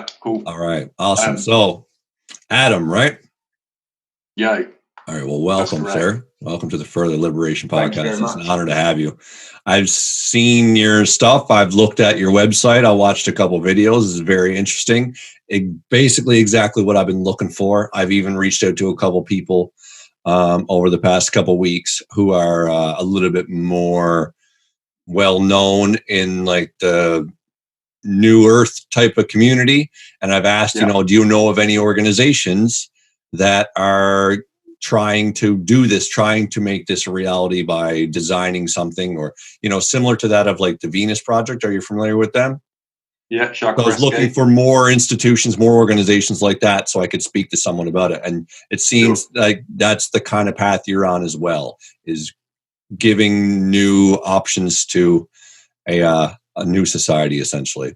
Yeah, cool. All right, awesome. So, Adam, right? Yeah. All right. Well, welcome, sir. Welcome to the Further Liberation Podcast. Thank you very much. It's an honor to have you. I've seen your stuff. I've looked at your website. I watched a couple of videos. It's very interesting. Basically, exactly what I've been looking for. I've even reached out to a couple people over the past couple of weeks who are a little bit more well known in like the New Earth type of community. And I've asked, do you know of any organizations that are trying to do this, trying to make this a reality by designing something or, similar to that of like the Venus Project? Are you familiar with them? Yeah, so I was looking for more institutions, more organizations like that, so I could speak to someone about it. And it seems like that's the kind of path you're on as well, is giving new options to a new society, essentially.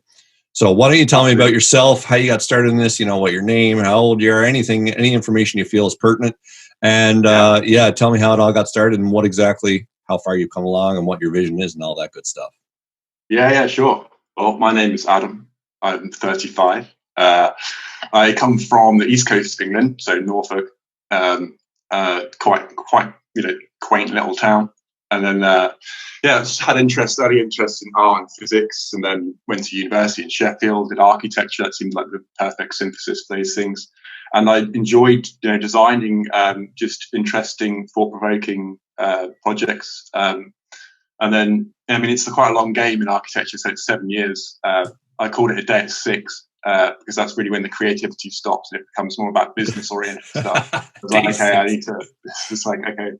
So why don't you tell me about yourself, how you got started in this, what your name, how old you are, anything, any information you feel is pertinent. And tell me how it all got started and how far you've come along and what your vision is and all that good stuff. Yeah, sure. Well, my name is Adam. I'm 35. I come from the east coast of England, so Norfolk, quite quaint little town. And then, just had early interest in art and physics, and then went to university in Sheffield, did architecture. That seemed like the perfect synthesis for those things. And I enjoyed, designing just interesting, thought-provoking projects. And then, it's quite a long game in architecture, so it's 7 years. I called it a day at 6 because that's really when the creativity stops and it becomes more about business-oriented stuff. I was like, okay, I need to. It's like, okay.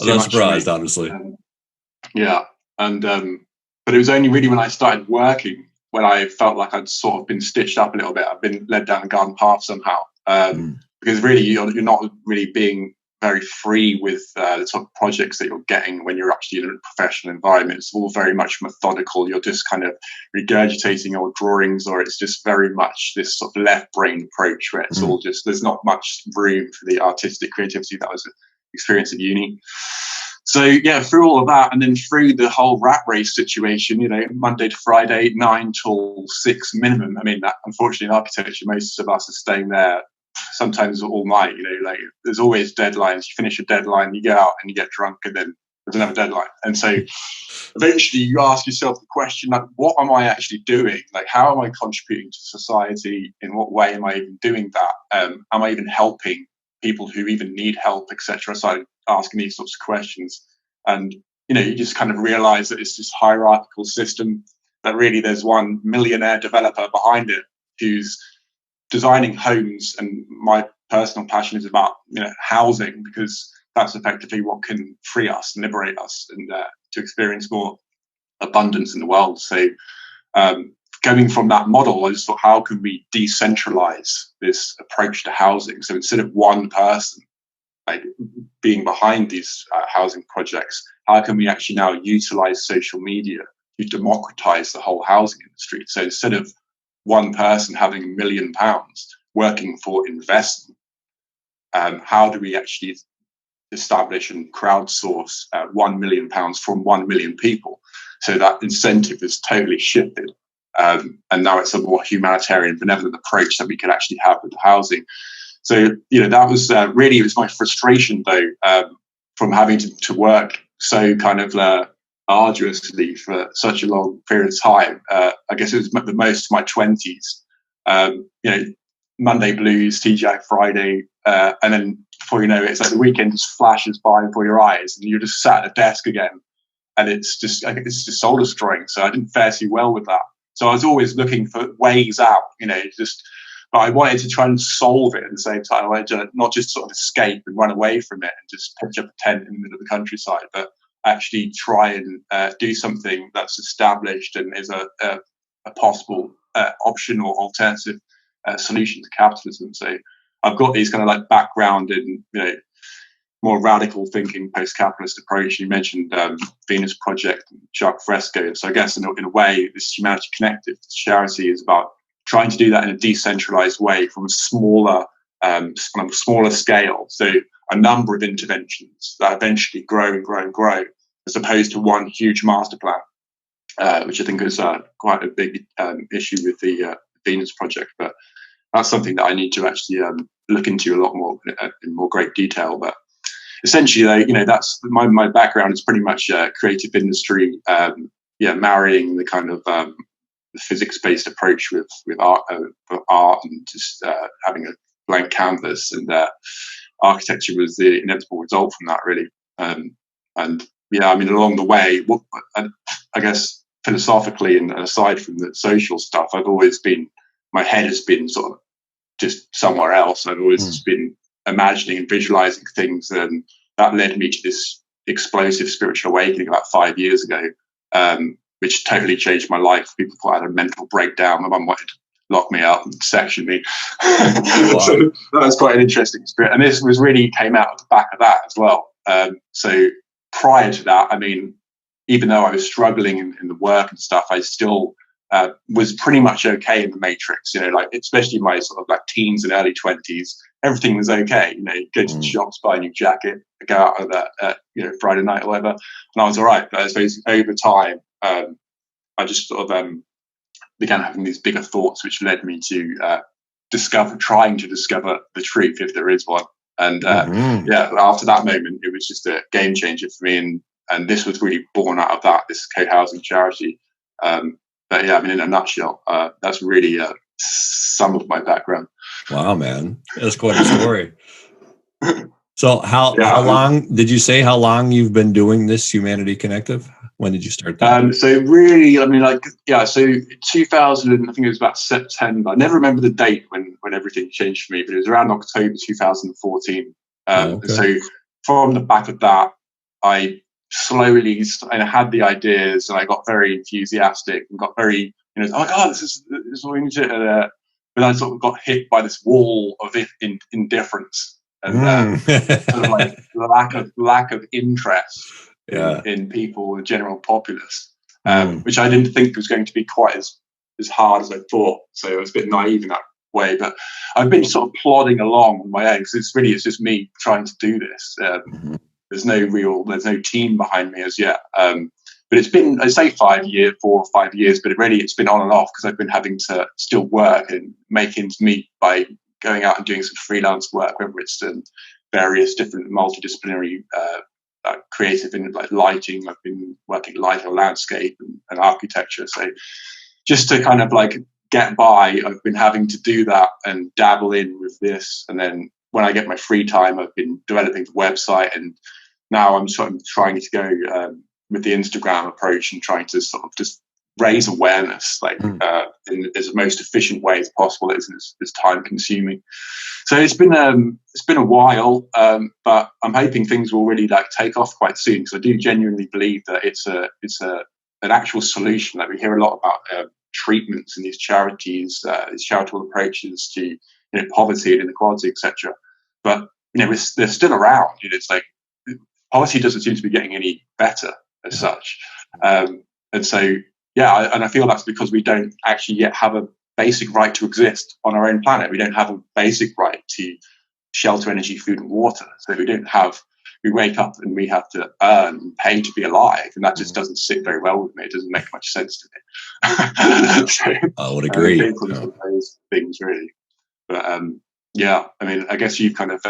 I'm not surprised, honestly. But it was only really when I started working when I felt like I'd sort of been stitched up a little bit. I've been led down the garden path somehow, because really you're not really being very free with the sort of projects that you're getting when you're actually in a professional environment. It's all very much methodical. You're just kind of regurgitating old drawings, or it's just very much this sort of left brain approach where it's all just, there's not much room for the artistic creativity that was experience at uni. So through all of that, and then through the whole rat race situation, Monday to Friday, 9 till 6 minimum. That, unfortunately, in architecture, most of us are staying there sometimes all night. There's always deadlines. You finish a deadline, you go out and you get drunk, and then there's another deadline. And so eventually you ask yourself the question, like, what am I actually doing? Like, how am I contributing to society? In what way am I even doing that? Am I even helping people who even need help, etc.? So I'm asking these sorts of questions, and you just kind of realize that it's this hierarchical system, that really there's one millionaire developer behind it who's designing homes, and my personal passion is about housing, because that's effectively what can free us and liberate us, and to experience more abundance in the world. So going from that model, I just thought, how can we decentralize this approach to housing? So instead of one person being behind these housing projects, how can we actually now utilize social media to democratize the whole housing industry? So instead of one person having £1 million working for investment, how do we actually establish and crowdsource £1 million from 1 million people? So that incentive is totally shifted. And now it's a more humanitarian, benevolent approach that we could actually have with housing. So, that was really, it was my frustration, though, from having to work so kind of arduously for such a long period of time. I guess it was the most of my 20s. Monday blues, TGI Friday, and then before you know it, it's like the weekend just flashes by before your eyes, and you're just sat at a desk again, and it's just soul destroying. So I didn't fare too well with that. So I was always looking for ways out, but I wanted to try and solve it at the same time. I wanted to not just sort of escape and run away from it and just pitch up a tent in the middle of the countryside, but actually try and do something that's established and is a possible option or alternative solution to capitalism. So I've got these kind of like background in, more radical thinking, post-capitalist approach. You mentioned Venus Project and Jacques Fresco. So I guess in a way, this Humanity Connective, this charity, is about trying to do that in a decentralized way from a smaller scale. So a number of interventions that eventually grow and grow and grow, as opposed to one huge master plan, which I think is quite a big issue with the Venus Project, but that's something that I need to actually look into a lot more in more great detail. But essentially, that's my background is pretty much creative industry. Marrying the kind of the physics-based approach with art, and just having a blank canvas, and architecture was the inevitable result from that, really. And yeah, I mean, along the way, I guess philosophically and aside from the social stuff, my head has been sort of just somewhere else. I've always just been imagining and visualizing things, and that led me to this explosive spiritual awakening about 5 years ago, which totally changed my life. People thought I had a mental breakdown. My mum wanted to lock me up and section me. Wow. So that was quite an interesting experience. And this really came out of the back of that as well. So prior to that, I mean, even though I was struggling in the work and stuff, I still was pretty much okay in the matrix, like especially in my sort of like teens and early 20s, everything was okay. Go to the shops, buy a new jacket, go out on that, Friday night or whatever, and I was all right. But I suppose over time, I just sort of began having these bigger thoughts, which led me to trying to discover the truth, if there is one. And after that moment, it was just a game changer for me. And this was really born out of that, this co-housing charity. But yeah, I mean, in a nutshell, that's really some of my background. Wow, man, that's quite a story. So how long did you say how long you've been doing this Humanity Connective? When did you start that? So really, I mean, so 2000, I think it was about September. I never remember the date when everything changed for me, but it was around October 2014. So from the back of that, I slowly had the ideas, and I got very enthusiastic and got very, oh my God, this is what we need to. But I sort of got hit by this wall of indifference and sort of like lack of interest in people, the general populace, which I didn't think was going to be quite as hard as I thought. So I was a bit naive in that way, but I've been sort of plodding along on my own, because it's just me trying to do this. There's no team behind me as yet. But it's been, I'd say 4 or 5 years, but it's been on and off, because I've been having to still work and make ends meet by going out and doing some freelance work, whether it's various different multidisciplinary creative in like lighting. I've been working lighting, landscape and architecture. So just to kind of like get by, I've been having to do that and dabble in with this. And then when I get my free time, I've been developing the website, and now I'm sort of trying to go with the Instagram approach and trying to sort of just raise awareness, in the most efficient way as possible. It's time consuming. So it's been a while, but I'm hoping things will really take off quite soon, because I do genuinely believe that it's an actual solution. Like, we hear a lot about treatments in these charities, these charitable approaches to poverty and inequality, etc. But they're still around. It's like poverty doesn't seem to be getting any better as such, and so and I feel that's because we don't actually yet have a basic right to exist on our own planet. We don't have a basic right to shelter, energy, food, and water. So we wake up and we have to earn and pay to be alive, and that just doesn't sit very well with me. It doesn't make much sense to me. So, I would agree. Those things really, but I mean, I guess you've kind of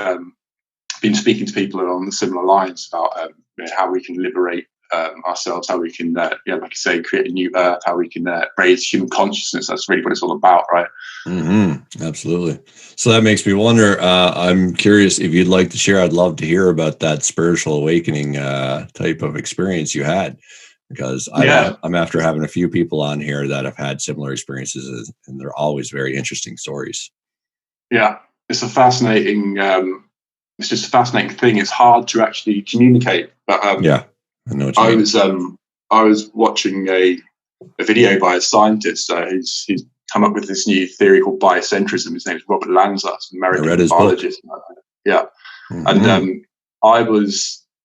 been speaking to people along the similar lines about how we can liberate ourselves, how we can, like you say, create a new earth, how we can raise human consciousness. That's really what it's all about, right? Absolutely. So that makes me wonder, I'm curious if you'd like to share. I'd love to hear about that spiritual awakening type of experience you had, because I'm after having a few people on here that have had similar experiences, and they're always very interesting stories. Yeah, it's a fascinating it's just a fascinating thing. It's hard to actually communicate, but I know what you mean. I was watching a video by a scientist who's come up with this new theory called biocentrism. His name is Robert Lanza, an American biologist. And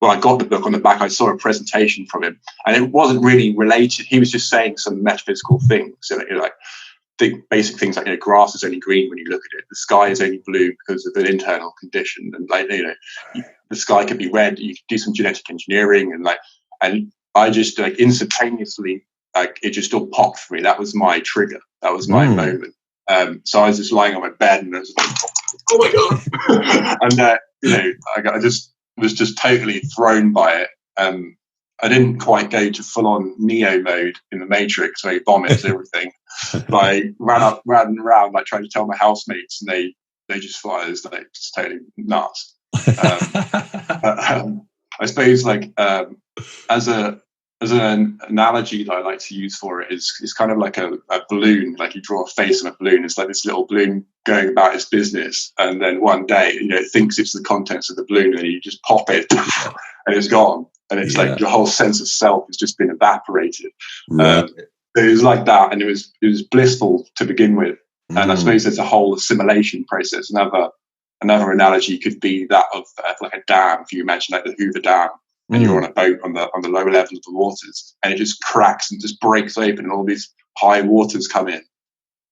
I got the book on the back. I saw a presentation from him, and it wasn't really related. He was just saying some metaphysical things, basic things like grass is only green when you look at it. The sky is only blue because of an internal condition, and the sky could be red. You could do some genetic engineering, and I just instantaneously it just all popped for me. That was my trigger. That was my moment. So I was just lying on my bed and I was like, oh my God. And, I just was just totally thrown by it. I didn't quite go to full on Neo mode in the Matrix where he vomits everything. But I ran around like trying to tell my housemates, and they just thought I was like just totally nuts. I suppose like as an analogy that I like to use for it is kind of like a balloon. Like you draw a face on a balloon. It's like this little balloon going about its business, and then one day, it thinks it's the contents of the balloon, and you just pop it, and it's gone. And it's like your whole sense of self has just been evaporated. Right. It was like that, and it was blissful to begin with. And I suppose there's a whole assimilation process. Another analogy could be that of like a dam. If you imagine like the Hoover Dam, and you're on a boat on the lower level of the waters, and it just cracks and just breaks open, and all these high waters come in,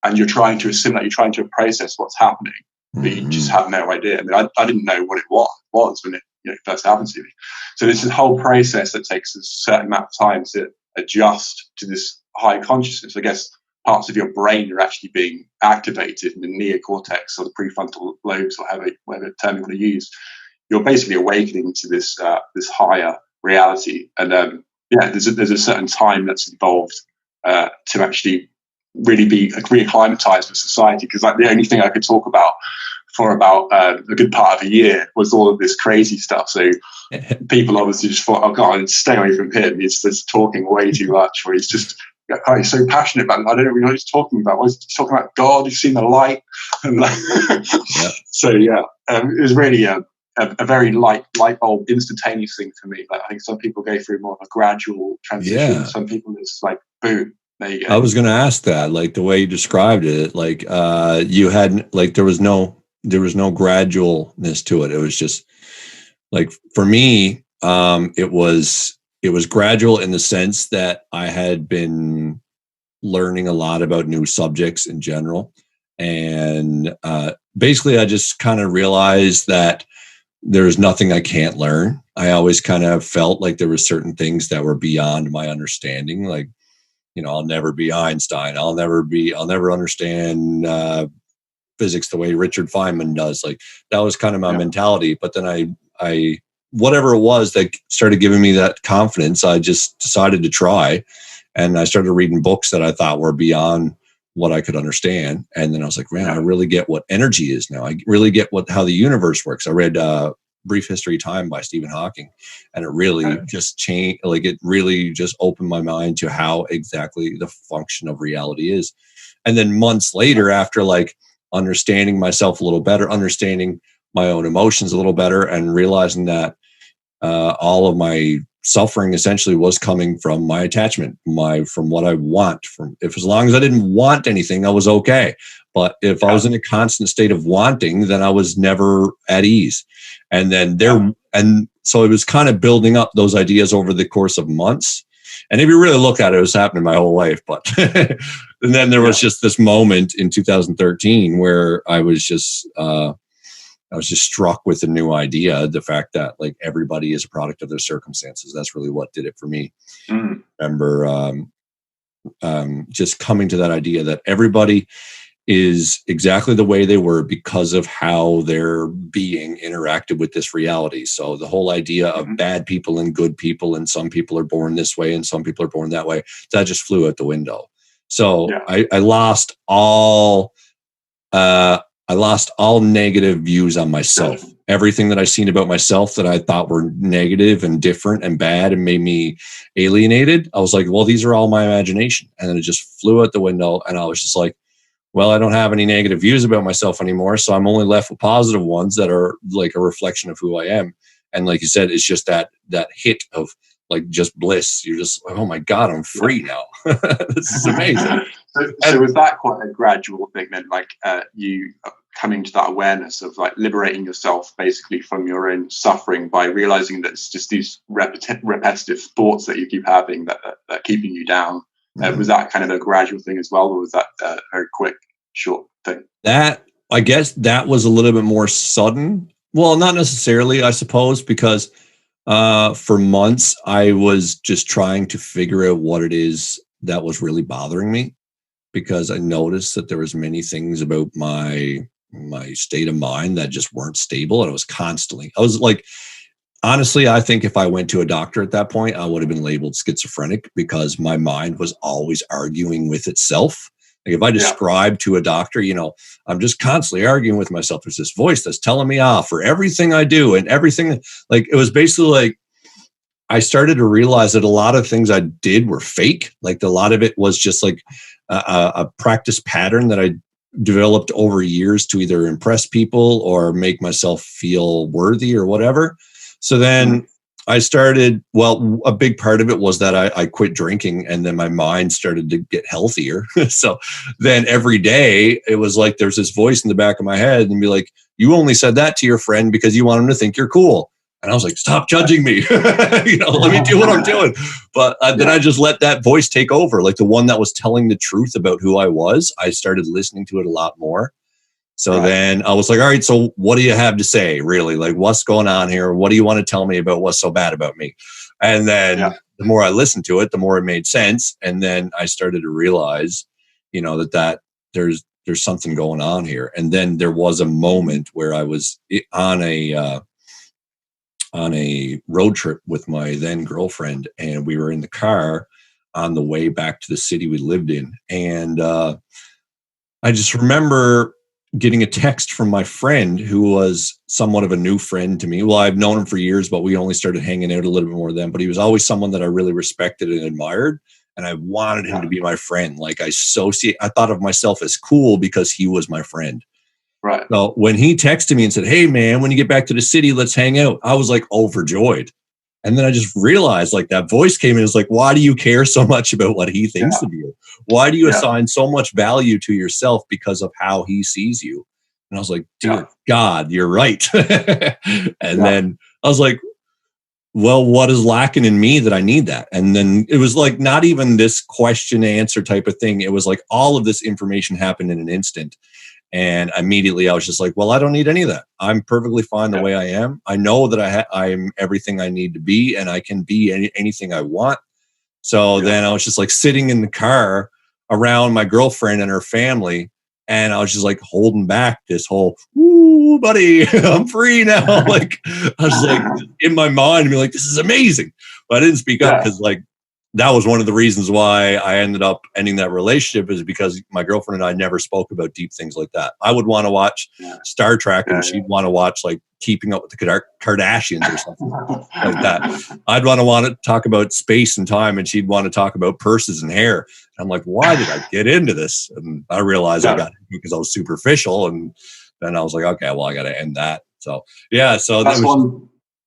and you're trying to assimilate, you're trying to process what's happening, but you just have no idea. I mean, I didn't know what it was when it first happened to me. So this is a whole process that takes a certain amount of time to adjust to this high consciousness. I guess parts of your brain are actually being activated in the neocortex or the prefrontal lobes, or whatever term you want to use. You're basically awakening to this higher reality, and there's a certain time that's involved to actually really be reacclimatized with society. Because like the only thing I could talk about for about a good part of a year was all of this crazy stuff. So people obviously just thought, oh God, stay away from him. He's just talking way too much. Or he's just he's so passionate about it. I don't really know what he's talking about. He's talking about God. He's seen the light. And So it was really a very light bulb, instantaneous thing for me. Like I think some people go through more of a gradual transition. Yeah. Some people it's like boom. There you go. I was going to ask that, like the way you described it, like you had like there was no gradualness to it. It was just like for me, it was gradual in the sense that I had been learning a lot about new subjects in general, and basically I just kind of realized that there's nothing I can't learn. I always kind of felt like there were certain things that were beyond my understanding. Like, I'll never be Einstein. I'll never understand physics the way Richard Feynman does. Like that was kind of my mentality. But then I whatever it was that started giving me that confidence, I just decided to try. And I started reading books that I thought were beyond what I could understand. And then I was like, man, I really get what energy is now. I really get how the universe works. I read Brief History of Time by Stephen Hawking, and it really just changed. Like it really just opened my mind to how exactly the function of reality is. And then months later, after like understanding myself a little better, understanding my own emotions a little better, and realizing that all of my suffering essentially was coming from my attachment, from what I want. As long as I didn't want anything, I was okay. But if I was in a constant state of wanting, then I was never at ease. And then and so it was kind of building up those ideas over the course of months. And if you really look at it, it was happening my whole life. But and then there was just this moment in 2013 where I was just struck with a new idea, the fact that like everybody is a product of their circumstances. That's really what did it for me. I remember just coming to that idea that everybody is exactly the way they were because of how their being interacted with this reality. So the whole idea of bad people and good people, and some people are born this way and some people are born that way, that just flew out the window. So I lost all negative views on myself. Everything that I seen about myself that I thought were negative and different and bad and made me alienated, I was like, well, these are all my imagination. And then it just flew out the window. And I was just like, well, I don't have any negative views about myself anymore. So I'm only left with positive ones that are like a reflection of who I am. And like you said, it's just that hit of like just bliss. You're just like, oh my God, I'm free now. This is amazing. So was that quite a gradual thing then? Like you coming to that awareness of like liberating yourself basically from your own suffering by realizing that it's just these repetitive thoughts that you keep having that are keeping you down. Was that kind of a gradual thing as well, or was that a very quick, short thing? That, I guess that was a little bit more sudden. Well, not necessarily, I suppose, because for months I was just trying to figure out what it is that was really bothering me. because I noticed that there was many things about my state of mind that just weren't stable. And I was like, honestly, I think if I went to a doctor at that point, I would have been labeled schizophrenic because my mind was always arguing with itself. Like if I Yeah. describe to a doctor, I'm just constantly arguing with myself. There's this voice that's telling me off for everything I do and everything. Like it was basically like I started to realize that a lot of things I did were fake. Like a lot of it was just like a practice pattern that I developed over years to either impress people or make myself feel worthy or whatever. So then I started, well, a big part of it was that I quit drinking and then my mind started to get healthier. So then every day it was like there's this voice in the back of my head and be like, you only said that to your friend because you want him to think you're cool. And I was like, stop judging me. Let me do what I'm doing. But then I just let that voice take over. Like the one that was telling the truth about who I was, I started listening to it a lot more. So then I was like, all right, so what do you have to say, really? Like, what's going on here? What do you want to tell me about what's so bad about me? And then the more I listened to it, the more it made sense. And then I started to realize, that there's something going on here. And then there was a moment where I was on a road trip with my then girlfriend, and we were in the car on the way back to the city we lived in. And I just remember getting a text from my friend who was somewhat of a new friend to me. Well, I've known him for years, but we only started hanging out a little bit more then. But he was always someone that I really respected and admired. And I wanted him to be my friend. Like I thought of myself as cool because he was my friend. Right. So when he texted me and said, hey man, when you get back to the city, let's hang out, I was like overjoyed. And then I just realized like that voice came in and was like, why do you care so much about what he thinks of you? Why do you assign so much value to yourself because of how he sees you? And I was like, dear God, you're right. And then I was like, well, what is lacking in me that I need that? And then it was like, not even this question answer type of thing. It was like all of this information happened in an instant. And immediately I was just like, well, I don't need any of that. I'm perfectly fine the way I am. I know that I'm everything I need to be, and I can be anything I want. So then I was just like sitting in the car around my girlfriend and her family. And I was just like holding back this whole, ooh, buddy, I'm free now. Like I was like in my mind, be like, this is amazing. But I didn't speak up because like, that was one of the reasons why I ended up ending that relationship, is because my girlfriend and I never spoke about deep things like that. I would want to watch Star Trek and she'd want to watch like Keeping Up with the Kardashians or something like that. I'd want to talk about space and time and she'd want to talk about purses and hair. And I'm like, why did I get into this? And I realized I got it because I was superficial. And then I was like, okay, well, I got to end that. So, so that's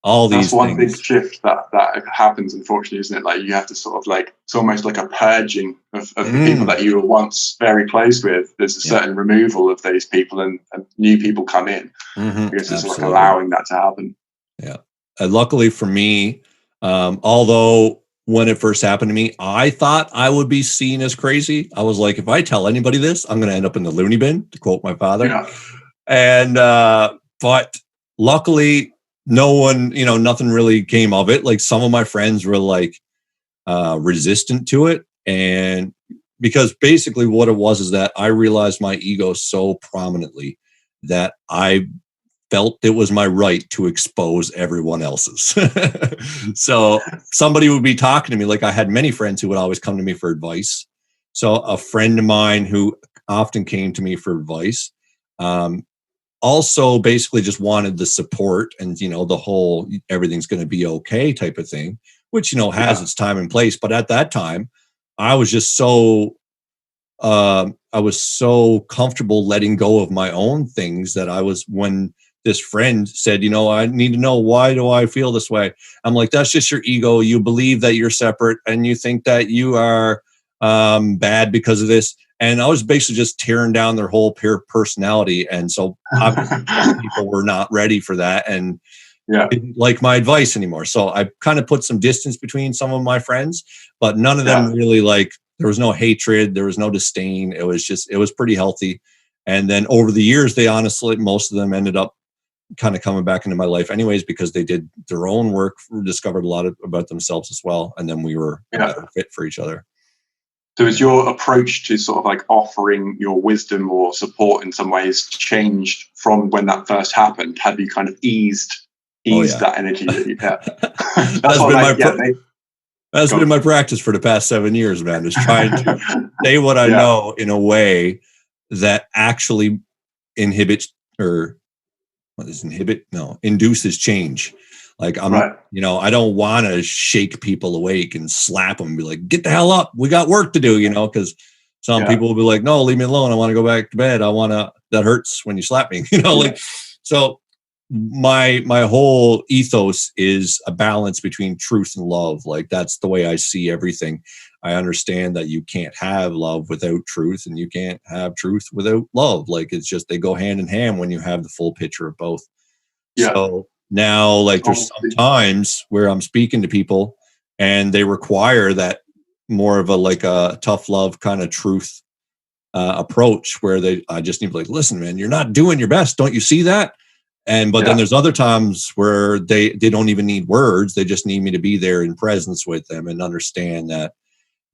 all these That's one things. big shift that happens, unfortunately, isn't it? Like you have to sort of like, it's almost like a purging of the people that you were once very close with. There's a certain removal of those people and new people come in because it's like allowing that to happen. Yeah. Luckily for me, although when it first happened to me, I thought I would be seen as crazy. I was like, if I tell anybody this, I'm going to end up in the loony bin, to quote my father. Yeah. And, but luckily, no one, nothing really came of it. Like some of my friends were like resistant to it. And because basically what it was is that I realized my ego so prominently that I felt it was my right to expose everyone else's. So somebody would be talking to me. Like I had many friends who would always come to me for advice. So a friend of mine who often came to me for advice, also basically just wanted the support and, the whole everything's going to be okay type of thing, which, has its time and place. But at that time, I was just I was so comfortable letting go of my own things that when this friend said, I need to know, why do I feel this way? I'm like, that's just your ego. You believe that you're separate and you think that you are bad because of this. And I was basically just tearing down their whole personality. And so obviously people were not ready for that and didn't like my advice anymore. So I kind of put some distance between some of my friends, but none of them really there was no hatred. There was no disdain. It was pretty healthy. And then over the years, most of them ended up kind of coming back into my life anyways, because they did their own work, discovered a lot about themselves as well. And then we were a better fit for each other. So has your approach to sort of like offering your wisdom or support in some ways changed from when that first happened? Have you kind of eased that energy that you had? That's been my practice for the past 7 years, man, is trying to say what I know in a way that actually induces change. Like I don't want to shake people awake and slap them and be like, get the hell up. We got work to do, because some people will be like, no, leave me alone. I want to go back to bed. That hurts when you slap me, so my whole ethos is a balance between truth and love. Like, that's the way I see everything. I understand that you can't have love without truth, and you can't have truth without love. Like, it's just, they go hand in hand when you have the full picture of both. So now, like, there's some times where I'm speaking to people and they require that more of a tough love kind of truth approach, where I just need to be like, listen, man, you're not doing your best. Don't you see that? But then there's other times where they don't even need words. They just need me to be there in presence with them and understand that,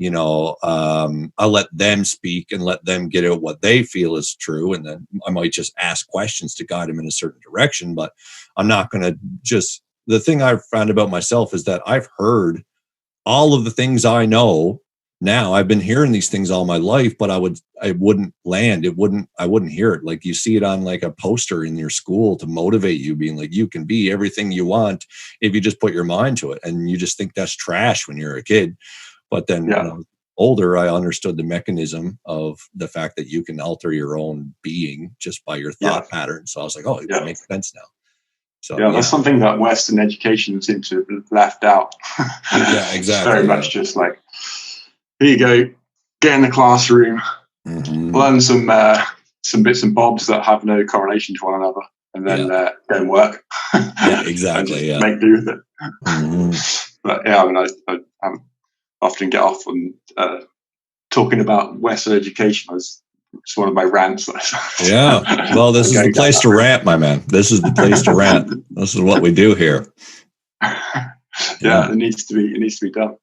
I let them speak and let them get out what they feel is true. And then I might just ask questions to guide them in a certain direction, but I'm not going to the thing I've found about myself is that I've heard all of the things I know. Now I've been hearing these things all my life, but I wouldn't land. I wouldn't hear it. Like, you see it on like a poster in your school to motivate you, being like, you can be everything you want if you just put your mind to it. And you just think that's trash when you're a kid. But then when I was older, I understood the mechanism of the fact that you can alter your own being just by your thought pattern. So I was like, oh, it makes sense now. So that's something that Western education seems to have left out. Yeah, exactly. Very much just like, here you go, get in the classroom, learn some bits and bobs that have no correlation to one another, and then go and work. Exactly. And make do with it. But I often get off on talking about Western education. It's one of my rants. Well, this is the place to rant, my man. This is the place to rant. This is what we do here. It needs to be done.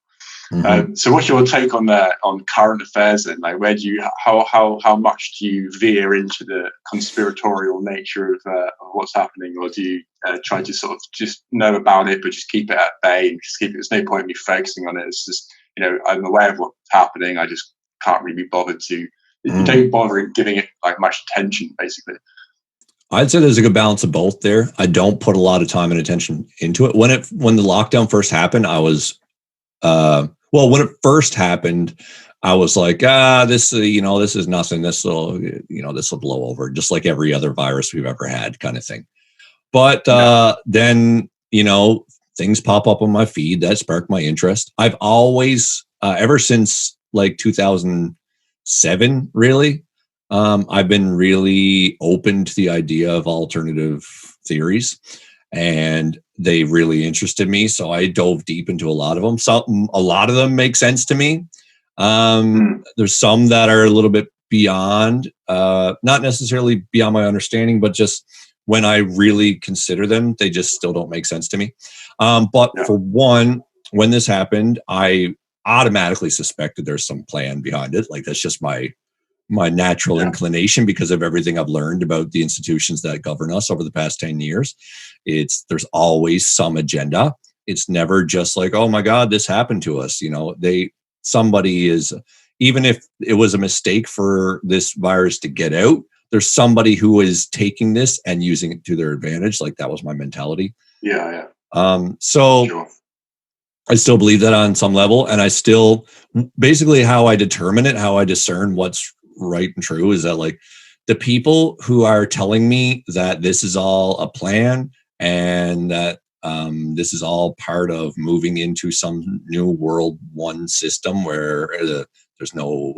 So what's your take on current affairs then? Like, where do you, how much do you veer into the conspiratorial nature of what's happening, or do you try to sort of just know about it but just keep it at bay and just keep it? There's no point in me focusing on it. It's just, I'm aware of what's happening. I just can't really be bothered to. You don't bother giving it like much attention, basically. I'd say there's a good balance of both there. I don't put a lot of time and attention into it. When the lockdown first happened, I was when it first happened, I was like, this is nothing. This will blow over, just like every other virus we've ever had, kind of thing. But then, things pop up on my feed that spark my interest. I've always, ever since like 2007, really, I've been really open to the idea of alternative theories, and they really interested me. So I dove deep into a lot of them. A lot of them make sense to me. There's some that are a little bit beyond, not necessarily beyond my understanding, but just when I really consider them, they just still don't make sense to me. For one, when this happened, I automatically suspected there's some plan behind it. Like, that's just my natural inclination because of everything I've learned about the institutions that govern us over the past 10 years. There's always some agenda. It's never just like, oh my God, this happened to us. Somebody is, even if it was a mistake for this virus to get out, there's somebody who is taking this and using it to their advantage. Like, that was my mentality. So I still believe that on some level. And I still, basically how I determine it, how I discern what's right and true, is that like the people who are telling me that this is all a plan and that this is all part of moving into some new world one system where there's no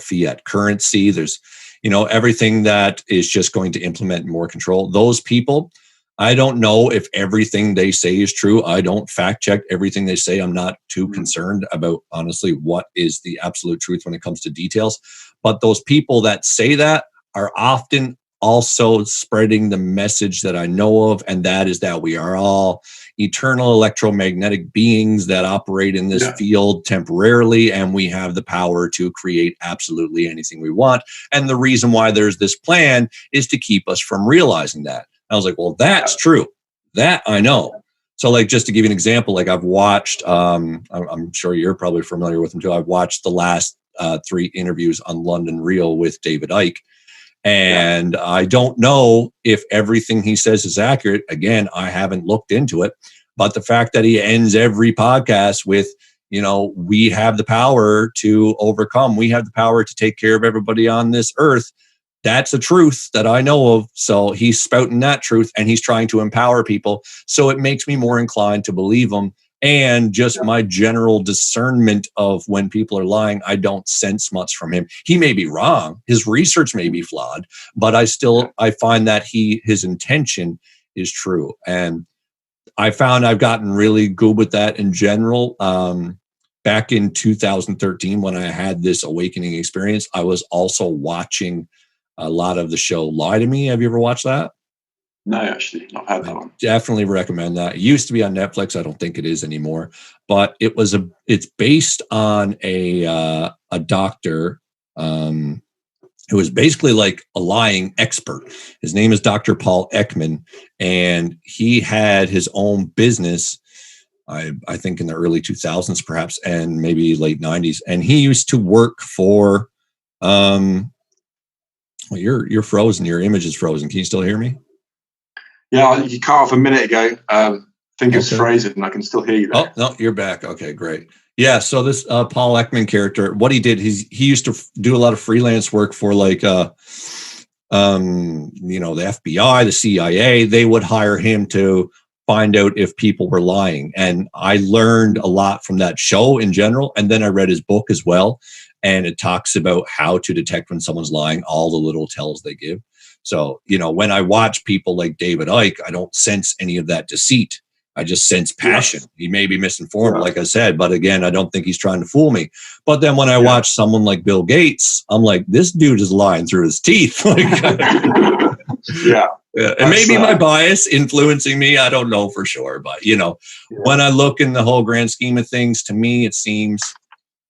fiat currency, there's everything that is just going to implement more control. Those people, I don't know if everything they say is true. I don't fact check everything they say. I'm not too concerned about, honestly, what is the absolute truth when it comes to details. But those people that say that are often also spreading the message that I know of, and that is that we are all eternal electromagnetic beings that operate in this field temporarily, and we have the power to create absolutely anything we want. And the reason why there's this plan is to keep us from realizing that. I was like, well, that's true. That I know. So, like, just to give you an example, like I've watched, I'm sure you're probably familiar with them too. I've watched the last 3 interviews on London Real with David Icke. And I don't know if everything he says is accurate. Again, I haven't looked into it. But the fact that he ends every podcast with, you know, we have the power to overcome, we have the power to take care of everybody on this earth. That's a truth that I know of. So he's spouting that truth, and he's trying to empower people. So it makes me more inclined to believe him. And just my general discernment of when people are lying, I don't sense much from him. He may be wrong. His research may be flawed, but I find that his intention is true. And I found I've gotten really good with that in general. Back in 2013, when I had this awakening experience, I was also watching a lot of the show Lie to Me. Have you ever watched that? No, actually, not had that one. Definitely recommend that. It used to be on Netflix. I don't think it is anymore. But it's based on a doctor who is basically like a lying expert. His name is Dr. Paul Ekman, and he had his own business. I think in the early 2000s, perhaps, and maybe late 90s. And he used to work for. Well, you're frozen. Your image is frozen. Can you still hear me? Yeah, you cut off a minute ago. I think it's frozen, and I can still hear you there. Oh, no, you're back. Okay, great. Yeah, so this Paul Ekman character, what he did, he used to do a lot of freelance work for like, the FBI, the CIA. They would hire him to find out if people were lying. And I learned a lot from that show in general. And then I read his book as well. And it talks about how to detect when someone's lying, all the little tells they give. So, when I watch people like David Icke, I don't sense any of that deceit. I just sense passion. Yes. He may be misinformed, like I said, but again, I don't think he's trying to fool me. But then when I watch someone like Bill Gates, I'm like, this dude is lying through his teeth. And maybe my bias influencing me, I don't know for sure. But, when I look in the whole grand scheme of things, to me, it seems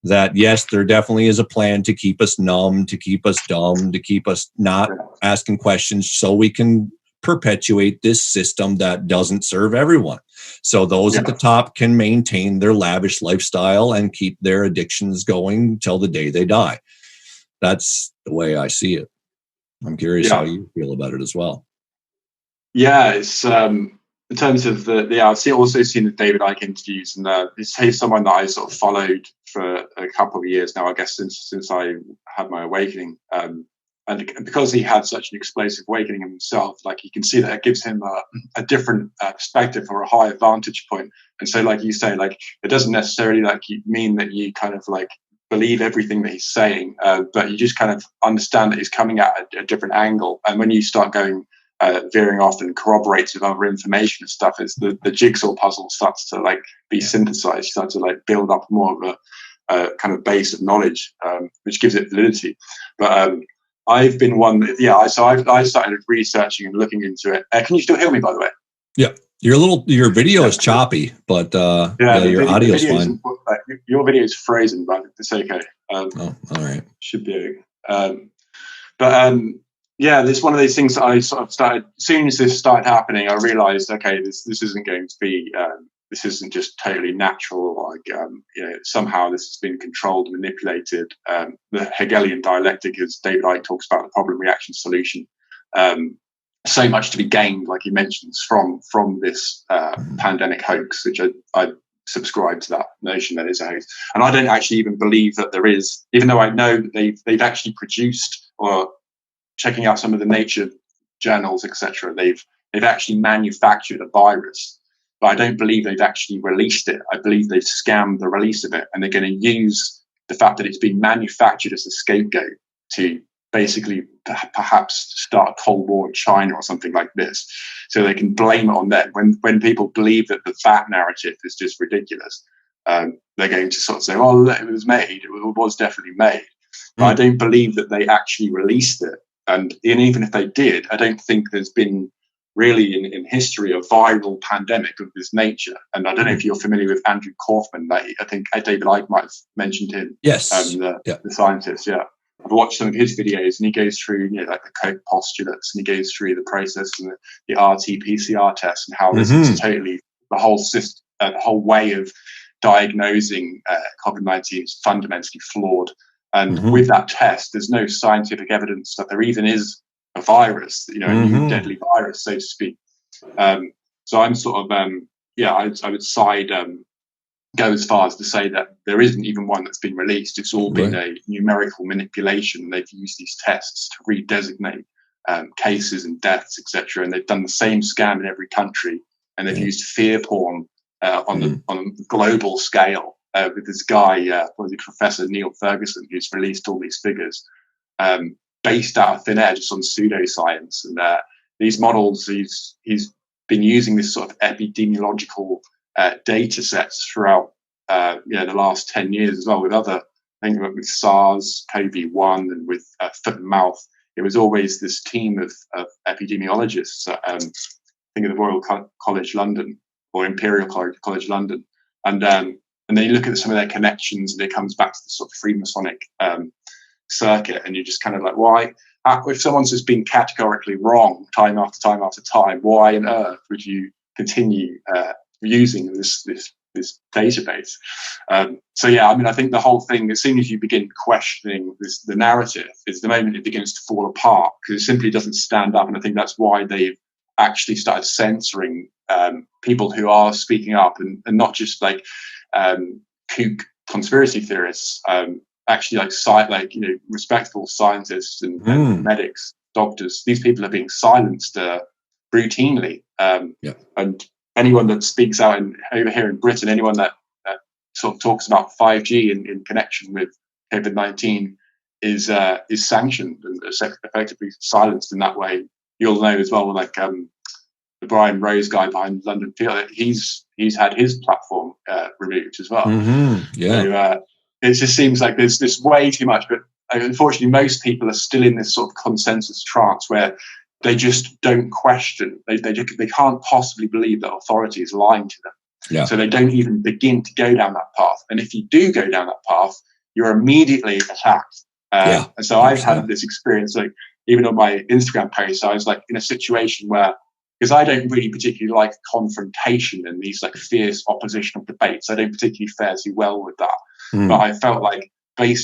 that, yes, there definitely is a plan to keep us numb, to keep us dumb, to keep us not asking questions so we can perpetuate this system that doesn't serve everyone. So those at the top can maintain their lavish lifestyle and keep their addictions going till the day they die. That's the way I see it. I'm curious how you feel about it as well. Yeah, it's in terms of I've also seen the David Icke interviews, and he's someone that I sort of followed for a couple of years now, I guess, since I had my awakening. And because he had such an explosive awakening himself, like you can see that it gives him a different perspective or a higher vantage point. And so, like you say, like it doesn't necessarily mean that you kind of like believe everything that he's saying, but you just kind of understand that he's coming at a different angle. And when you start going veering off and corroborates with other information and stuff, it's the jigsaw puzzle starts to like be synthesized, starts to like build up more of a kind of base of knowledge, which gives it validity. But I've been one, I started researching and looking into it. Can you still hear me, by the way? Yeah, your video is choppy, but your audio is fine. Your video is frozen, but it's okay. All right, should be. It's one of those things that I sort of started. As soon as this started happening, I realized, okay, this isn't going to be. This isn't just totally natural. Like somehow this has been controlled, manipulated. The Hegelian dialectic, as David Icke talks about, the problem, reaction, solution. So much to be gained, like he mentions, from this pandemic hoax, which I subscribe to that notion that is a hoax. And I don't actually even believe that there is, even though I know that they've actually produced, or checking out some of the Nature journals, etc., they've actually manufactured a virus. But I don't believe they've actually released it. I believe they've scammed the release of it, and they're going to use the fact that it's been manufactured as a scapegoat to basically perhaps start a Cold War in China or something like this, so they can blame it on them. When people believe that the fat narrative is just ridiculous, they're going to sort of say, "Well, it was made. It was definitely made." But I don't believe that they actually released it. And even if they did, I don't think there's been really in history a viral pandemic of this nature. And I don't know if you're familiar with Andrew Kaufman. I think David Icke might have mentioned him. Yes. The scientist. Yeah. I've watched some of his videos, and he goes through, like the Koch postulates, and he goes through the process and the RT-PCR test, and how this is totally the whole system, the whole way of diagnosing COVID-19 is fundamentally flawed. And with that test, there's no scientific evidence that there even is a virus, a new deadly virus, so to speak. So I'm sort of, I would side go as far as to say that there isn't even one that's been released. It's all been a numerical manipulation. They've used these tests to redesignate cases and deaths, etc. And they've done the same scam in every country. And they've used fear porn on a global scale with this guy, Professor Neil Ferguson, who's released all these figures based out of thin air, just on pseudoscience. And these models, he's been using this sort of epidemiological data sets throughout the last 10 years as well, with other, I think with SARS, COVID-1, and with foot and mouth. It was always this team of epidemiologists, I think of the Royal College London or Imperial College London. And then you look at some of their connections, and it comes back to the sort of Freemasonic circuit, and you're just kind of like, why? If someone's just been categorically wrong time after time after time, why on earth would you continue using this database? I think the whole thing, as soon as you begin questioning the narrative, is the moment it begins to fall apart, because it simply doesn't stand up. And I think that's why they've actually started censoring people who are speaking up, and not just like kook conspiracy theorists, actually respectable scientists and medics, doctors. These people are being silenced routinely. And anyone that speaks out over here in Britain, anyone that sort of talks about 5G in connection with COVID-19 is sanctioned and effectively silenced in that way. You'll know as well, like the Brian Rose guy behind London Field, he's had his platform removed as well. So it just seems like there's this way too much, but unfortunately most people are still in this sort of consensus trance where they just don't question. They can't possibly believe that authority is lying to them. So they don't even begin to go down that path. And if you do go down that path, you're immediately attacked. And so I've had this experience, like even on my Instagram post, I was like in a situation where, because I don't really particularly like confrontation and these like fierce oppositional debates, I don't particularly fare too well with that. But I felt like, I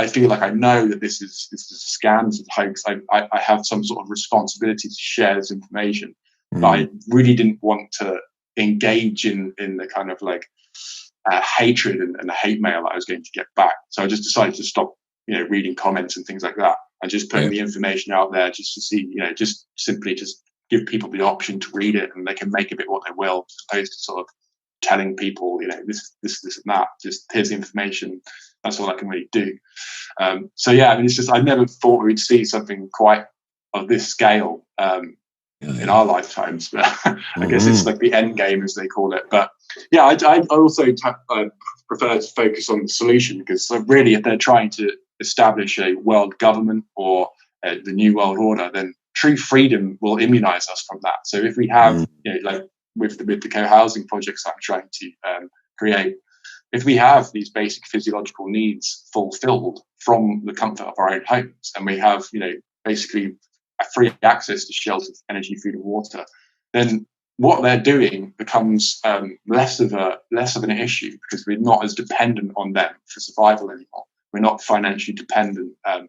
feel like I know that this is a scam, this is a hoax. I have some sort of responsibility to share this information, but I really didn't want to engage in the kind of like hatred and the hate mail that I was going to get back. So I just decided to stop, reading comments and things like that, and just putting the information out there just to see, just simply just give people the option to read it, and they can make of it what they will, as opposed to sort of telling people, this and that. Just here's the information. That's all I can really do. It's just, I never thought we'd see something quite of this scale in our lifetimes. But I guess it's like the end game, as they call it. But I also prefer to focus on the solution, because really, if they're trying to establish a world government or the new world order, then true freedom will immunize us from that. So if we have, like with the co-housing projects I'm trying to create, if we have these basic physiological needs fulfilled from the comfort of our own homes, and we have, basically a free access to shelter, energy, food, and water, then what they're doing becomes less of an issue, because we're not as dependent on them for survival anymore. We're not financially dependent, on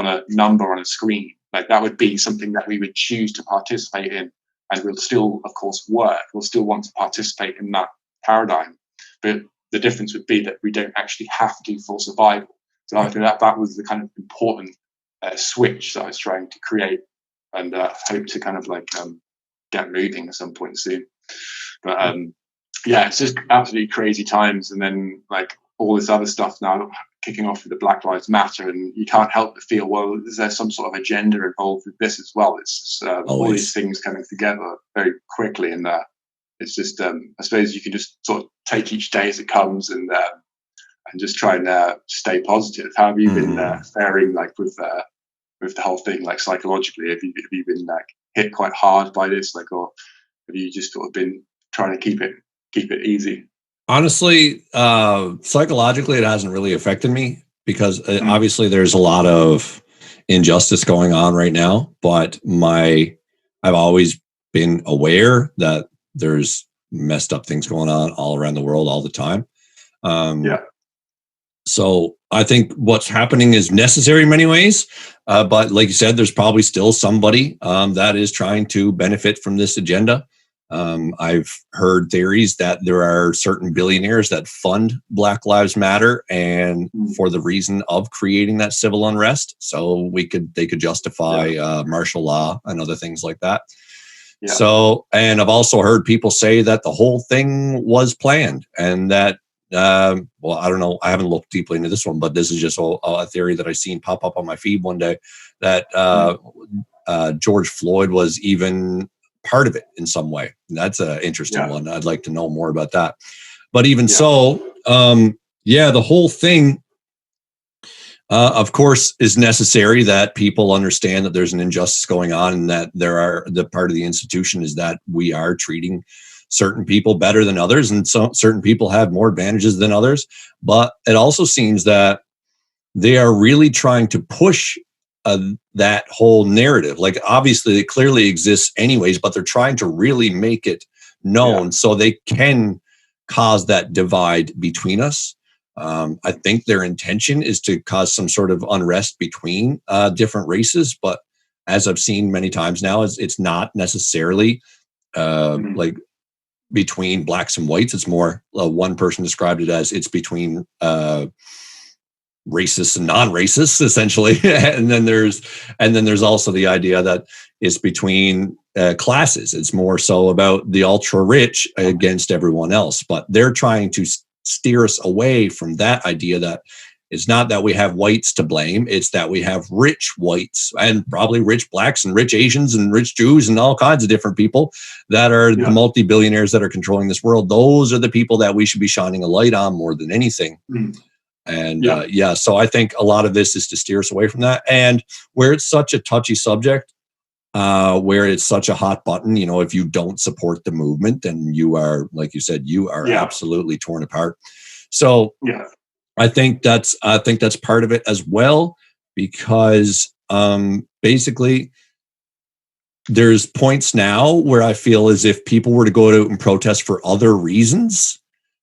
a number on a screen. Like that would be something that we would choose to participate in, and we'll still, of course, work. We'll still want to participate in that paradigm, but the difference would be that we don't actually have to for survival. So I think that was the kind of important switch that I was trying to create, and hope to kind of like get moving at some point soon. But it's just absolutely crazy times. And then like all this other stuff now kicking off with the Black Lives Matter, and you can't help but feel, well, is there some sort of agenda involved with this as well? It's just, all these things coming together very quickly, and it's just I suppose you can just sort of take each day as it comes, and just try and stay positive. How have you been faring like with with the whole thing, like psychologically? Have you been like hit quite hard by this, like, or have you just sort of been trying to keep it easy? Honestly, psychologically, it hasn't really affected me because Mm. obviously there's a lot of injustice going on right now. But I've always been aware that there's messed up things going on all around the world all the time. Yeah. So I think what's happening is necessary in many ways. But like you said, there's probably still somebody that is trying to benefit from this agenda. I've heard theories that there are certain billionaires that fund Black Lives Matter and for the reason of creating that civil unrest. So they could justify martial law and other things like that. Yeah. So, and I've also heard people say that the whole thing was planned and that well, I don't know. I haven't looked deeply into this one, but this is just a theory that I seen pop up on my feed one day that George Floyd was even part of it in some way. And that's an interesting one. I'd like to know more about that. But even so, the whole thing, of course, is necessary that people understand that there's an injustice going on and that the part of the institution is that we are treating certain people better than others, and so certain people have more advantages than others. But it also seems that they are really trying to push that whole narrative. Like, obviously, it clearly exists anyways, but they're trying to really make it known so they can cause that divide between us. I think their intention is to cause some sort of unrest between different races, but as I've seen many times now, it's not necessarily like between blacks and whites. It's more one person described it as it's between racists and non-racists, essentially. and then there's also the idea that it's between classes. It's more so about the ultra rich against everyone else, but they're trying to steer us away from that idea that it's not that we have whites to blame. It's that we have rich whites and probably rich blacks and rich Asians and rich Jews and all kinds of different people that are the multi-billionaires that are controlling this world. Those are the people that we should be shining a light on more than anything. And so I think a lot of this is to steer us away from that. And where it's such a touchy subject, where it's such a hot button, if you don't support the movement, then you are, like you said, you are absolutely torn apart. So I think that's part of it as well, because basically there's points now where I feel as if people were to go out and protest for other reasons,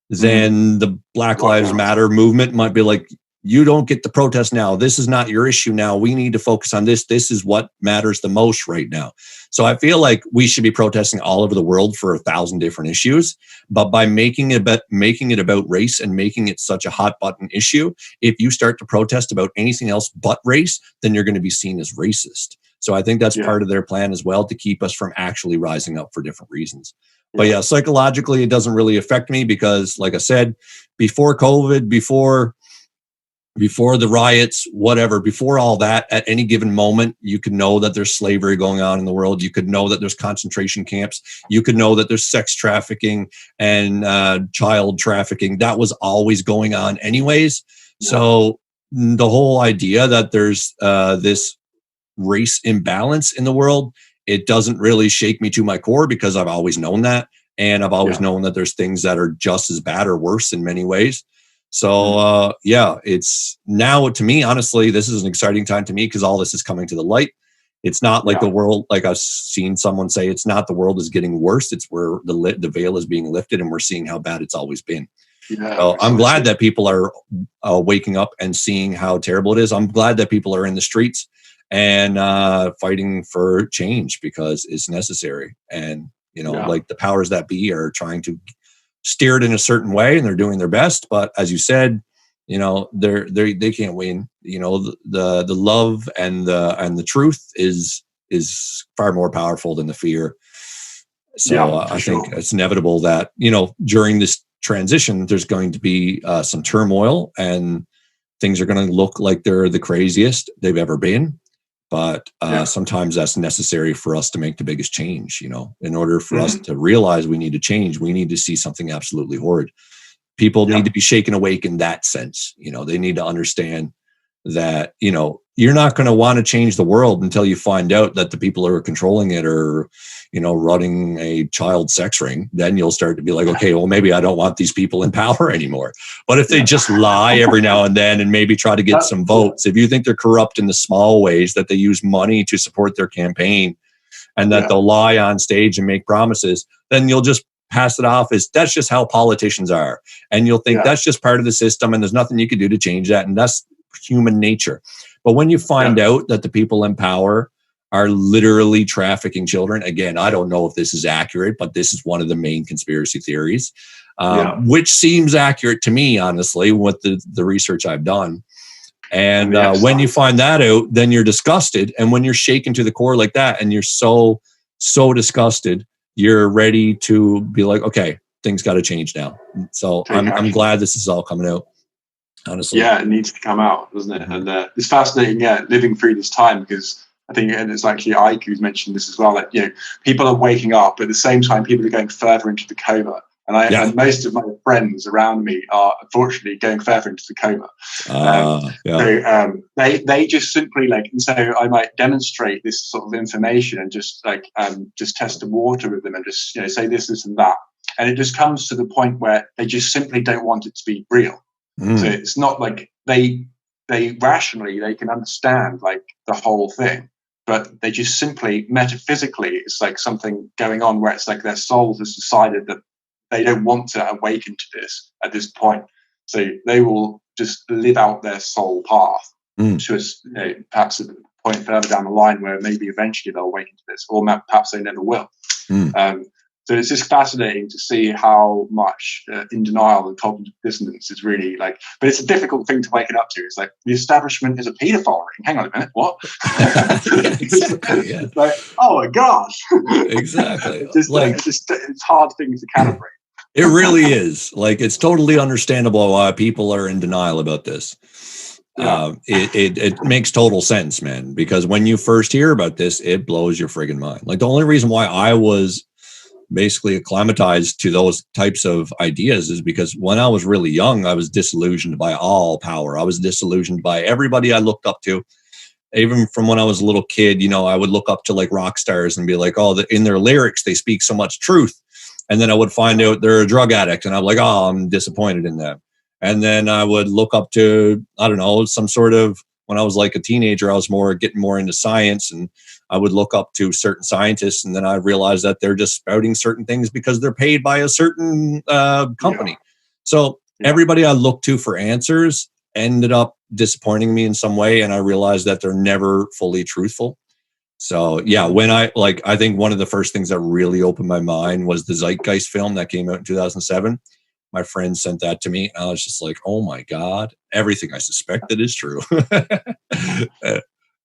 then the Black Lives Matter movement might be like, you don't get to protest now. This is not your issue now. We need to focus on this. This is what matters the most right now. So I feel like we should be protesting all over the world for 1,000 different issues. But by making it about race and making it such a hot button issue, if you start to protest about anything else but race, then you're going to be seen as racist. So I think that's part of their plan as well, to keep us from actually rising up for different reasons. But psychologically, it doesn't really affect me because, like I said, before COVID, before the riots, whatever, before all that, at any given moment, you could know that there's slavery going on in the world. You could know that there's concentration camps. You could know that there's sex trafficking and child trafficking. That was always going on anyways. So the whole idea that there's this race imbalance in the world, it doesn't really shake me to my core because I've always known that. And I've always known that there's things that are just as bad or worse in many ways. So, it's now, to me, honestly, this is an exciting time to me because all this is coming to the light. It's not like the world, like I've seen someone say, it's not the world is getting worse. It's where the veil is being lifted and we're seeing how bad it's always been. So I'm glad that people are waking up and seeing how terrible it is. I'm glad that people are in the streets and fighting for change because it's necessary. And, like the powers that be are trying to steer it in a certain way and they're doing their best. But as you said, they can't win. The love and the truth is far more powerful than the fear. So I think it's inevitable that, during this transition, there's going to be some turmoil and things are going to look like they're the craziest they've ever been. But sometimes that's necessary for us to make the biggest change. In order for us to realize we need to change, we need to see something absolutely horrid. People need to be shaken awake in that sense. They need to understand that, you know, you're not going to want to change the world until you find out that the people who are controlling it are, you know, running a child sex ring. Then you'll start to be like, okay, well, maybe I don't want these people in power anymore. But if they just lie every now and then and maybe try to get some votes, if you think they're corrupt in the small ways that they use money to support their campaign and that they'll lie on stage and make promises, then you'll just pass it off as that's just how politicians are. And you'll think that's just part of the system and there's nothing you can do to change that. And that's human nature. But when you find out that the people in power are literally trafficking children, again, I don't know if this is accurate, but this is one of the main conspiracy theories, which seems accurate to me, honestly, with the research I've done. And when you find that out, then you're disgusted. And when you're shaken to the core like that, and you're so disgusted, you're ready to be like, okay, things got to change now. So I'm glad this is all coming out. Honestly. Yeah, it needs to come out, doesn't it? And it's fascinating, living through this time, because I think, and it's actually Ike who's mentioned this as well, that, you know, people are waking up, but at the same time, people are going further into the coma. And most of my friends around me are unfortunately going further into the coma. So they just simply and so I might demonstrate this sort of information and just test the water with them and just, you know, say this and that. And it just comes to the point where they just simply don't want it to be real. So it's not like they rationally, they can understand the whole thing, but they just simply metaphysically, it's like something going on where it's like their souls has decided that they don't want to awaken to this at this point. So they will just live out their soul path to perhaps a point further down the line where maybe eventually they'll awaken to this, or perhaps they never will. So it's just fascinating to see how much in denial and cognitive dissonance is really but it's a difficult thing to waken up to. It's like the establishment is a paedophile ring. Hang on a minute, what? It's like, oh my gosh. Exactly. It's hard things to calibrate. It really is. It's totally understandable why people are in denial about this. It makes total sense, man, because when you first hear about this, it blows your friggin' mind. The only reason why I was basically acclimatized to those types of ideas is because when I was really young, I was disillusioned by all power. I was disillusioned by everybody I looked up to. Even from when I was a little kid, you know, I would look up to rock stars and be like, oh, in their lyrics, they speak so much truth. And then I would find out they're a drug addict. And I'm like, oh, I'm disappointed in them. And then I would look up to, I don't know, some sort of, when I was a teenager, I was getting more into science, and I would look up to certain scientists, and then I realized that they're just spouting certain things because they're paid by a certain company. So everybody I looked to for answers ended up disappointing me in some way, and I realized that they're never fully truthful. So when I think one of the first things that really opened my mind was the Zeitgeist film that came out in 2007. My friend sent that to me, and I was just like, oh my God, everything I suspected is true.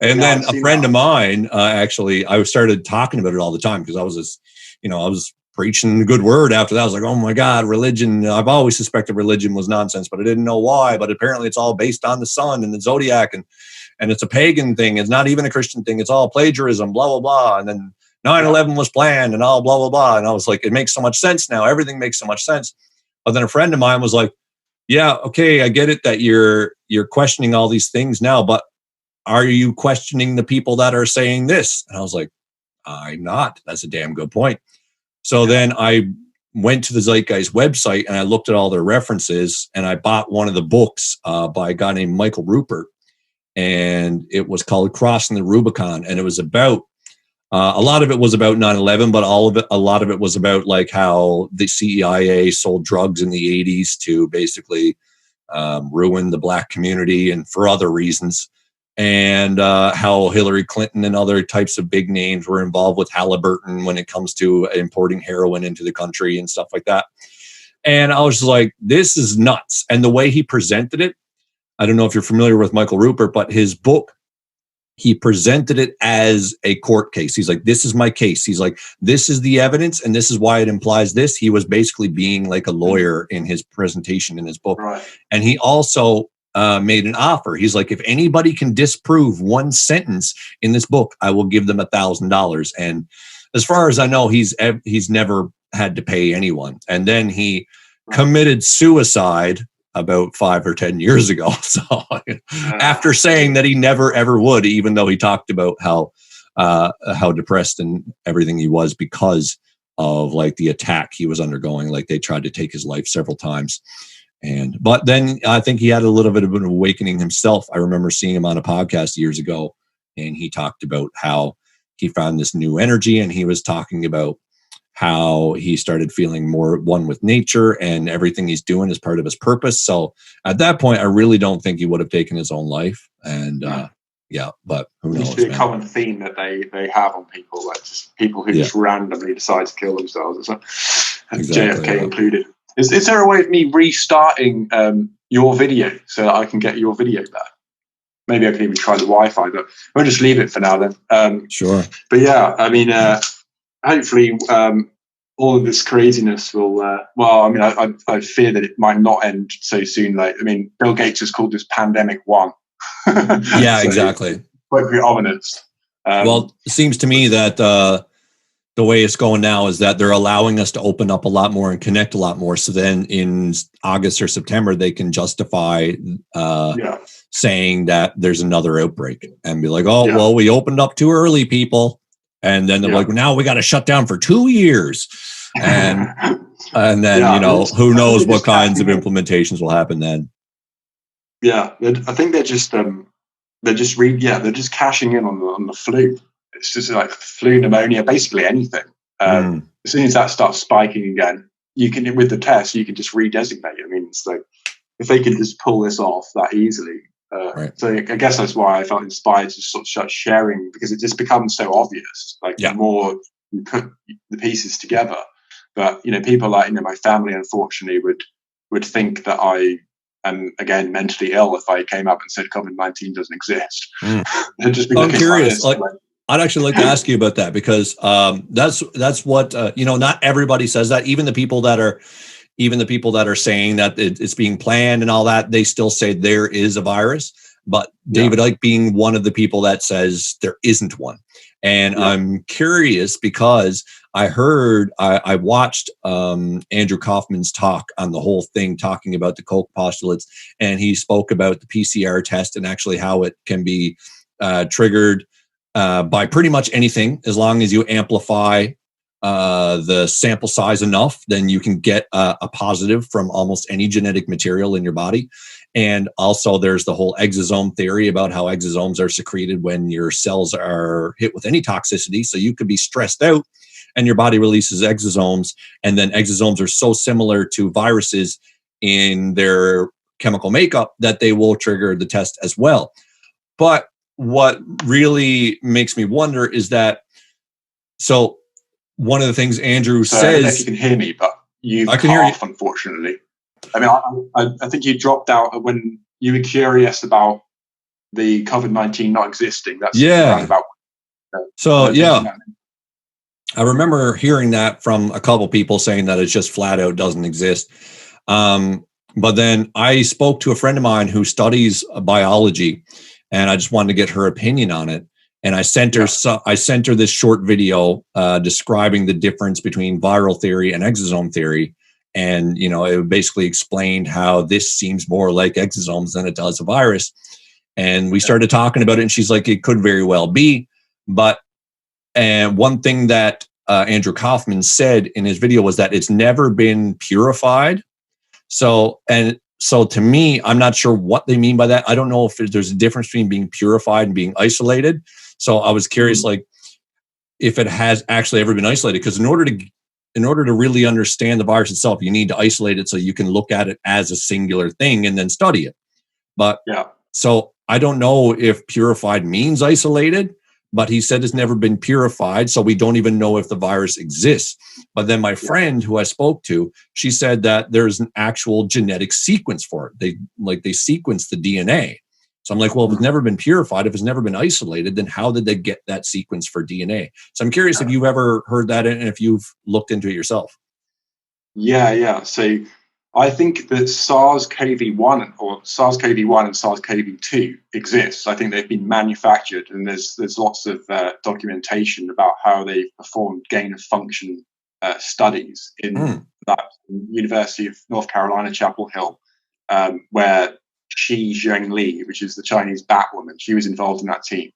And then a friend of mine, actually, I started talking about it all the time because I was I was preaching the good word after that. I was like, oh my God, religion. I've always suspected religion was nonsense, but I didn't know why. But apparently it's all based on the sun and the zodiac, and it's a pagan thing. It's not even a Christian thing. It's all plagiarism, blah, blah, blah. And then 9/11 was planned and all blah, blah, blah. And I was like, it makes so much sense now. Everything makes so much sense. But then a friend of mine was like, yeah, okay, I get it that you're questioning all these things now, but are you questioning the people that are saying this? And I was like, I'm not. That's a damn good point. So then I went to the Zeitgeist website and I looked at all their references, and I bought one of the books by a guy named Michael Rupert, and it was called Crossing the Rubicon. And it was about, a lot of it was about 9/11, but a lot of it was about how the CIA sold drugs in the 80s to basically ruin the black community and for other reasons. And how Hillary Clinton and other types of big names were involved with Halliburton when it comes to importing heroin into the country and stuff like that. And I was just like, this is nuts. And the way he presented it, I don't know if you're familiar with Michael Rupert, but his book, he presented it as a court case. He's like, this is my case. He's like, this is the evidence, and this is why it implies this. He was basically being like a lawyer in his presentation in his book. Right. And he also made an offer. He's like, if anybody can disprove one sentence in this book, I will give them $1,000. And as far as I know, he's never had to pay anyone. And then he committed suicide about 5 or 10 years ago. So after saying that he never ever would, even though he talked about how depressed and everything he was because of like the attack he was undergoing, like they tried to take his life several times. But then I think he had a little bit of an awakening himself. I remember seeing him on a podcast years ago, and he talked about how he found this new energy, and he was talking about how he started feeling more one with nature, and everything he's doing is part of his purpose. So at that point, I really don't think he would have taken his own life. And but who knows? It used to be a common theme that they have on people, like just people who just randomly decide to kill themselves, JFK included. Is there a way of me restarting your video so that I can get your video back? Maybe I can even try the Wi-Fi, but we'll just leave it for now then. Sure. But yeah, I mean, hopefully all of this craziness will, I fear that it might not end so soon. Like, I mean, Bill Gates has called this pandemic 1. Yeah, so exactly. Quite ominous. Well, it seems to me that the way it's going now is that they're allowing us to open up a lot more and connect a lot more. So then in August or September, they can justify saying that there's another outbreak and be like, well, we opened up too early, people. And then they're like, now we got to shut down for 2 years. And then, who knows what kinds of implementations will happen then. Yeah, I think they're just cashing in on the flu. It's just like flu, pneumonia, basically anything. As soon as that starts spiking again, you can, with the test, you can just redesignate. I mean, it's like if they can just pull this off that easily. So I guess that's why I felt inspired to sort of start sharing, because it just becomes so obvious. Like the more you put the pieces together, but people like my family, unfortunately, would think that I am again mentally ill if I came up and said COVID-19 doesn't exist. Just I'm curious. I'd actually like to ask you about that, because that's what not everybody says that. Even the people that are saying that it's being planned and all that, they still say there is a virus. But David Icke being one of the people that says there isn't one. And I'm curious because I watched Andrew Kaufman's talk on the whole thing, talking about the occult postulates, and he spoke about the PCR test and actually how it can be triggered by pretty much anything. As long as you amplify the sample size enough, then you can get a positive from almost any genetic material in your body. And also there's the whole exosome theory about how exosomes are secreted when your cells are hit with any toxicity. So you could be stressed out and your body releases exosomes, and then exosomes are so similar to viruses in their chemical makeup that they will trigger the test as well. But what really makes me wonder is that, so one of the things Andrew says, I don't know if you can hear me, but I can hear you, unfortunately. I mean, I think you dropped out when you were curious about the COVID-19 not existing. That's about. I remember hearing that from a couple people saying that it's just flat out doesn't exist. But then I spoke to a friend of mine who studies biology, and I just wanted to get her opinion on it. And I sent her this short video describing the difference between viral theory and exosome theory. And, it basically explained how this seems more like exosomes than it does a virus. And we started talking about it, and she's like, it could very well be. But one thing that Andrew Kaufman said in his video was that it's never been purified. So to me, I'm not sure what they mean by that. I don't know if there's a difference between being purified and being isolated. So I was curious, like, if it has actually ever been isolated, because in order to really understand the virus itself, you need to isolate it so you can look at it as a singular thing and then study it. But so I don't know if purified means isolated, but he said it's never been purified, so we don't even know if the virus exists. But then my friend who I spoke to, she said that there's an actual genetic sequence for it. They sequence the DNA. So I'm like, well, if it's never been purified, if it's never been isolated, then how did they get that sequence for DNA? So I'm curious if you've ever heard that and if you've looked into it yourself. Yeah. So I think that SARS-CoV-1 and SARS-CoV-2 exist. I think they've been manufactured, and there's lots of documentation about how they've performed gain of function studies in that University of North Carolina, Chapel Hill. where Xi Zhengli, which is the Chinese Batwoman, she was involved in that team.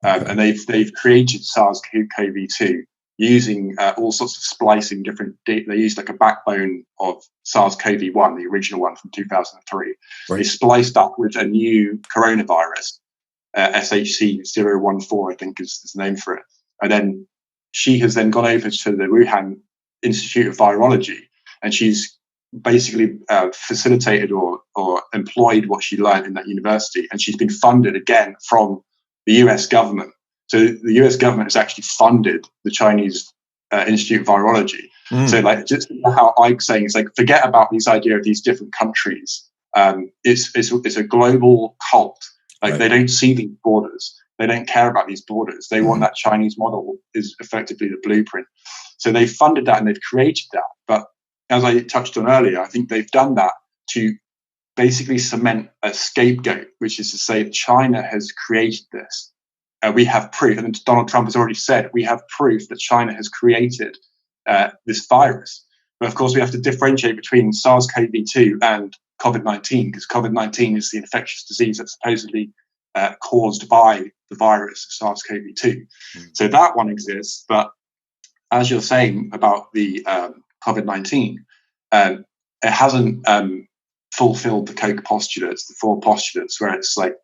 And they've created SARS-CoV-2 using all sorts of splicing different. They used like a backbone of SARS-CoV-1, the original one from 2003. Right. They spliced up with a new coronavirus, SHC-014, I think is the name for it. And then she has then gone over to the Wuhan Institute of Virology, and she's basically facilitated or employed what she learned in that university, and she's been funded again from the US government. So the US government has actually funded the Chinese Institute of Virology. So like just how Ike's saying, it's like, forget about this idea of these different countries. It's a global cult. Like they don't see these borders. They don't care about these borders. They want that Chinese model is effectively the blueprint. So they've funded that and they've created that. But as I touched on earlier, I think they've done that to basically cement a scapegoat, which is to say that China has created this. We have proof, and Donald Trump has already said, we have proof that China has created this virus. But of course, we have to differentiate between SARS-CoV-2 and COVID-19, because COVID-19 is the infectious disease that's supposedly caused by the virus of SARS-CoV-2. So that one exists, but as you're saying about the COVID-19, it hasn't fulfilled the Koch postulates, the four postulates, where it's like,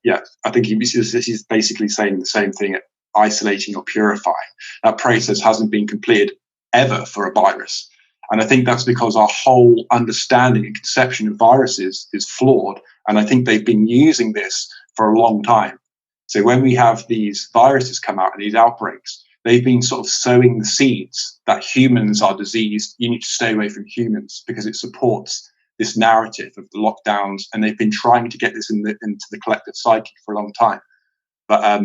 I think he's basically saying the same thing, isolating or purifying. That process hasn't been completed ever for a virus. And I think that's because our whole understanding and conception of viruses is flawed. And I think they've been using this for a long time. So when we have these viruses come out and these outbreaks, they've been sort of sowing the seeds that humans are diseased. You need to stay away from humans because it supports this narrative of the lockdowns. And they've been trying to get this into the collective psyche for a long time. But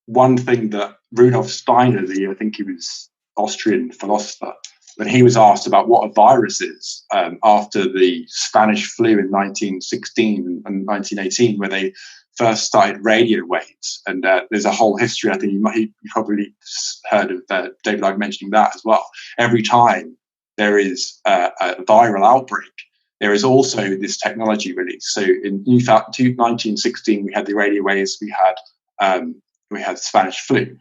one thing that Rudolf Steiner, I think he was Austrian philosopher, when he was asked about what a virus is after the Spanish flu in 1916 and 1918, where they first started radio waves. And there's a whole history. I think you probably heard of David Icke mentioning that as well. Every time there is a viral outbreak, there is also this technology release. So in 1916, we had the radio waves, we had Spanish flu.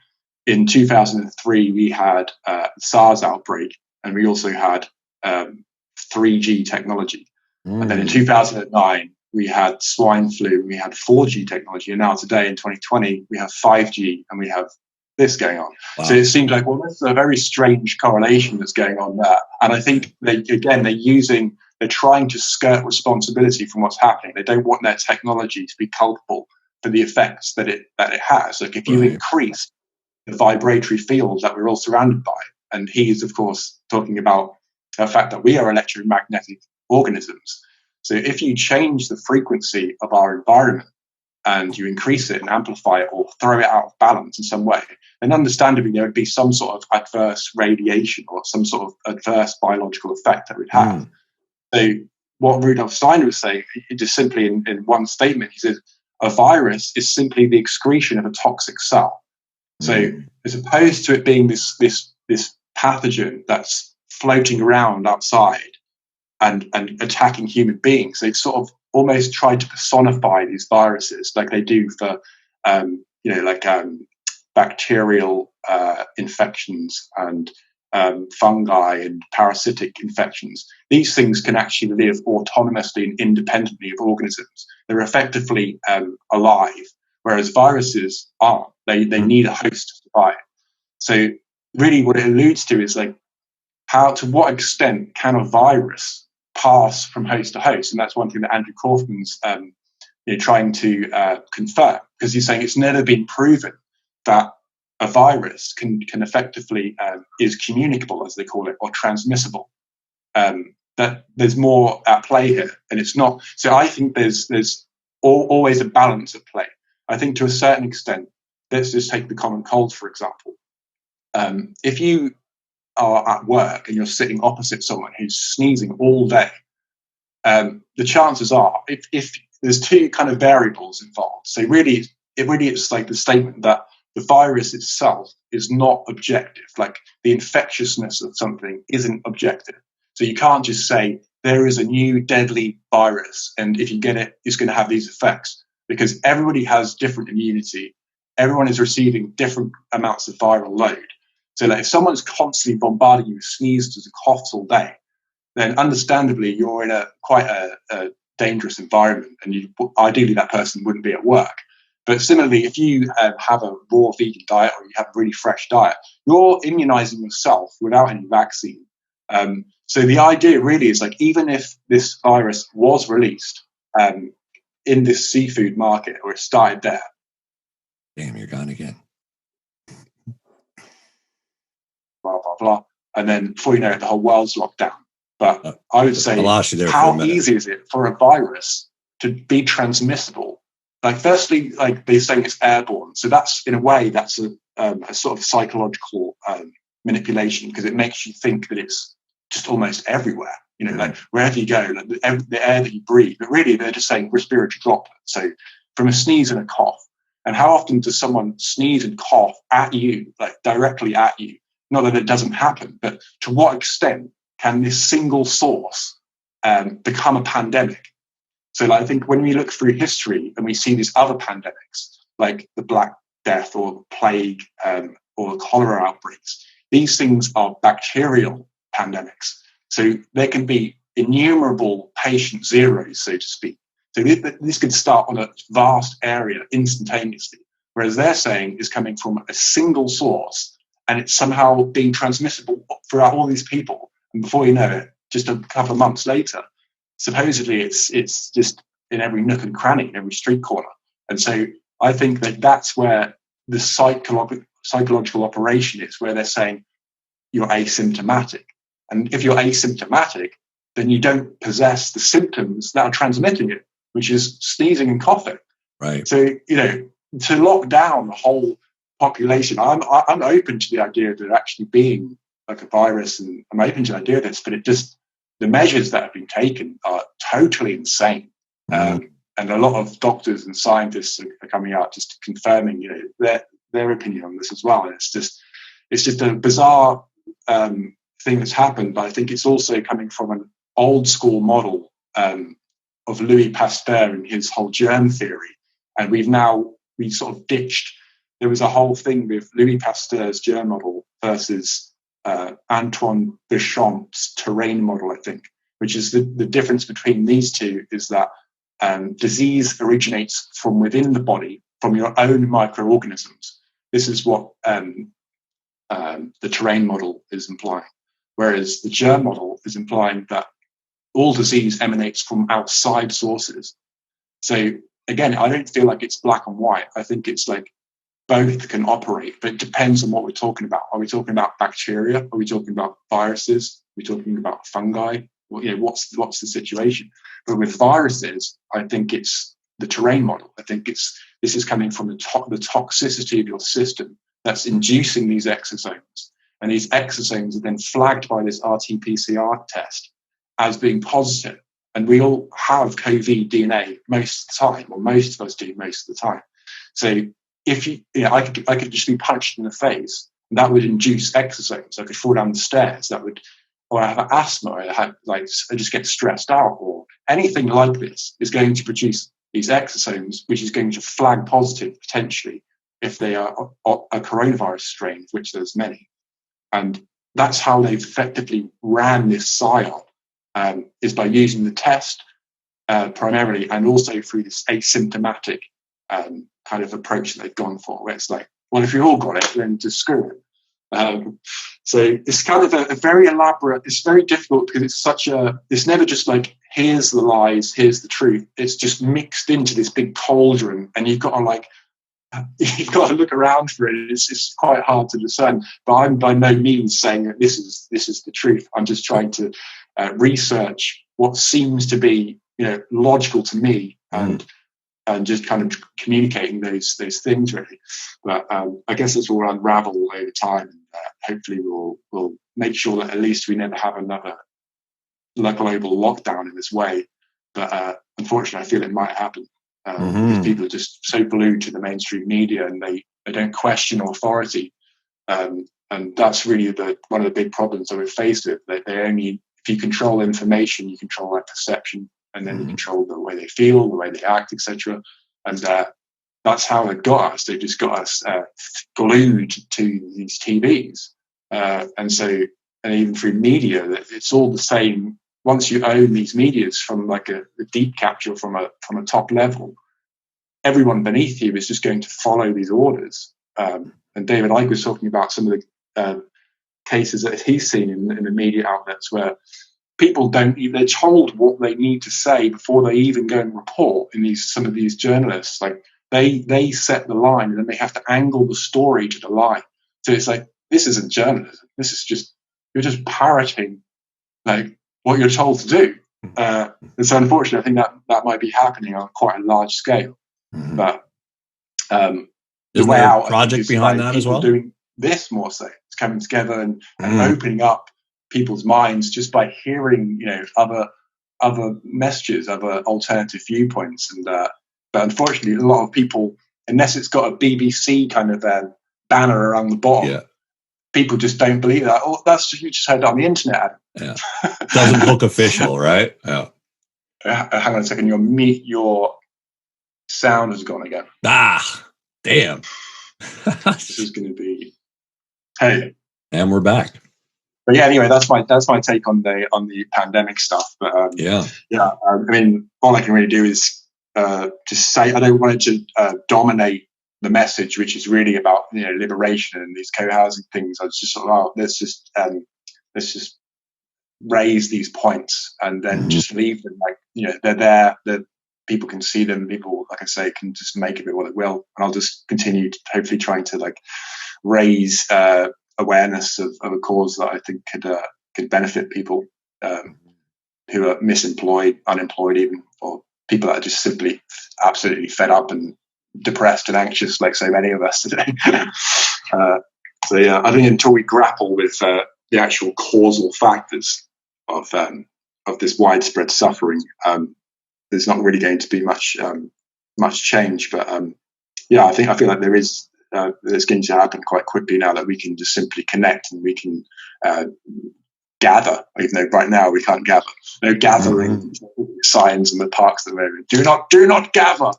In 2003, we had SARS outbreak, and we also had 3G technology. And then in 2009, we had swine flu, we had 4G technology, and now today in 2020, we have 5G and we have this going on. Wow. So it seems like, well, that's a very strange correlation that's going on there. And I think they're trying to skirt responsibility from what's happening. They don't want their technology to be culpable for the effects that it has. Like if you increase the vibratory field that we're all surrounded by, and he is, of course, talking about the fact that we are electromagnetic organisms. So if you change the frequency of our environment and you increase it and amplify it or throw it out of balance in some way, then understandably there would be some sort of adverse radiation or some sort of adverse biological effect that it would have. So what Rudolf Steiner was saying, just simply in one statement, he says, a virus is simply the excretion of a toxic cell. So as opposed to it being this pathogen that's floating around outside and attacking human beings, they've sort of almost tried to personify these viruses like they do for bacterial infections and fungi and parasitic infections. These things can actually live autonomously and independently of organisms. They're effectively alive, whereas viruses aren't. They need a host to survive. So really what it alludes to is like to what extent can a virus pass from host to host? And that's one thing that Andrew Kaufman's trying to confirm, because he's saying it's never been proven that a virus can effectively is communicable, as they call it, or transmissible. That there's more at play here, and it's not. So I think there's always a balance at play. I think to a certain extent, let's just take the common cold, for example. If you are at work and you're sitting opposite someone who's sneezing all day, the chances are, if there's two kind of variables involved. So really, it's like the statement that the virus itself is not objective. Like the infectiousness of something isn't objective. So you can't just say there is a new deadly virus, and if you get it, it's going to have these effects, because everybody has different immunity. Everyone is receiving different amounts of viral load. So like if someone's constantly bombarding you with sneezes and coughs all day, then understandably you're in quite a dangerous environment, and ideally that person wouldn't be at work. But similarly, if you have a raw vegan diet or you have a really fresh diet, you're immunizing yourself without any vaccine. So the idea really is like, even if this virus was released in this seafood market, or it started there. Damn, you're gone again. Blah, blah, blah. And then before you know it, the whole world's locked down. But I would say, how easy is it for a virus to be transmissible? Like, firstly, like they're saying it's airborne. So that's, in a way, that's a sort of psychological manipulation, because it makes you think that it's just almost everywhere. You know, like wherever you go, like the air that you breathe. But really, they're just saying respiratory droplets. So from a sneeze and a cough. And how often does someone sneeze and cough at you, like directly at you? Not that it doesn't happen, but to what extent can this single source become a pandemic? So like, I think when we look through history and we see these other pandemics, like the Black Death or the plague or the cholera outbreaks, these things are bacterial pandemics. So there can be innumerable patient zeros, so to speak. So this could start on a vast area instantaneously, whereas they're saying is coming from a single source, and it's somehow being transmissible throughout all these people. And before you know it, just a couple of months later, supposedly it's just in every nook and cranny, in every street corner. And so I think that that's where the psychological operation is, where they're saying you're asymptomatic. And if you're asymptomatic, then you don't possess the symptoms that are transmitting it, which is sneezing and coughing. Right. So, you know, to lock down the whole population, I'm open to the idea of it actually being like a virus, and I'm open to the idea of this, but the measures that have been taken are totally insane. And a lot of doctors and scientists are coming out just confirming, you know, their opinion on this as well. And it's just a bizarre thing that's happened. But I think it's also coming from an old school model of Louis Pasteur and his whole germ theory. And we sort of ditched. There was a whole thing with Louis Pasteur's germ model versus Antoine Béchamp's terrain model, I think, which is the difference between these two is that disease originates from within the body, from your own microorganisms. This is what the terrain model is implying, whereas the germ model is implying that all disease emanates from outside sources. So again, I don't feel like it's black and white. I think it's like both can operate, but it depends on what we're talking about. Are we talking about bacteria? Are we talking about viruses? Are we talking about fungi? Well, you know, what's the situation? But with viruses, I think it's the terrain model. I think this is coming from the toxicity of your system that's inducing these exosomes. And these exosomes are then flagged by this RT-PCR test as being positive. And we all have COVID DNA most of the time, or most of us do most of the time. So if I could just be punched in the face, and that would induce exosomes. I could fall down the stairs. Or I have asthma. I just get stressed out, or anything like this is going to produce these exosomes, which is going to flag positive potentially if they are a coronavirus strain, of which there's many. And that's how they've effectively ran this psyop, is by using the test primarily, and also through this asymptomatic kind of approach that they've gone for, where it's like, well, if you all got it, then just screw it. So it's kind of a very elaborate, it's very difficult because it's never just like, here's the lies, here's the truth. It's just mixed into this big cauldron, and you've got to look around for it. It's quite hard to discern, but I'm by no means saying that this is the truth. I'm just trying to research what seems to be, you know, logical to me, and just kind of communicating those things really. But I guess this will unravel over time, and hopefully we'll make sure that at least we never have another global lockdown in this way. But unfortunately, I feel it might happen. Because people are just so glued to the mainstream media, and they don't question authority. And that's really one of the big problems that we're faced with. They only if you control information, you control their perception, and then you control the way they feel, the way they act, etc. And that's how they got us. They just got us glued to these TVs, and even through media, it's all the same. Once you own these medias from like a deep capture from a top level, everyone beneath you is just going to follow these orders. And David Icke was talking about some of the cases that he's seen in the media outlets where people they're told what they need to say before they even go and report. In some of these journalists, like they set the line and then they have to angle the story to the line. So it's like, this isn't journalism. This is just, you're just parroting like what you're told to do. And so unfortunately, I think that might be happening on quite a large scale. But the way out, project behind that as well, doing this more so, it's coming together and opening up people's minds just by hearing, other messages, other alternative viewpoints. And but unfortunately, a lot of people, unless it's got a BBC kind of banner around the bottom, people just don't believe that. Oh, you just heard it on the internet. Yeah, doesn't look official, right? Yeah. Hang on a second. Your sound has gone again. Damn. This is going to be. Hey. And we're back. But yeah, anyway, that's my take on the pandemic stuff. But I mean, all I can really do is just say I don't want it to dominate the message, which is really about liberation and these co-housing things. I was just sort of, let's just raise these points and then just leave them, like they're there, that people can see them. People, like I say, can just make of it what it will, and I'll just continue hopefully trying to like raise awareness of a cause that I think could benefit people who are misemployed, unemployed, even, or people that are just simply absolutely fed up and depressed and anxious, like so many of us today. So yeah, I think until we grapple with the actual causal factors of this widespread suffering, there's not really going to be much change. But I feel like there's going to happen quite quickly now that we can just simply connect and we can gather, even though right now we can't gather. No gathering signs in the parks at the moment. Do not gather.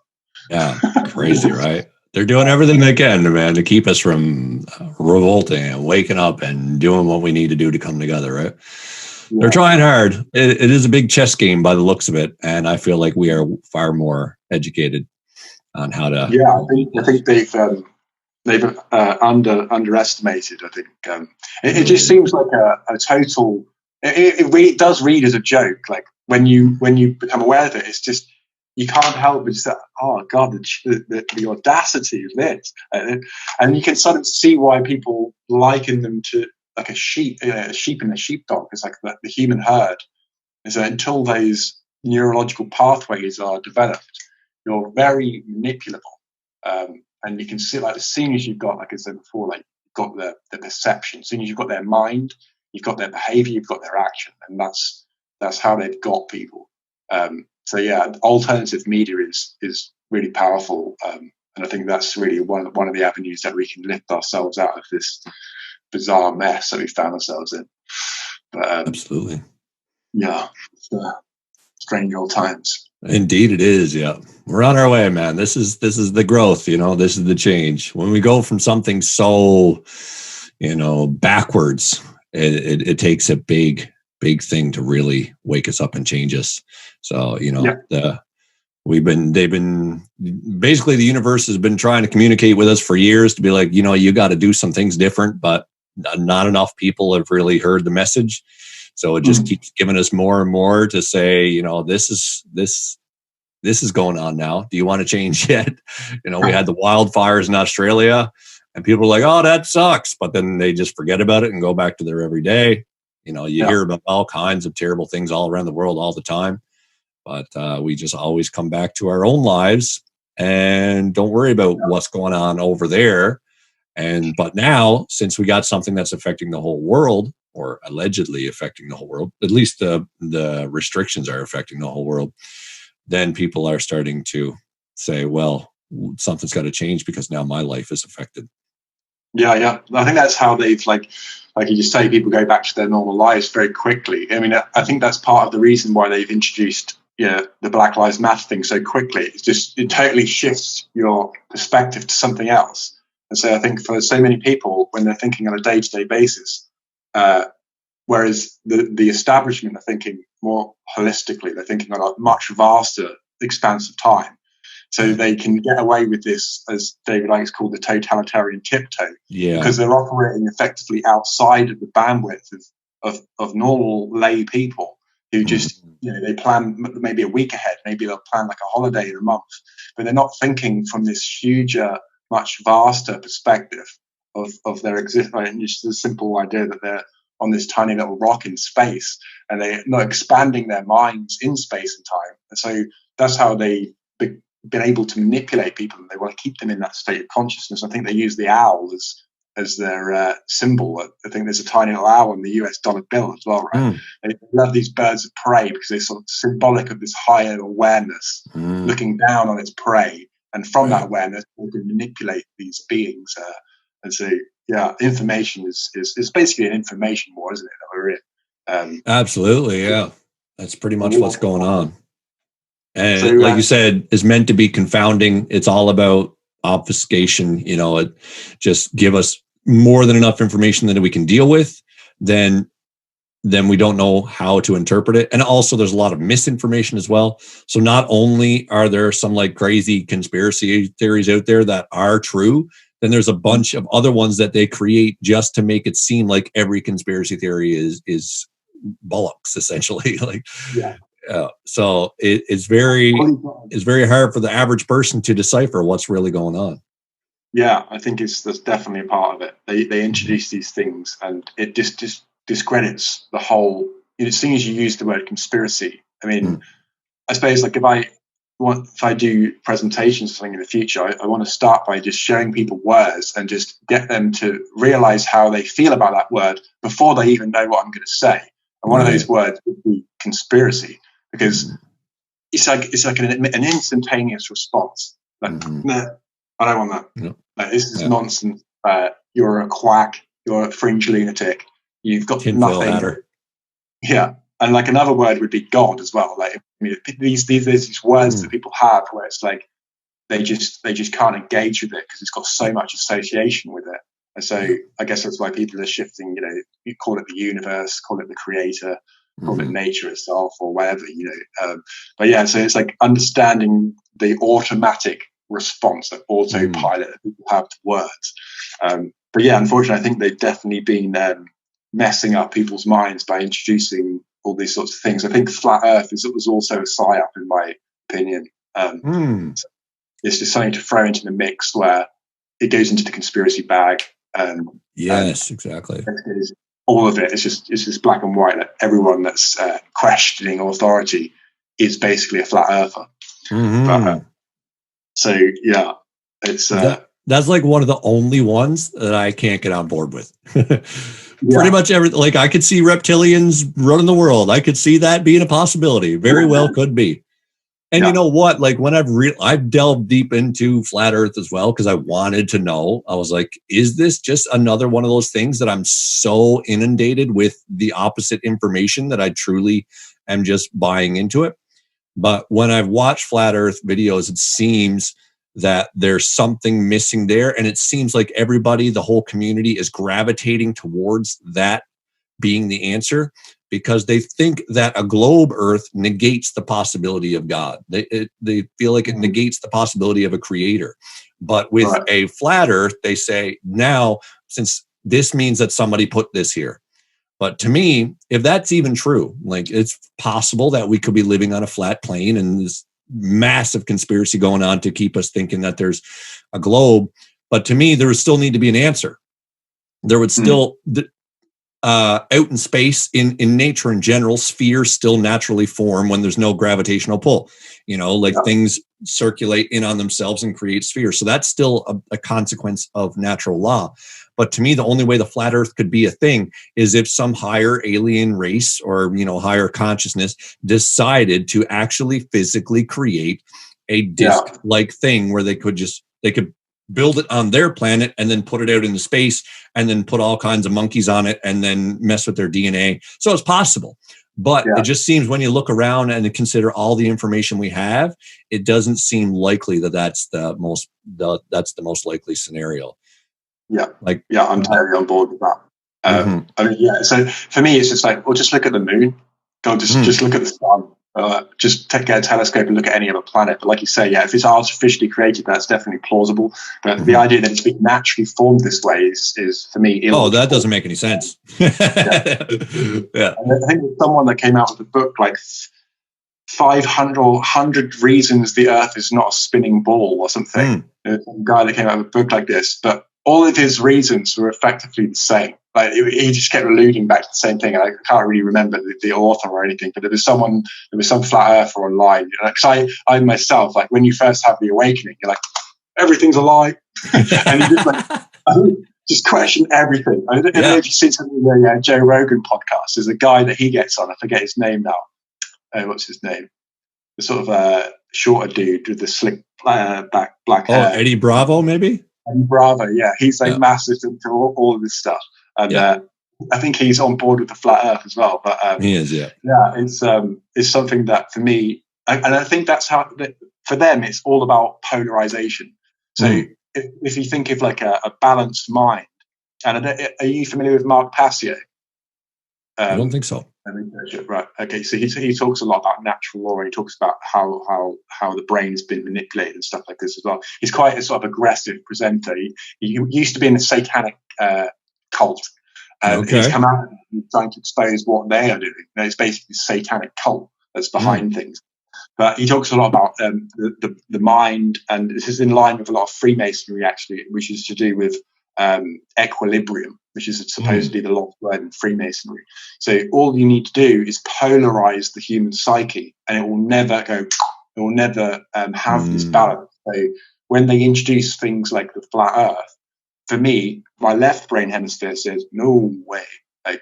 Yeah, crazy, right? They're doing everything they can, man, to keep us from revolting and waking up and doing what we need to do to come together, right? Yeah. They're trying hard. It is a big chess game by the looks of it, and I feel like we are far more educated on how to. Yeah, I think they've underestimated. I think it just seems like a total. It really does read as a joke. Like when you become aware of it, it's just. You can't help but just say, oh, God, the audacity of this. And you can sort of see why people liken them to like a sheep and a sheepdog. It's like the human herd. And so until those neurological pathways are developed, you're very manipulable. And you can see, like, as soon as you've got, like I said before, like you've got the perception, as soon as you've got their mind, you've got their behavior, you've got their action. And that's how they've got people. So yeah, alternative media is really powerful, and I think that's really one of the avenues that we can lift ourselves out of this bizarre mess that we found ourselves in. But, absolutely, yeah, it's, strange old times. Indeed, it is. Yeah, we're on our way, man. This is the growth. This is the change. When we go from something so, backwards, it takes a big thing to really wake us up and change us. So, they've been basically, the universe has been trying to communicate with us for years to be like, you got to do some things different, but not enough people have really heard the message. So it just keeps giving us more and more to say, this is going on now. Do you want to change yet? We had the wildfires in Australia and people were like, oh, that sucks. But then they just forget about it and go back to their everyday. You hear about all kinds of terrible things all around the world all the time. But we just always come back to our own lives and don't worry about what's going on over there. But now, since we got something that's affecting the whole world, or allegedly affecting the whole world, at least the restrictions are affecting the whole world, then people are starting to say, well, something's got to change because now my life is affected. Yeah. I think that's how they've like you just say, people go back to their normal lives very quickly. I mean, I think that's part of the reason why they've introduced the Black Lives Matter thing so quickly. It's just, it totally shifts your perspective to something else. And so I think for so many people, when they're thinking on a day-to-day basis, whereas the establishment are thinking more holistically, they're thinking on a much vaster expanse of time. So they can get away with this, as David Icke's called, the totalitarian tiptoe, because they're operating effectively outside of the bandwidth of normal lay people who just, they plan maybe a week ahead, maybe they'll plan like a holiday in a month, but they're not thinking from this huger, much vaster perspective of their existence. And just the simple idea that they're on this tiny little rock in space, and they're not expanding their minds in space and time. And so that's how they've been able to manipulate people, and they want to keep them in that state of consciousness. I think they use the owl as their symbol. I think there's a tiny little owl on the US dollar bill as well, right? They love these birds of prey because they're sort of symbolic of this higher awareness looking down on its prey. And from that awareness, they can manipulate these beings. And so, information is basically an information war, isn't it, that we're in? Absolutely, yeah. That's pretty much what's going on. And so, like you said, is meant to be confounding. It's all about obfuscation. It just give us more than enough information that we can deal with. Then we don't know how to interpret it. And also there's a lot of misinformation as well. So not only are there some like crazy conspiracy theories out there that are true, then there's a bunch of other ones that they create just to make it seem like every conspiracy theory is bollocks, essentially. So it's very hard for the average person to decipher what's really going on. Yeah, I think that's definitely a part of it. They introduce these things, and it just discredits the whole. As soon as you use the word conspiracy, I mean, I suppose like if I do presentations or something in the future, I want to start by just showing people words and just get them to realize how they feel about that word before they even know what I'm going to say. And one of those words would be conspiracy, because it's like an instantaneous response. Like, no, I don't want that. No. This is nonsense. You're a quack. You're a fringe lunatic. You've got nothing. Yeah. And like another word would be God as well. Like, I mean, these words that people have where it's like they just can't engage with it because it's got so much association with it. And so I guess that's why people are shifting. You call it the universe, call it the creator, call it nature itself, or whatever. But yeah, so it's like understanding the automatic response, that autopilot that people have to words. But yeah, unfortunately, I think they've definitely been messing up people's minds by introducing all these sorts of things. I think flat Earth was also a psyop, in my opinion. So it's just something to throw into the mix where it goes into the conspiracy bag. Exactly. All of it. It's just black and white. That everyone that's questioning authority is basically a flat earther. But, so yeah, it's that's like one of the only ones that I can't get on board with. Pretty much everything. Like I could see reptilians running the world. I could see that being a possibility. Very well could be. And you know what? Like when I've delved deep into flat Earth as well, because I wanted to know. I was like, is this just another one of those things that I'm so inundated with the opposite information that I truly am just buying into it? But when I've watched flat Earth videos, it seems that there's something missing there. And it seems like everybody, the whole community, is gravitating towards that being the answer, because they think that a globe Earth negates the possibility of God. They feel like it negates the possibility of a creator. But with a flat Earth, they say, now, since this means that somebody put this here. But to me, if that's even true, like it's possible that we could be living on a flat plane and this massive conspiracy going on to keep us thinking that there's a globe. But to me, there would still need to be an answer. There would still... out in space, in nature in general, spheres still naturally form when there's no gravitational pull. Things circulate in on themselves and create spheres. So that's still a consequence of natural law. But to me, the only way the flat Earth could be a thing is if some higher alien race or, higher consciousness decided to actually physically create a disc-like thing where they could build it on their planet and then put it out into space and then put all kinds of monkeys on it and then mess with their DNA. So it's possible. But it just seems when you look around and consider all the information we have, it doesn't seem likely that that's the most likely scenario. Yeah, I'm totally on board with that. I mean, so for me, it's just like, well, just look at the moon. Go, just look at the sun. Just get a telescope and look at any other planet. But like you say, if it's artificially created, that's definitely plausible. But the idea that it's been naturally formed this way is for me illogical. Oh, that doesn't make any sense. And I think there's someone that came out with a book like 500 or 100 reasons the Earth is not a spinning ball or something. There's some guy that came out with a book like this, but all of his reasons were effectively the same. Like he just kept alluding back to the same thing. And I can't really remember the author or anything, but there was some flat earther online. Because I myself, like when you first have the awakening, you're like, everything's a lie. And you just question everything. I don't know if you've seen something in the Joe Rogan podcast. There's a guy that he gets on. I forget his name now. What's his name? The sort of shorter dude with the slick black hair. Oh, Eddie Bravo, maybe? Eddie Bravo, yeah. He's like massive into all of this stuff. And I think he's on board with the flat Earth as well. But he is, yeah. It's something that for me, and I think that's how for them it's all about polarization. So if you think of like a balanced mind, and are you familiar with Mark Passio? I don't think so. Right. Okay. So he talks a lot about natural law. He talks about how the brain has been manipulated and stuff like this as well. He's quite a sort of aggressive presenter. He used to be in a satanic cult. He's come out and trying to expose what they are doing. It's basically a satanic cult that's behind things. But he talks a lot about the mind, and this is in line with a lot of Freemasonry, actually, which is to do with equilibrium, which is supposedly the lost word in Freemasonry. So all you need to do is polarize the human psyche, and it will never go. It will never have this balance. So when they introduce things like the flat Earth, for me, my left brain hemisphere says no way. Like,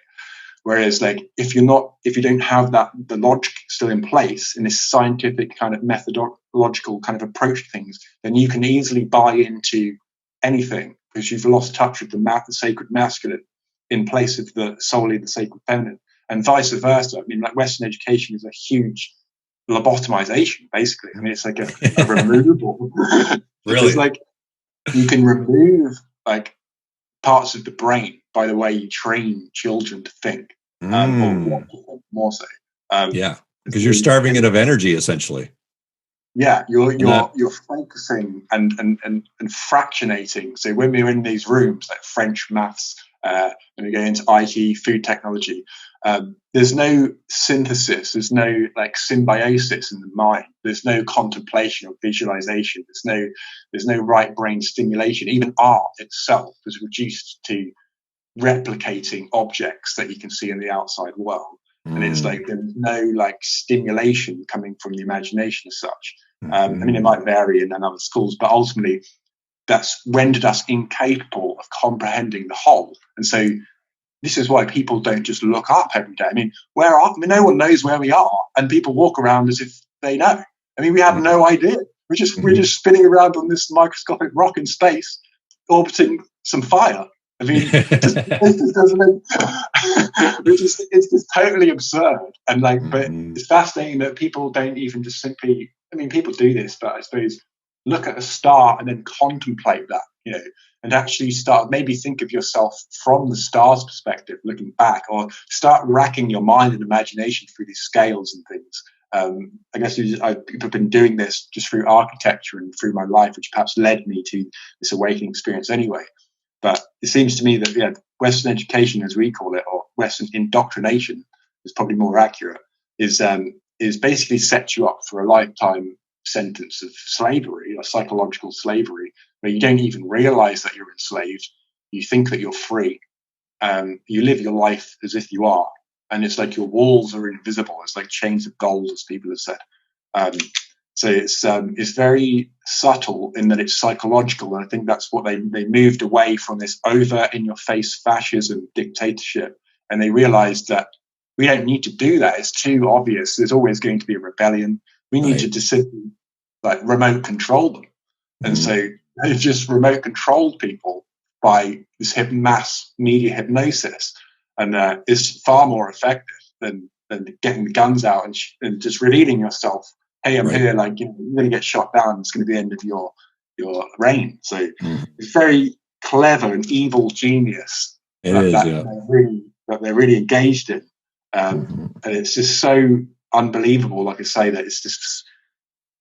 whereas like if you don't have the logic still in place in this scientific kind of methodological kind of approach to things, then you can easily buy into anything because you've lost touch with the sacred masculine in place of solely the sacred feminine, and vice versa. I mean, like Western education is a huge lobotomization, basically. I mean, it's like a removal. Really? It's like you can remove like parts of the brain by the way you train children to think, or want to think more so. Because you're starving it of energy, essentially. Yeah, you're focusing and fractionating. So when we're in these rooms like French, maths, and we go into IT, food technology, there's no synthesis, there's no like symbiosis in the mind. There's no contemplation or visualization. There's no right brain stimulation. Even art itself is reduced to replicating objects that you can see in the outside world. And it's like there's no like stimulation coming from the imagination as such. I mean, it might vary in other schools, but ultimately that's rendered us incapable of comprehending the whole. And so this is why people don't just look up every day. I mean, no one knows where we are, and people walk around as if they know. I mean, we have no idea. We're just spinning around on this microscopic rock in space, orbiting some fire. I mean, it's just totally absurd. And like, but it's fascinating that people don't even just simply, I mean, people do this, but I suppose look at a star and then contemplate that, and actually start, maybe think of yourself from the star's perspective, looking back, or start racking your mind and imagination through these scales and things. I guess I've been doing this just through architecture and through my life, which perhaps led me to this awakening experience anyway. But it seems to me that Western education, as we call it, or Western indoctrination, is probably more accurate, is basically set you up for a lifetime sentence of slavery, or psychological slavery, where you don't even realize that you're enslaved. You think that you're free. You live your life as if you are, and it's like your walls are invisible. It's like chains of gold, as people have said. So it's very subtle in that it's psychological, and I think that's what they moved away from this over in your face fascism dictatorship, and they realized that we don't need to do that. It's too obvious. There's always going to be a rebellion. We need to just simply like remote control them. And so They just remote controlled people by this mass media hypnosis, and it's far more effective than getting the guns out and just revealing yourself. Hey, I'm here. Like, you're going to get shot down. It's going to be the end of your reign. So it's very clever and evil genius that they're really engaged in, and it's just so unbelievable. Like I say, that it's just,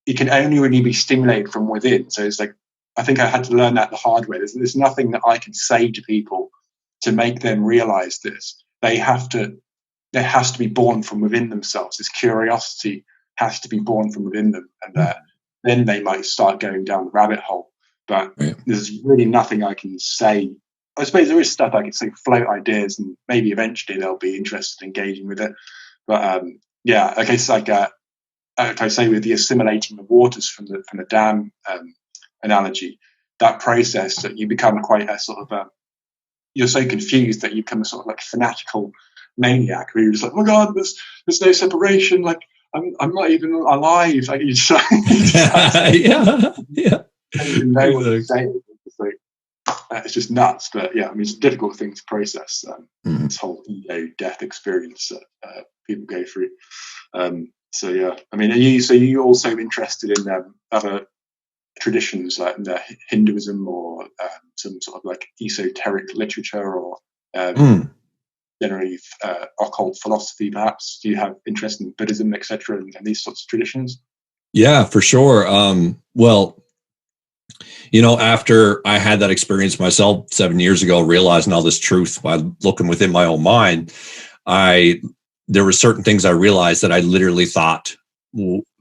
it can only really be stimulated from within. So it's like, I think I had to learn that the hard way. There's nothing that I can say to people to make them realize this. There has to be born from within themselves. This curiosity has to be born from within them, and then they might start going down the rabbit hole. But there's really nothing I can say. I suppose there is stuff I can say, float ideas, and maybe eventually they'll be interested in engaging with it. But I guess like I say, with the assimilating the waters from the dam analogy, that process, that you become quite a sort of you're so confused that you become a sort of like fanatical maniac, where you're just like, oh my God, there's no separation, like I'm not even alive. Like, you just know what to say. It's just nuts. But yeah, I mean, it's a difficult thing to process, this whole death experience that people go through. So yeah, I mean, are you also interested in other traditions like Hinduism or some sort of like esoteric literature, or generally occult philosophy, perhaps? Do you have interest in Buddhism, etc., and these sorts of traditions? Yeah, for sure. Well, after I had that experience myself 7 years ago, realizing all this truth by looking within my own mind, there were certain things I realized that I literally thought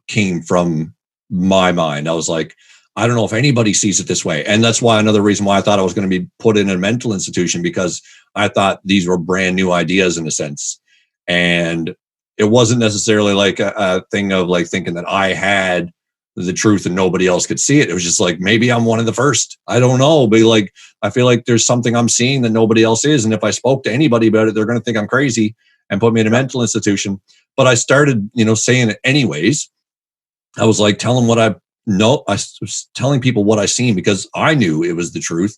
came from my mind. I was like, I don't know if anybody sees it this way. And that's why another reason why I thought I was going to be put in a mental institution, because I thought these were brand new ideas in a sense. And it wasn't necessarily like a thing of like thinking that I had the truth and nobody else could see it. It was just like, maybe I'm one of the first. I don't know. But like, I feel like there's something I'm seeing that nobody else is. And if I spoke to anybody about it, they're going to think I'm crazy and put me in a mental institution. But I started, saying it anyways. I was like, tell them what I know. I was telling people what I seen because I knew it was the truth.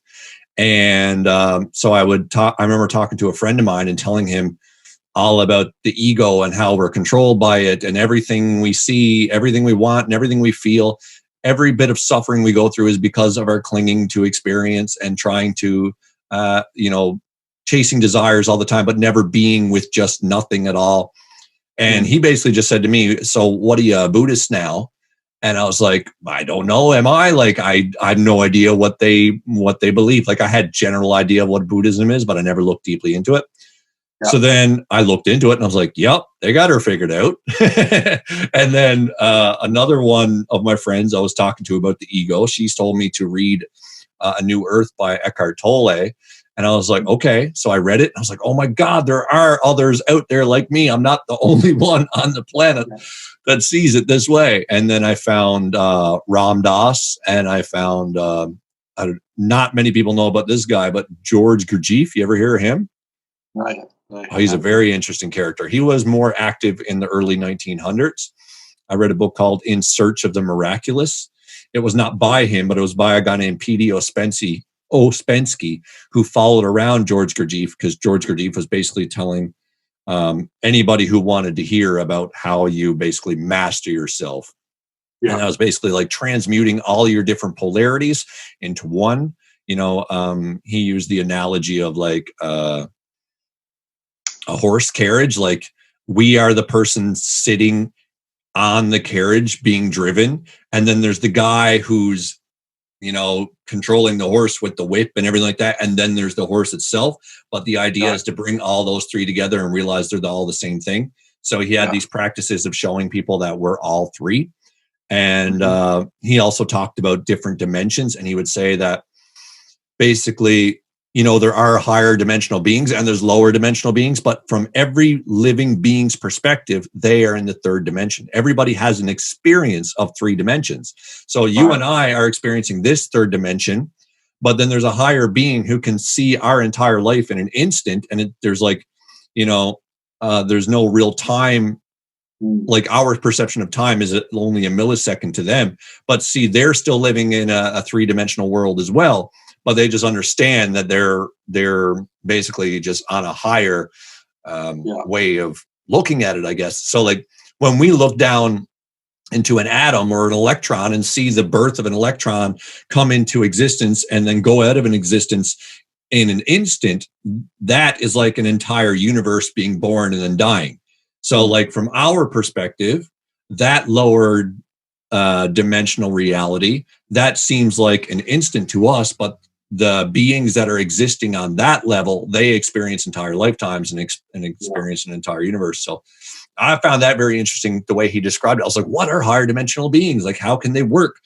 And so I would talk. I remember talking to a friend of mine and telling him all about the ego and how we're controlled by it, and everything we see, everything we want, and everything we feel. Every bit of suffering we go through is because of our clinging to experience and trying to, chasing desires all the time, but never being with just nothing at all. And he basically just said to me, so what are you, a Buddhist now? And I was like, I don't know. Am I? Like, I have no idea what they believe. Like, I had general idea of what Buddhism is, but I never looked deeply into it. Yep. So then I looked into it and I was like, yep, they got her figured out. And then another one of my friends I was talking to about the ego, she's told me to read A New Earth by Eckhart Tolle. And I was like, okay. So I read it. And I was like, oh my God, there are others out there like me. I'm not the only one on the planet that sees it this way. And then I found Ram Dass, and I found, not many people know about this guy, but George Gurdjieff. You ever hear of him? Right. He's a very interesting character. He was more active in the early 1900s. I read a book called In Search of the Miraculous. It was not by him, but it was by a guy named P.D. Ouspensky, who followed around George Gurdjieff, because George Gurdjieff was basically telling anybody who wanted to hear about how you basically master yourself. Yeah. And that was basically like transmuting all your different polarities into one. He used the analogy of like a horse carriage. Like, we are the person sitting on the carriage being driven, and then there's the guy who's controlling the horse with the whip and everything like that, and then there's the horse itself. But the idea is to bring all those three together and realize they're all the same thing. So he had these practices of showing people that we're all three. And he also talked about different dimensions, and he would say that basically, there are higher dimensional beings and there's lower dimensional beings, but from every living being's perspective, they are in the third dimension. Everybody has an experience of three dimensions. So you and I are experiencing this third dimension, but then there's a higher being who can see our entire life in an instant. And there's like, there's no real time like our perception of time is only a millisecond to them, but see, they're still living in a three-dimensional world as well, but they just understand that they're basically just on a higher way of looking at it, I guess. So like when we look down into an atom or an electron and see the birth of an electron come into existence and then go out of an existence in an instant, that is like an entire universe being born and then dying. So like from our perspective, that lower dimensional reality, that seems like an instant to us, but the beings that are existing on that level, they experience entire lifetimes and experience an entire universe. So I found that very interesting, the way he described it. I was like, what are higher dimensional beings? Like, how can they work?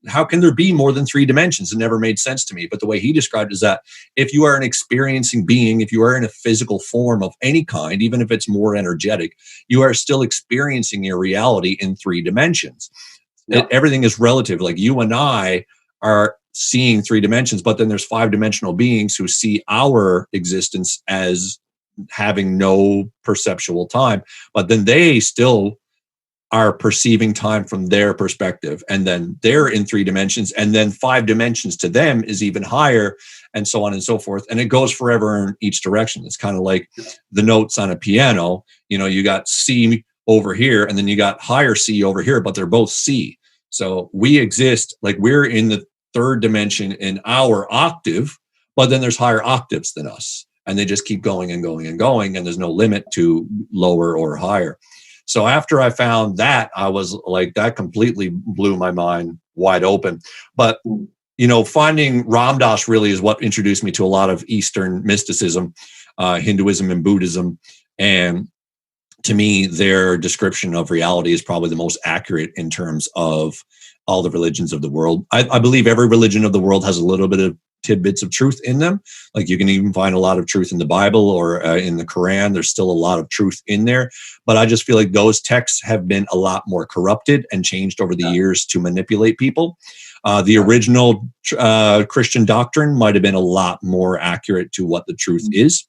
How can there be more than three dimensions? It never made sense to me. But the way he described it is that if you are an experiencing being, if you are in a physical form of any kind, even if it's more energetic, you are still experiencing your reality in three dimensions. Everything is relative. Like you and I are seeing three dimensions, but then there's five-dimensional beings who see our existence as having no perceptual time, but then they still are perceiving time from their perspective, and then they're in three dimensions, and then five dimensions to them is even higher, and so on and so forth. And it goes forever in each direction. It's kind of like the notes on a piano. You know, you got C over here, and then you got higher C over here, but they're both C. So we exist, like we're in the third dimension in our octave, but then there's higher octaves than us, and they just keep going and going and going, and there's no limit to lower or higher. So after I found that, I was like, that completely blew my mind wide open. But, you know, finding Ram Dass really is what introduced me to a lot of Eastern mysticism, Hinduism and Buddhism. And to me, their description of reality is probably the most accurate in terms of all the religions of the world. I believe every religion of the world has a little bit of tidbits of truth in them. Like you can even find a lot of truth in the Bible or in the Quran. There's still a lot of truth in there. But I just feel like those texts have been a lot more corrupted and changed over the years to manipulate people. The original Christian doctrine might have been a lot more accurate to what the truth is.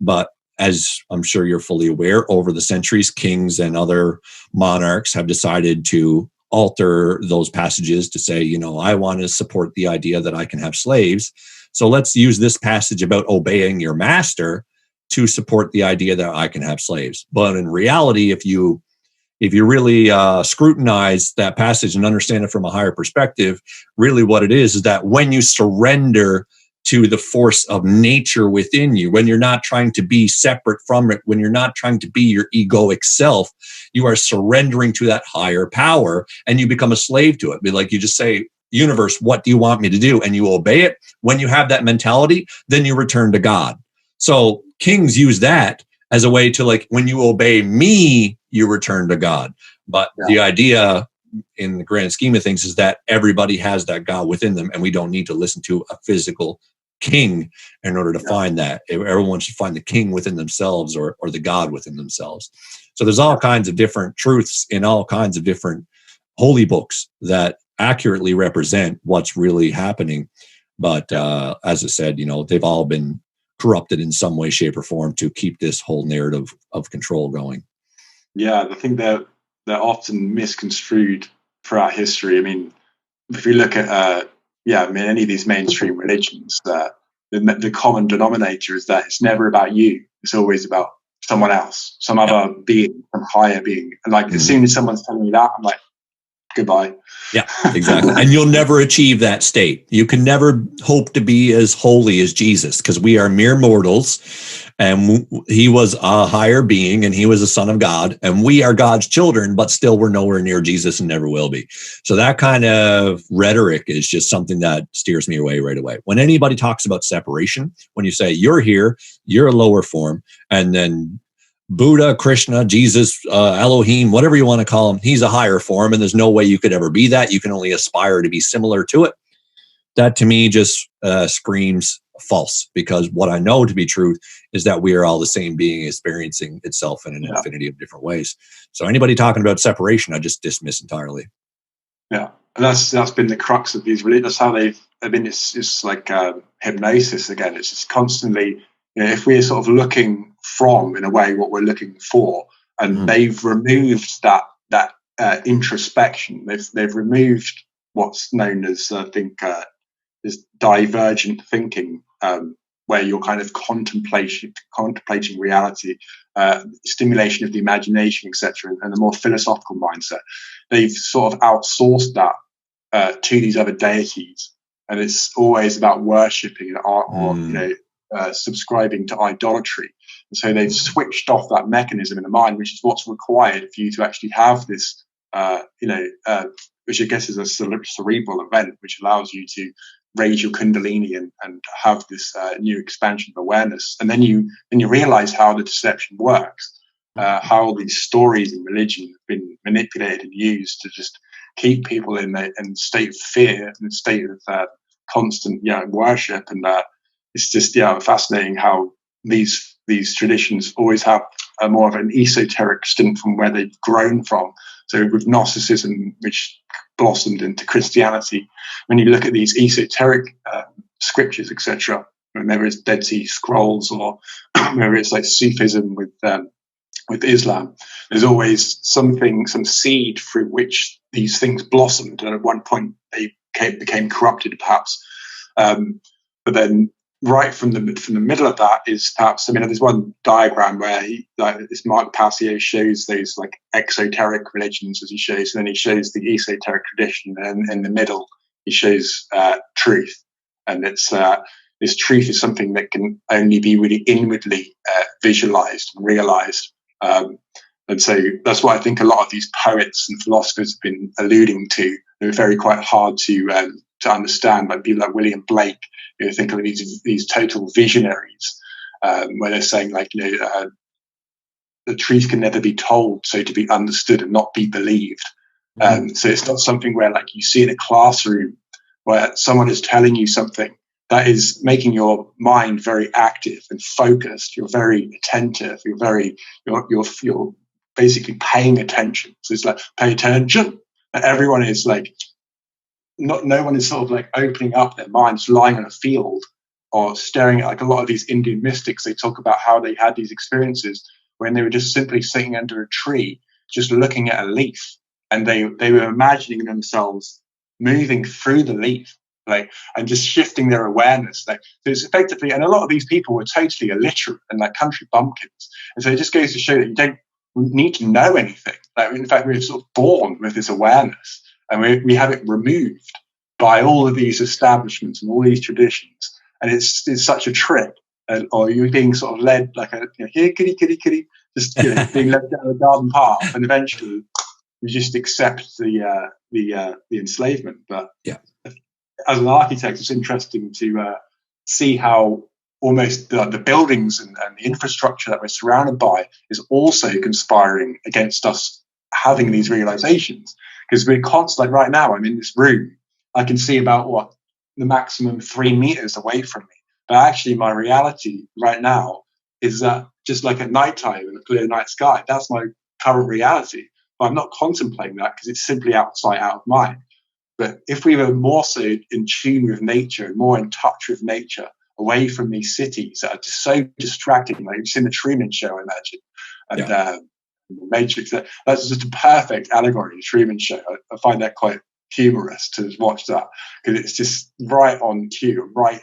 But as I'm sure you're fully aware, over the centuries, kings and other monarchs have decided to alter those passages to say, you know, I want to support the idea that I can have slaves. So let's use this passage about obeying your master to support the idea that I can have slaves. But in reality, if you really scrutinize that passage and understand it from a higher perspective, really what it is that when you surrender to the force of nature within you, when you're not trying to be separate from it, when you're not trying to be your egoic self, you are surrendering to that higher power and you become a slave to it. Be like, you just say, universe, what do you want me to do? And you obey it. When you have that mentality, then you return to God. So kings use that as a way to, like, when you obey me, you return to God. But the idea in the grand scheme of things is that everybody has that God within them, and we don't need to listen to a physical king in order to find that. Everyone should find the king within themselves or the God within themselves. So there's all kinds of different truths in all kinds of different holy books that accurately represent what's really happening. But as I said, you know, they've all been corrupted in some way, shape, or form to keep this whole narrative of control going. Yeah, I think they're often misconstrued throughout history. I mean, if you look at any of these mainstream religions, the common denominator is that it's never about you. It's always about someone else, some other being, some higher being. And like, as soon as someone's telling me that, I'm like, goodbye. Yeah, exactly. And you'll never achieve that state. You can never hope to be as holy as Jesus, because we are mere mortals, and he was a higher being and he was a son of God, and we are God's children, but still we're nowhere near Jesus and never will be. So that kind of rhetoric is just something that steers me away right away. When anybody talks about separation, when you say you're here, you're a lower form, and then Buddha, Krishna, Jesus, Elohim, whatever you want to call him, he's a higher form, and there's no way you could ever be that. You can only aspire to be similar to it. That to me just screams false, because what I know to be truth is that we are all the same being experiencing itself in an infinity of different ways. So anybody talking about separation, I just dismiss entirely. Yeah, and that's been the crux of these religions. That's how they've been. It's like hypnosis again. It's just constantly, you know, if we're sort of looking from, in a way, what we're looking for, and they've removed that introspection. They've removed what's known as, I think, is divergent thinking, where you're kind of contemplating reality, stimulation of the imagination, etc., and a more philosophical mindset. They've sort of outsourced that to these other deities, and it's always about worshipping or subscribing to idolatry. And so they've switched off that mechanism in the mind, which is what's required for you to actually have this, which I guess is a cerebral event, which allows you to raise your kundalini and have this new expansion of awareness. And then you realize how the deception works, how these stories in religion have been manipulated and used to just keep people in a state of fear, in a state of constant worship. And it's just fascinating how these traditions always have a more of an esoteric stint from where they've grown from. So with Gnosticism, which blossomed into Christianity, when you look at these esoteric scriptures, etc., whether it's Dead Sea Scrolls or whether it's like Sufism with Islam, there's always some seed through which these things blossomed, and at one point they became corrupted, perhaps. But then, right from the middle of that is perhaps, there's one diagram where this Mark Passio shows those like exoteric religions, as he shows, and then he shows the esoteric tradition, and in the middle he shows truth. And it's this truth is something that can only be really inwardly visualized and realized. And so that's what I think a lot of these poets and philosophers have been alluding to. They're very quite hard to understand, like people like William Blake. Think of these total visionaries, where they're saying like, the truth can never be told, so to be understood and not be believed. So it's not something where like you see in a classroom where someone is telling you something that is making your mind very active and focused. You're very attentive. You're basically paying attention. So it's like, pay attention. And everyone is like, no one is sort of like opening up their minds, lying on a field or staring at, like a lot of these Indian mystics. They talk about how they had these experiences when they were just simply sitting under a tree, just looking at a leaf, and they were imagining themselves moving through the leaf, like, and just shifting their awareness. Like, so it's effectively, and a lot of these people were totally illiterate and like country bumpkins. And so it just goes to show that you don't need to know anything. Like, in fact, we're sort of born with this awareness, and we have it removed by all of these establishments and all these traditions. And it's such a trick. Or you're being sort of led like here, kitty, kitty, kitty, just being led down a garden path, and eventually you just accept the enslavement. But yeah, as an architect, it's interesting to see how almost the buildings and the infrastructure that we're surrounded by is also conspiring against us having these realizations. Because we're constantly, like right now, I'm in this room, I can see about the maximum 3 meters away from me. But actually, my reality right now is that just like at nighttime in a clear night sky, that's my current reality. But I'm not contemplating that because it's simply outside, out of mind. But if we were more so in tune with nature, more in touch with nature, away from these cities that are just so distracting, like you've seen the Truman Show, I imagine, and the Matrix. That's just a perfect allegory, the Truman Show. I find that quite humorous to watch that, because it's just right on cue, right,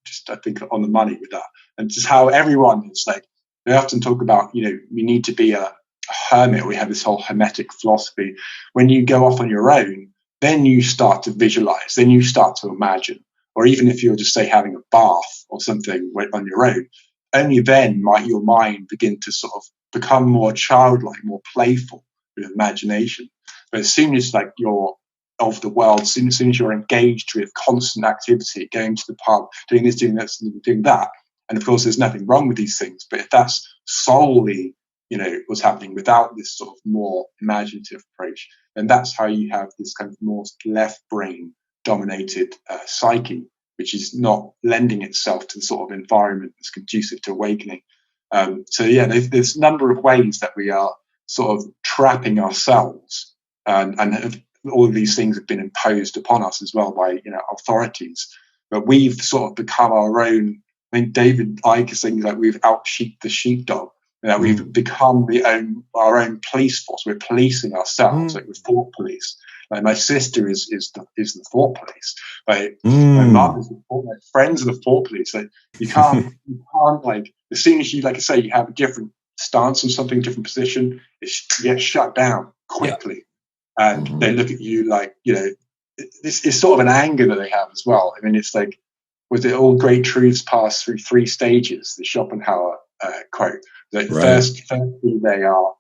just I think on the money with that, and just how everyone is like. They often talk about, we need to be a hermit. We have this whole hermetic philosophy. When you go off on your own, then you start to visualize, then you start to imagine, or even if you're just say having a bath or something on your own, only then might your mind begin to sort of become more childlike, more playful with imagination. But as soon as like you're of the world, as soon as you're engaged with constant activity, going to the pub, doing this, doing that, doing that, and of course there's nothing wrong with these things, but if that's solely what's happening without this sort of more imaginative approach, then that's how you have this kind of more left brain dominated psyche, which is not lending itself to the sort of environment that's conducive to awakening. There's a number of ways that we are sort of trapping ourselves, and all of these things have been imposed upon us as well by authorities. But we've sort of become our own. I think David Icke is saying that we've out-sheeped the sheepdog. We've become our own police force. We're policing ourselves. Like, we're thought police. Like, my sister is the thought police. Like, my mum is the thought. My friends are the thought police. Like, you can't like, as soon as you, like I say, you have a different stance on something, different position, you get shut down quickly, and they look at you like, this is sort of an anger that they have as well. I mean, it's like, was it all great truths pass through 3 stages? The Schopenhauer quote. That first they are,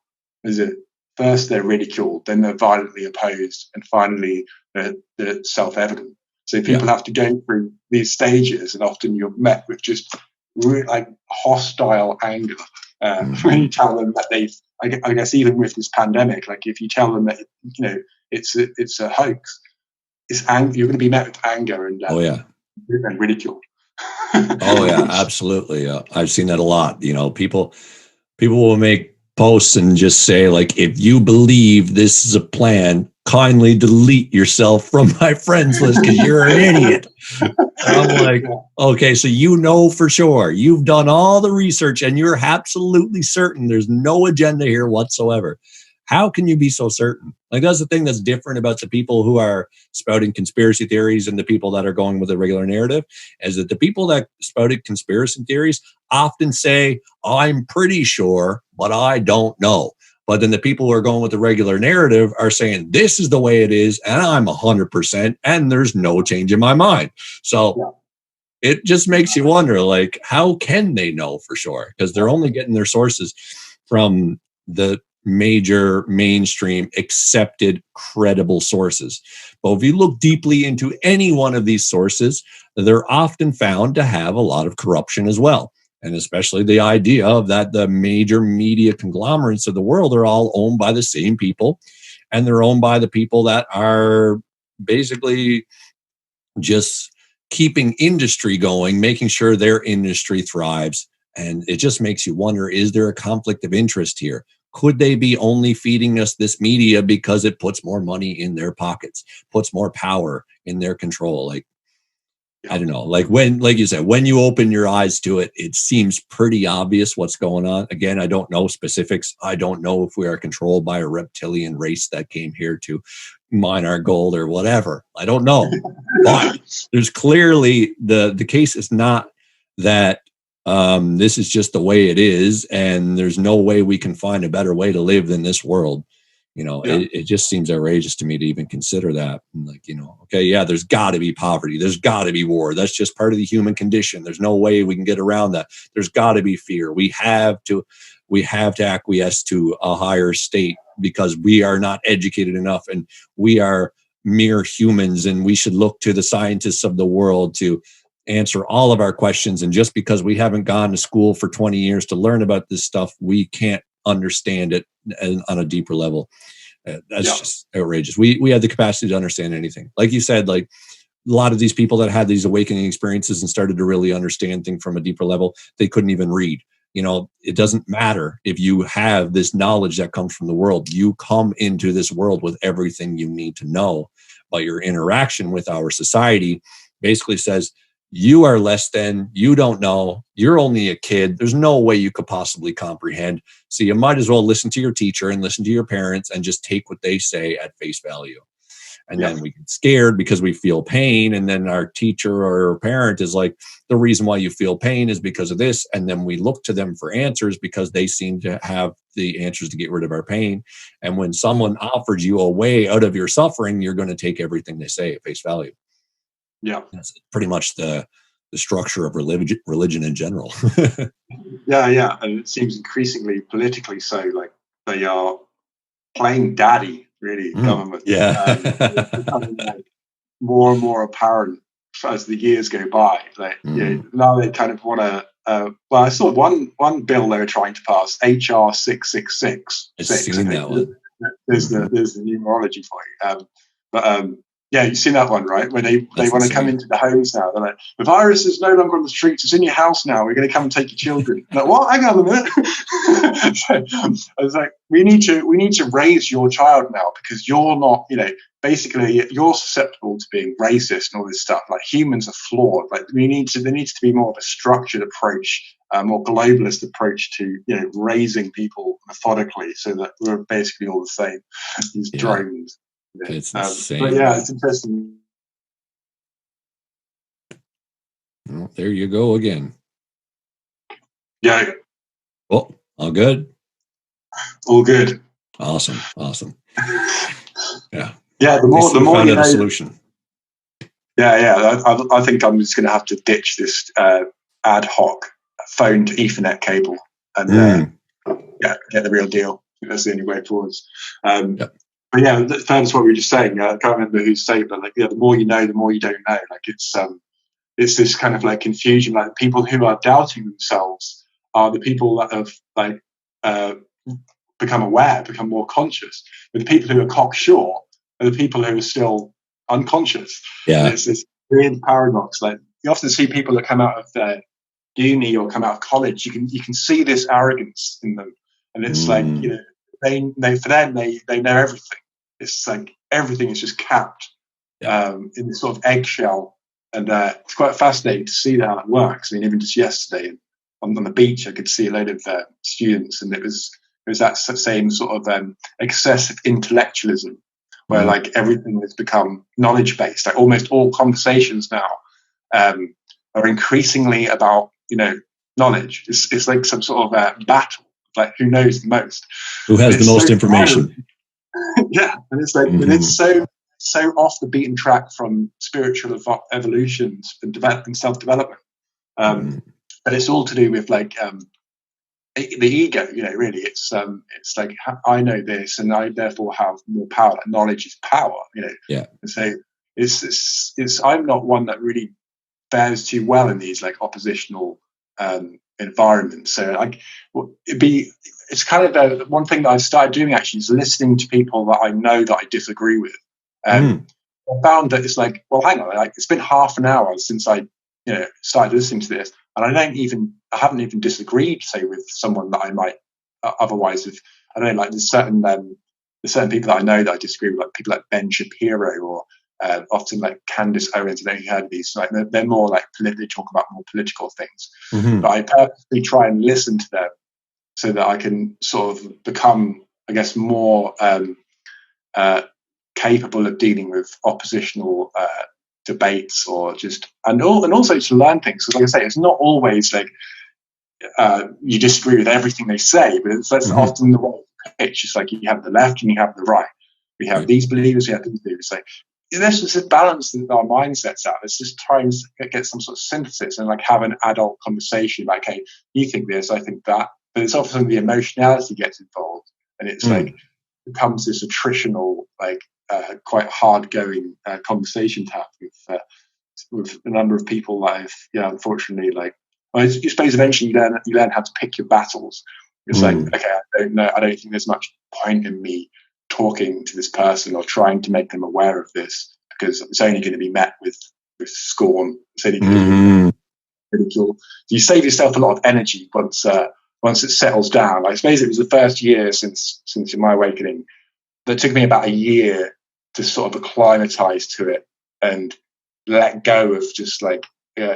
first they're ridiculed, then they're violently opposed, and finally they're self-evident. So people have to go through these stages, and often you're met with just really, like, hostile anger when you tell them that I guess even with this pandemic, like, if you tell them that it's a hoax, you're going to be met with anger and ridicule. Oh yeah, absolutely. I've seen that a lot. People will make posts and just say, like, if you believe this is a plan, kindly delete yourself from my friends list because you're an idiot. And I'm like, okay, so for sure you've done all the research and you're absolutely certain there's no agenda here whatsoever. How can you be so certain? Like, that's the thing that's different about the people who are spouting conspiracy theories and the people that are going with a regular narrative, is that the people that spouted conspiracy theories often say, I'm pretty sure, but I don't know. But then the people who are going with the regular narrative are saying, this is the way it is, and I'm 100%, and there's no change in my mind. So it just makes you wonder, like, how can they know for sure? Because they're only getting their sources from the major mainstream accepted credible sources. But if you look deeply into any one of these sources, they're often found to have a lot of corruption as well. And especially the idea of that the major media conglomerates of the world are all owned by the same people, and they're owned by the people that are basically just keeping industry going, making sure their industry thrives. And it just makes you wonder, is there a conflict of interest here? Could they be only feeding us this media because it puts more money in their pockets, puts more power in their control? Like, I don't know, like you said, when you open your eyes to it, it seems pretty obvious what's going on. Again, I don't know specifics. I don't know if we are controlled by a reptilian race that came here to mine our gold or whatever. I don't know. But there's clearly the case is not that this is just the way it is, and there's no way we can find a better way to live than this world. It just seems outrageous to me to even consider that. And like, okay, yeah, there's got to be poverty. There's got to be war. That's just part of the human condition. There's no way we can get around that. There's got to be fear. We have to acquiesce to a higher state because we are not educated enough, and we are mere humans, and we should look to the scientists of the world to answer all of our questions. And just because we haven't gone to school for 20 years to learn about this stuff, we can't understand it on a deeper level. That's just outrageous. We have the capacity to understand anything. Like you said, like a lot of these people that had these awakening experiences and started to really understand things from a deeper level, they couldn't even read. It doesn't matter if you have this knowledge that comes from the world. You come into this world with everything you need to know, but your interaction with our society basically says, you are less than, you don't know, you're only a kid, there's no way you could possibly comprehend. So you might as well listen to your teacher and listen to your parents and just take what they say at face value. And then we get scared because we feel pain. And then our teacher or our parent is like, the reason why you feel pain is because of this. And then we look to them for answers because they seem to have the answers to get rid of our pain. And when someone offers you a way out of your suffering, you're going to take everything they say at face value. Yeah, that's pretty much the structure of religion in general. Yeah, and it seems increasingly politically so. Like, they are playing daddy, really. Government, becoming like more and more apparent as the years go by. Like, now they kind of want to. Well, I saw one bill they were trying to pass, HR 666. I've seen that one. There's the numerology for you. Yeah, you've seen that one, right? Where they want to come into the homes now. They're like, the virus is no longer on the streets; it's in your house now. We're going to come and take your children. Like, what? Hang on a minute. So I was like, we need to raise your child now, because you're not, basically you're susceptible to being racist and all this stuff. Like, humans are flawed. Like, there needs to be more of a structured approach more globalist approach to, raising people methodically so that we're basically all the same. These drones. It's insane. But yeah, it's interesting. Well, there you go again. Yeah. Well, all good. All good. Awesome. Yeah. Yeah. The more you know, a solution. Yeah. I think I'm just going to have to ditch this ad hoc phone to Ethernet cable and get the real deal. I think that's the only way forwards. But yeah, that's what we were just saying. I can't remember who said, but the more you know, the more you don't know. Like it's this kind of like confusion. Like people who are doubting themselves are the people that have become aware, become more conscious. But the people who are cocksure are the people who are still unconscious. Yeah, and it's this weird paradox. Like you often see people that come out of uni or come out of college. You can see this arrogance in them, and it's like they for them they know everything. It's like everything is just capped in this sort of eggshell, and it's quite fascinating to see how it works. I mean, even just yesterday on the beach, I could see a load of students, and it was that same sort of excessive intellectualism, where like everything has become knowledge based. Like almost all conversations now are increasingly about knowledge. It's like some sort of battle, like who knows the most, who has the most information. Yeah, and it's like and it's so off the beaten track from spiritual evolution and self-development. But it's all to do with like the ego. Really, it's like I know this, and I therefore have more power. Like knowledge is power. Yeah. And so it's I'm not one that really fares too well in these like oppositional environments. So it's kind of one thing that I've started doing actually is listening to people that I know that I disagree with. I found that it's like, well, hang on, like it's been half an hour since I started listening to this, and I haven't even disagreed, say, with someone that I might otherwise have. I don't know, like there's certain people that I know that I disagree with, like people like Ben Shapiro or often like Candace Owens. I know you heard of these. Like they're more like they talk about more political things, but I purposely try and listen to them so that I can sort of become, I guess, more capable of dealing with oppositional debates, or and also to learn things. Because like I say, it's not always like you disagree with everything they say, but that's often the way it's pitched. It's like you have the left and you have the right. We have these believers, we have these believers. Like let's just balance our mindsets out. Let's just try and get some sort of synthesis and like have an adult conversation. Like, hey, you think this, I think that. But it's often the emotionality gets involved, and it's like becomes this attritional, like quite hard going conversation to have with a number of people that I've unfortunately like. I suppose eventually you learn how to pick your battles. It's like, okay, I don't think there's much point in me talking to this person or trying to make them aware of this, because it's only going to be met with scorn. It's only going to be ridicule. So you save yourself a lot of energy once it settles down. I suppose it was the first year since my awakening that took me about a year to sort of acclimatize to it and let go of just like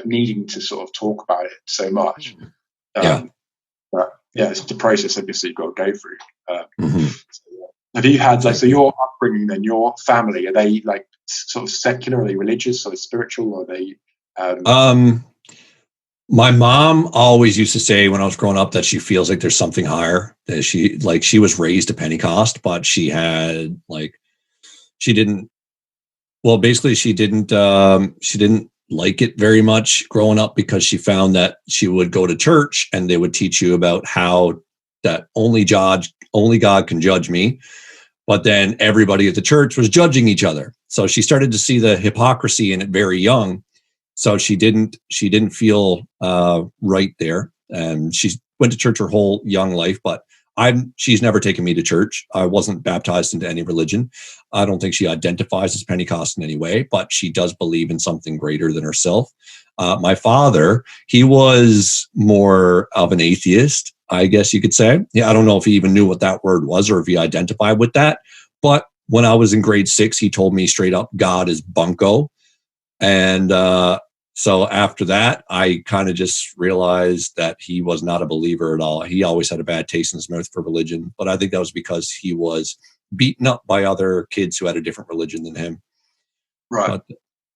needing to sort of talk about it so much. But yeah, it's the process obviously you've got to go through. Have you had so your upbringing, then your family, are they like sort of secular, are they religious, or spiritual, or are they my mom always used to say when I was growing up that she feels like there's something higher. That she was raised a Pentecost, but she didn't like it very much growing up, because she found that she would go to church and they would teach you about how that only God can judge me. But then everybody at the church was judging each other. So she started to see the hypocrisy in it very young. So she didn't feel right there. And she went to church her whole young life, but she's never taken me to church. I wasn't baptized into any religion. I don't think she identifies as Pentecost in any way, but she does believe in something greater than herself. My father, he was more of an atheist, I guess you could say. Yeah, I don't know if he even knew what that word was or if he identified with that. But when I was in grade 6, he told me straight up, God is bunko. And So after that, I kind of just realized that he was not a believer at all. He always had a bad taste in his mouth for religion, but I think that was because he was beaten up by other kids who had a different religion than him. Right.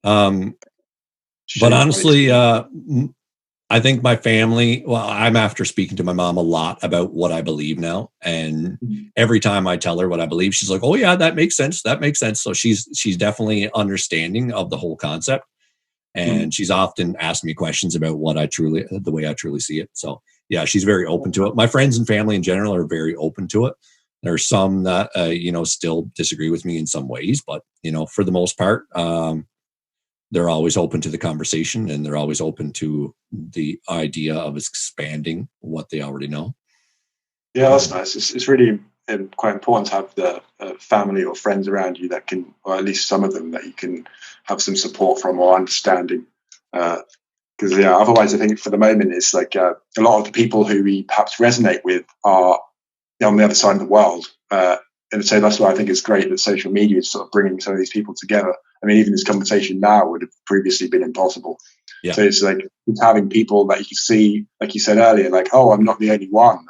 But honestly, I think my family, well, I'm after speaking to my mom a lot about what I believe now. And every time I tell her what I believe, she's like, oh yeah, that makes sense. That makes sense. So she's definitely understanding of the whole concept. And she's often asked me questions about the way I truly see it. So yeah, she's very open to it. My friends and family in general are very open to it. There are some that, still disagree with me in some ways, but, for the most part, they're always open to the conversation, and they're always open to the idea of expanding what they already know. Yeah, that's nice. It's really quite important to have the family or friends around you that can, or at least some of them, that you can have some support from or understanding. Because otherwise, I think for the moment, it's like a lot of the people who we perhaps resonate with are on the other side of the world. And so that's why I think it's great that social media is sort of bringing some of these people together. I mean, even this conversation now would have previously been impossible. Yeah. So it's like having people that you can see, like you said earlier, like, oh, I'm not the only one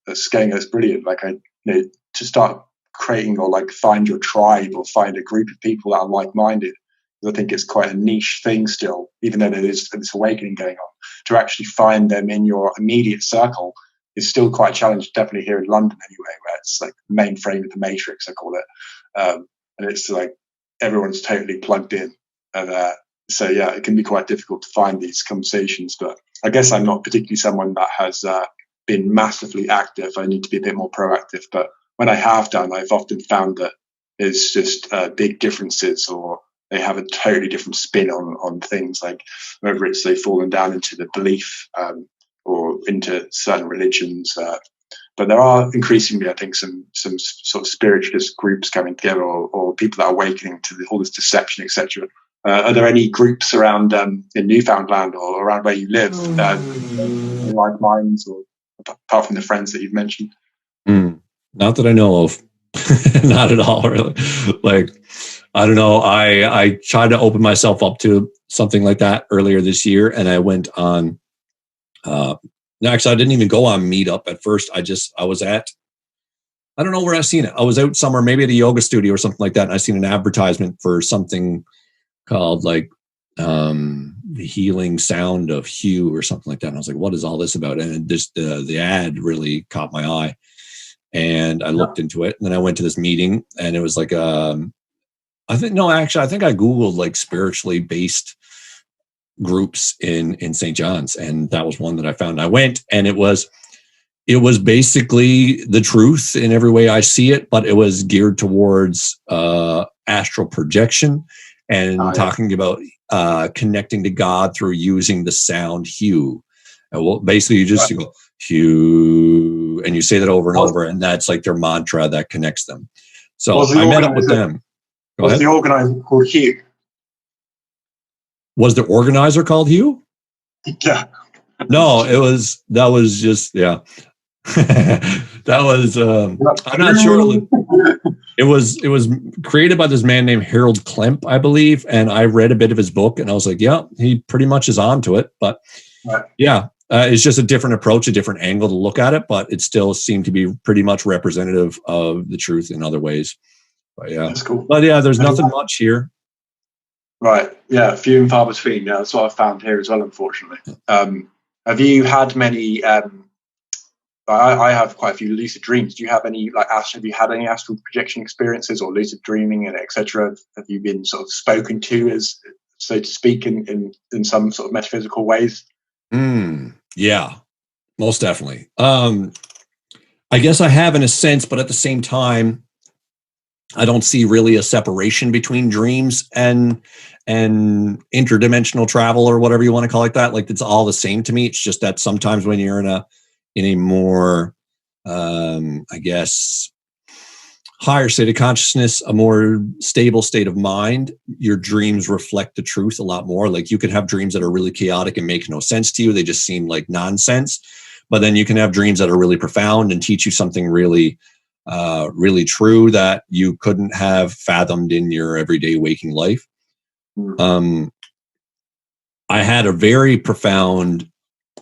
that's going, that's brilliant. Like, to start creating, or like find your tribe, or find a group of people that are like-minded. I think it's quite a niche thing still, even though there is this awakening going on. To actually find them in your immediate circle is still quite a challenge, definitely here in London anyway, where it's like the mainframe of the matrix, I call it. And it's like everyone's totally plugged in. And so, yeah, it can be quite difficult to find these conversations. But I guess I'm not particularly someone that has been massively active. I need to be a bit more proactive. But when I have done, I've often found that there's just big differences, or they have a totally different spin on things, like whether it's they've fallen down into the belief or into certain religions. But there are increasingly, I think, some sort of spiritualist groups coming together, or people that are awakening to all this deception, etc. Are there any groups around in Newfoundland or around where you live, like minds, or apart from the friends that you've mentioned? Not that I know of. Not at all, really. Like, I don't know. I tried to open myself up to something like that earlier this year, and I went on. Actually, I didn't even go on Meetup at first. I was at, I don't know where I seen it. I was out somewhere, maybe at a yoga studio or something like that, and I seen an advertisement for something called like the healing sound of Hugh or something like that. And I was like, what is all this about? And just the ad really caught my eye, and I looked into it. And then I went to this meeting, and it was like I think I Googled like spiritually based groups in St. John's, and that was one that I found. I went, and it was basically the truth in every way I see it, but it was geared towards astral projection and talking about connecting to God through using the sound Hugh. Well, basically you just go Hugh, and you say that over and over, and that's like their mantra that connects them. So I met up with them. Was the organizer called Hugh? Was the organizer called Hugh? Yeah. No, that was just, yeah. That was, I'm not sure. It was created by this man named Harold Klemp, I believe. And I read a bit of his book, and I was like, yeah, he pretty much is onto it. But yeah, it's just a different approach, a different angle to look at it. But it still seemed to be pretty much representative of the truth in other ways. But yeah, that's cool. But yeah, there's nothing much here. Right. Yeah. Few and far between. Yeah, that's what I've found here as well, unfortunately. Have you had many, I have quite a few lucid dreams. Do you have any, have you had any astral projection experiences or lucid dreaming and etc.? Have you been sort of spoken to, as so to speak, in some sort of metaphysical ways? Yeah, most definitely. I guess I have in a sense, but at the same time, I don't see really a separation between dreams and interdimensional travel, or whatever you want to call it. That, like, it's all the same to me. It's just that sometimes when you're in a more, I guess, higher state of consciousness, a more stable state of mind, your dreams reflect the truth a lot more. Like, you could have dreams that are really chaotic and make no sense to you. They just seem like nonsense. But then you can have dreams that are really profound and teach you something really true that you couldn't have fathomed in your everyday waking life. I had a very profound,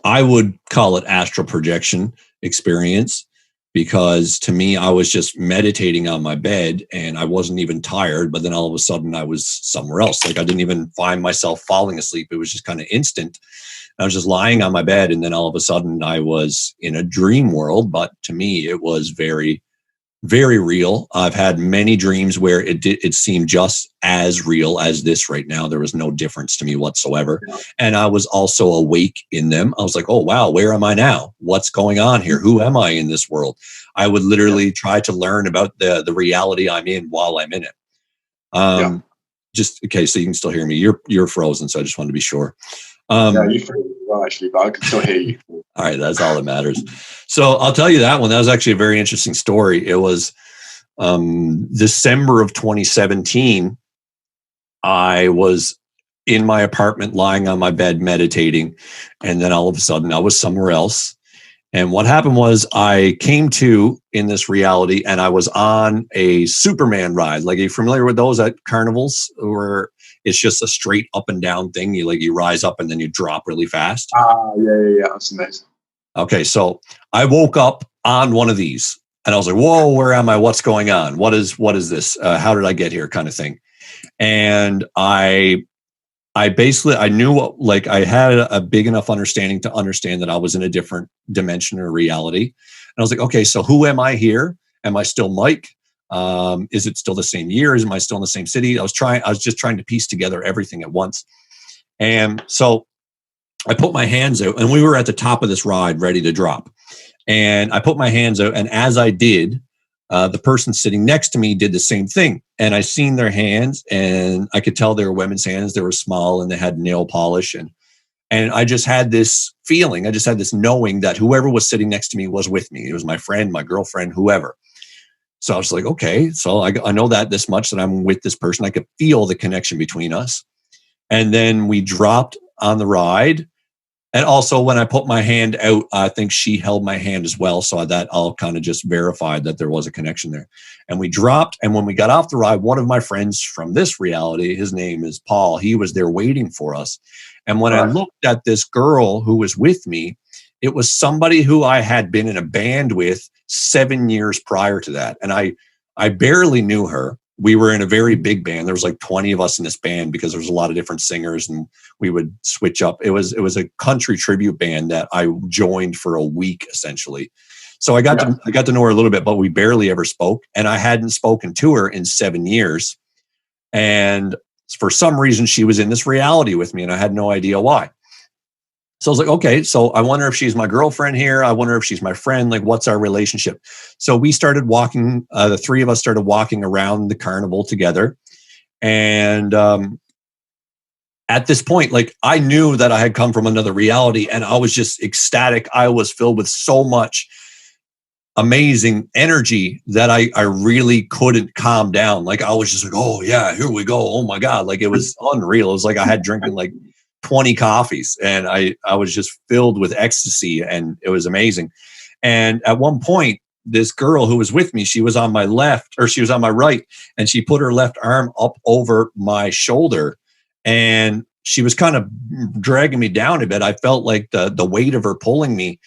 I would call it astral projection experience, because to me, I was just meditating on my bed and I wasn't even tired. But then all of a sudden I was somewhere else. Like I didn't even find myself falling asleep. It was just kind of instant. I was just lying on my bed. And then all of a sudden I was in a dream world. But to me, it was very, very real. I've had many dreams where it seemed just as real as this right now. There was no difference to me whatsoever. Yeah. And I was also awake in them. I was like, oh, wow, where am I now? What's going on here? Who am I in this world? I would literally try to learn about the reality I'm in while I'm in it. Just okay, so you can still hear me. You're frozen, so I just wanted to be sure. Yeah, you froze as well, actually, but I can still hear you. All right, that's all that matters. So I'll tell you that one. That was actually a very interesting story. It was December of 2017. I was in my apartment, lying on my bed, meditating, and then all of a sudden, I was somewhere else. And what happened was I came to in this reality, and I was on a Superman ride. Like, are you familiar with those at carnivals where it's just a straight up and down thing? You rise up and then you drop really fast. Yeah. That's amazing. Okay, so I woke up on one of these, and I was like, "Whoa, where am I? What's going on? What is this? How did I get here?" Kind of thing. And I basically, I knew like I had a big enough understanding to understand that I was in a different dimension or reality. And I was like, okay, so who am I here? Am I still Mike? Is it still the same year? Am I still in the same city? I was just trying to piece together everything at once. And so I put my hands out, and we were at the top of this ride ready to drop. And I put my hands out, and as I did, the person sitting next to me did the same thing. And I seen their hands, and I could tell they were women's hands. They were small and they had nail polish. And I just had this feeling, I just had this knowing that whoever was sitting next to me was with me. It was my friend, my girlfriend, whoever. So I was like, okay, so I know that this much, that I'm with this person. I could feel the connection between us. And then we dropped on the ride. And also when I put my hand out, I think she held my hand as well. So that all kind of just verified that there was a connection there. And we dropped. And when we got off the ride, one of my friends from this reality, his name is Paul, he was there waiting for us. And when I looked at this girl who was with me, it was somebody who I had been in a band with 7 years prior to that. And I barely knew her. We were in a very big band. There was like 20 of us in this band because there was a lot of different singers, and we would switch up. It was a country tribute band that I joined for a week essentially. So I got to know her a little bit, but we barely ever spoke, and I hadn't spoken to her in 7 years. And for some reason, she was in this reality with me, and I had no idea why. So I was like, okay, so I wonder if she's my girlfriend here. I wonder if she's my friend. Like, what's our relationship? So we started walking, the three of us started walking around the carnival together. And at this point, like, I knew that I had come from another reality, and I was just ecstatic. I was filled with so much amazing energy that I really couldn't calm down. Like, I was just like, oh yeah, here we go. Oh my God. Like, it was unreal. It was like I had drinking like 20 coffees, and I was just filled with ecstasy, and it was amazing. And at one point, this girl who was with me, she was on my left, or she was on my right, and she put her left arm up over my shoulder, and she was kind of dragging me down a bit. I felt like the weight of her pulling me,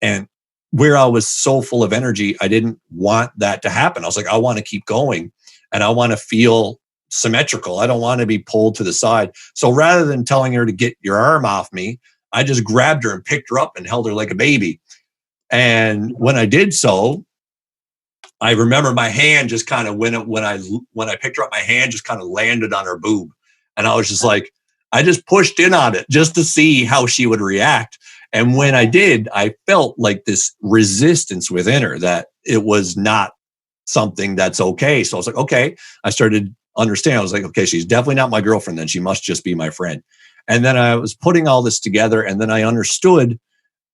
and where I was so full of energy, I didn't want that to happen. I was like, I want to keep going, and I want to feel symmetrical. I don't want to be pulled to the side. So rather than telling her to get your arm off me, I just grabbed her and picked her up and held her like a baby. And when I did so, I remember my hand just kind of when I picked her up, my hand just kind of landed on her boob. And I was just like, I just pushed in on it just to see how she would react. And when I did, I felt like this resistance within her that it was not something that's okay. So I was like, okay, I started understand. I was like, okay, she's definitely not my girlfriend. Then she must just be my friend. And then I was putting all this together, and then I understood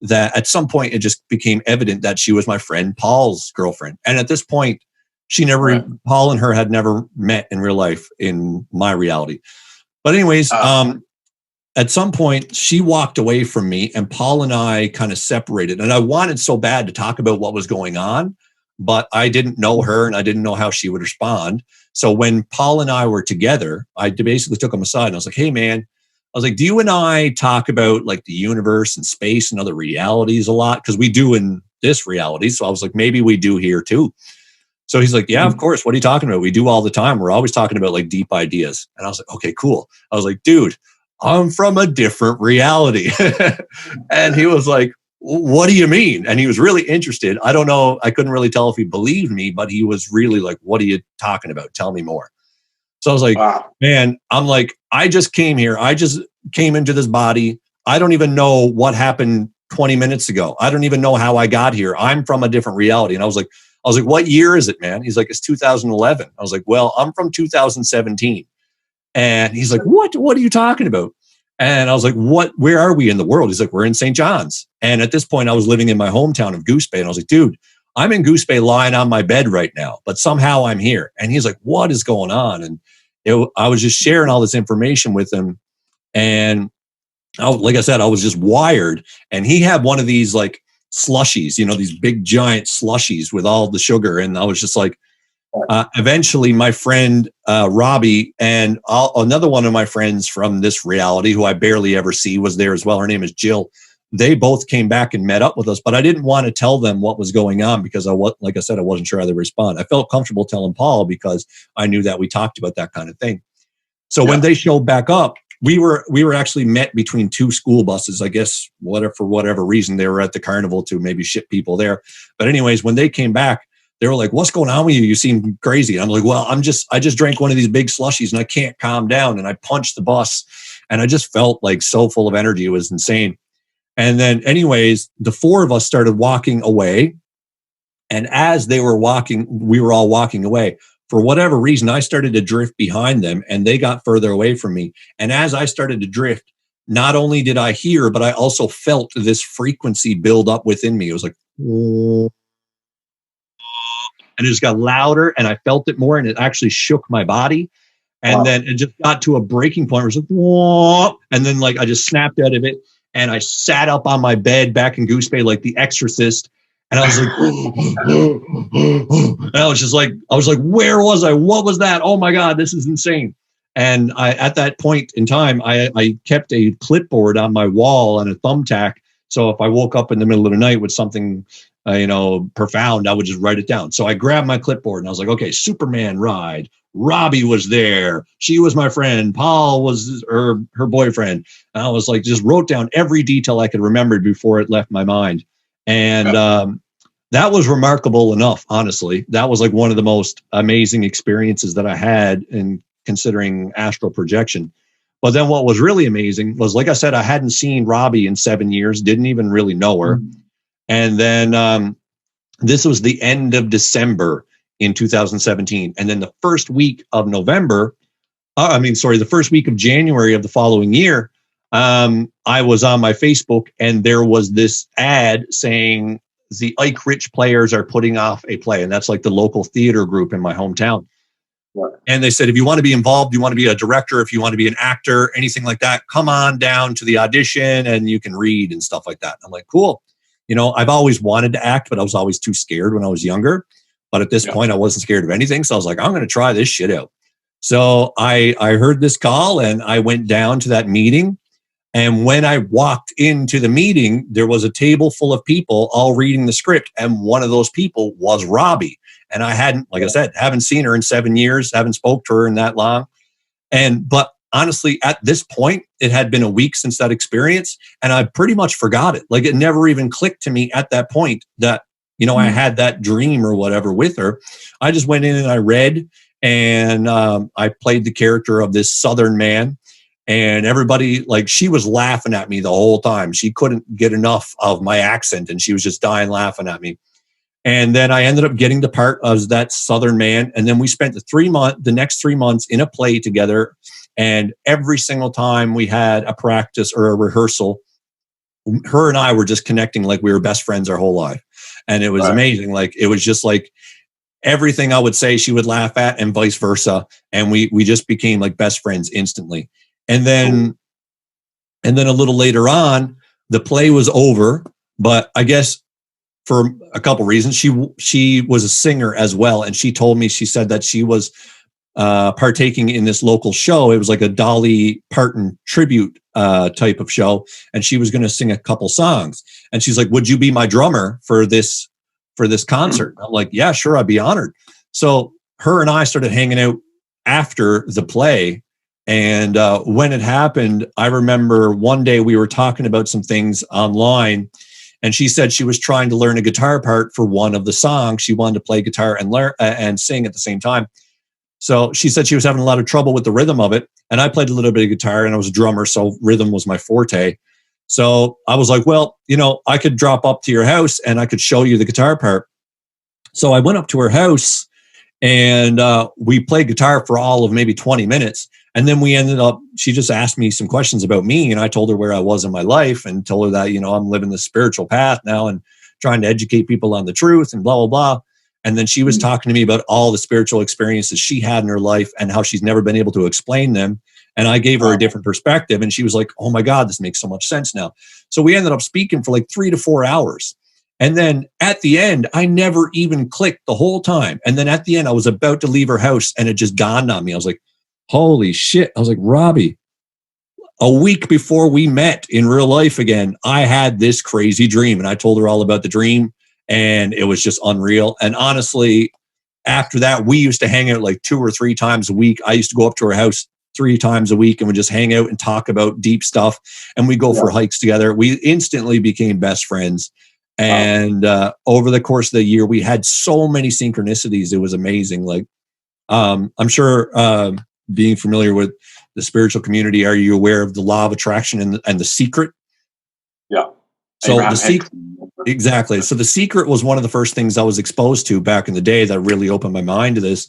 that at some point it just became evident that she was my friend Paul's girlfriend. And at this point, Paul and her had never met in real life in my reality. But anyways, at some point she walked away from me, and Paul and I kind of separated. And I wanted so bad to talk about what was going on, but I didn't know her, and I didn't know how she would respond. So when Paul and I were together, I basically took him aside, and I was like, hey man, was like, do you and I talk about like the universe and space and other realities a lot? Because we do in this reality. So I was like, maybe we do here too. So he's like, yeah, of course. What are you talking about? We do all the time. We're always talking about like deep ideas. And I was like, okay, cool. I was like, dude, I'm from a different reality. And he was like, what do you mean? And he was really interested. I don't know. I couldn't really tell if he believed me, but he was really like, what are you talking about? Tell me more. So I was like, Wow. man, I'm like, I just came here. I just came into this body. I don't even know what happened 20 minutes ago. I don't even know how I got here. I'm from a different reality. And I was like, what year is it, man? He's like, it's 2011. I was like, well, I'm from 2017. And he's like, what are you talking about? And I was like, where are we in the world? He's like, we're in St. John's. And at this point I was living in my hometown of Goose Bay. And I was like, dude, I'm in Goose Bay lying on my bed right now, but somehow I'm here. And he's like, what is going on? And I was just sharing all this information with him. And like I said, I was just wired. And he had one of these like slushies, these big giant slushies with all the sugar. And I was just like, eventually my friend Robbie and another one of my friends from this reality who I barely ever see was there as well. Her name is Jill. They both came back and met up with us, but I didn't want to tell them what was going on because like I said, I wasn't sure how they respond. I felt comfortable telling Paul because I knew that we talked about that kind of thing. So when they showed back up, we were actually met between two school buses. I guess for whatever reason they were at the carnival to maybe ship people there. But anyways, when they came back, they were like, what's going on with you? You seem crazy. And I'm like, well, I just drank one of these big slushies and I can't calm down. And I punched the bus and I just felt like so full of energy. It was insane. And then anyways, the four of us started walking away. And as they were walking, we were all walking away. For whatever reason, I started to drift behind them and they got further away from me. And as I started to drift, not only did I hear, but I also felt this frequency build up within me. It was like, and it just got louder and I felt it more and it actually shook my body. And then it just got to a breaking point where it was like, whoa. And then like I just snapped out of it and I sat up on my bed back in Goose Bay like the Exorcist. And I was like, and I was like, where was I? What was that? Oh my God, this is insane. And at that point in time, I kept a clipboard on my wall and a thumbtack. So if I woke up in the middle of the night with something profound, I would just write it down. So I grabbed my clipboard and I was like, okay, Superman ride. Robbie was there. She was my friend. Paul was her boyfriend. And I was like, just wrote down every detail I could remember before it left my mind. And that was remarkable enough, honestly. That was like one of the most amazing experiences that I had in considering astral projection. But then what was really amazing was, like I said, I hadn't seen Robbie in 7 years, didn't even really know her. And then this was the end of December in 2017. And then the first week of the first week of January of the following year, I was on my Facebook and there was this ad saying the Ike Rich Players are putting off a play. And that's like the local theater group in my hometown. Right. And they said, if you want to be involved, you want to be a director, if you want to be an actor, anything like that, come on down to the audition and you can read and stuff like that. I'm like, cool. I've always wanted to act, but I was always too scared when I was younger. But at this point, I wasn't scared of anything. So I was like, I'm going to try this shit out. So I heard this call and I went down to that meeting. And when I walked into the meeting, there was a table full of people all reading the script. And one of those people was Robbie. And I hadn't, like I said, haven't seen her in 7 years, haven't spoke to her in that long. But honestly, at this point, it had been a week since that experience. And I pretty much forgot it. Like it never even clicked to me at that point that, I had that dream or whatever with her. I just went in and I read and I played the character of this Southern man. And everybody, like, she was laughing at me the whole time. She couldn't get enough of my accent and she was just dying laughing at me. And then I ended up getting the part of that Southern man. And then we spent the next 3 months in a play together. And every single time we had a practice or a rehearsal, her and I were just connecting like we were best friends our whole life. And it was amazing. Like, it was just like everything I would say, she would laugh at and vice versa. And we just became like best friends instantly. And then a little later on, the play was over, but I guess for a couple reasons, she was a singer as well. And she told me, she said that she was partaking in this local show. It was like a Dolly Parton tribute type of show, and she was going to sing a couple songs. And she's like, "Would you be my drummer for this concert?" I'm like, "Yeah, sure, I'd be honored." So her and I started hanging out after the play. And when it happened, I remember one day we were talking about some things online, and she said she was trying to learn a guitar part for one of the songs. She wanted to play guitar and learn and sing at the same time. So she said she was having a lot of trouble with the rhythm of it. And I played a little bit of guitar, and I was a drummer, so rhythm was my forte. So I was like, well, I could drop up to your house and I could show you the guitar part. So I went up to her house, and we played guitar for all of maybe 20 minutes. And then she just asked me some questions about me, and I told her where I was in my life and told her that, I'm living the spiritual path now and trying to educate people on the truth and blah, blah, blah. And then she was talking to me about all the spiritual experiences she had in her life and how she's never been able to explain them. And I gave her a different perspective, and she was like, "Oh my God, this makes so much sense now." So we ended up speaking for like 3 to 4 hours. And then at the end, I never even clicked the whole time. And then at the end, I was about to leave her house, and it just dawned on me. I was like, holy shit. I was like, Robbie, a week before we met in real life again, I had this crazy dream. And I told her all about the dream, and it was just unreal. And honestly, after that, we used to hang out like 2 or 3 times a week. I used to go up to her house 3 times a week, and we'd just hang out and talk about deep stuff. And we go for hikes together. We instantly became best friends. And over the course of the year, we had so many synchronicities. It was amazing. Like, I'm sure being familiar with the spiritual community, are you aware of the law of attraction and the secret? Yeah. So the secret, exactly. So the secret was one of the first things I was exposed to back in the day that really opened my mind to this.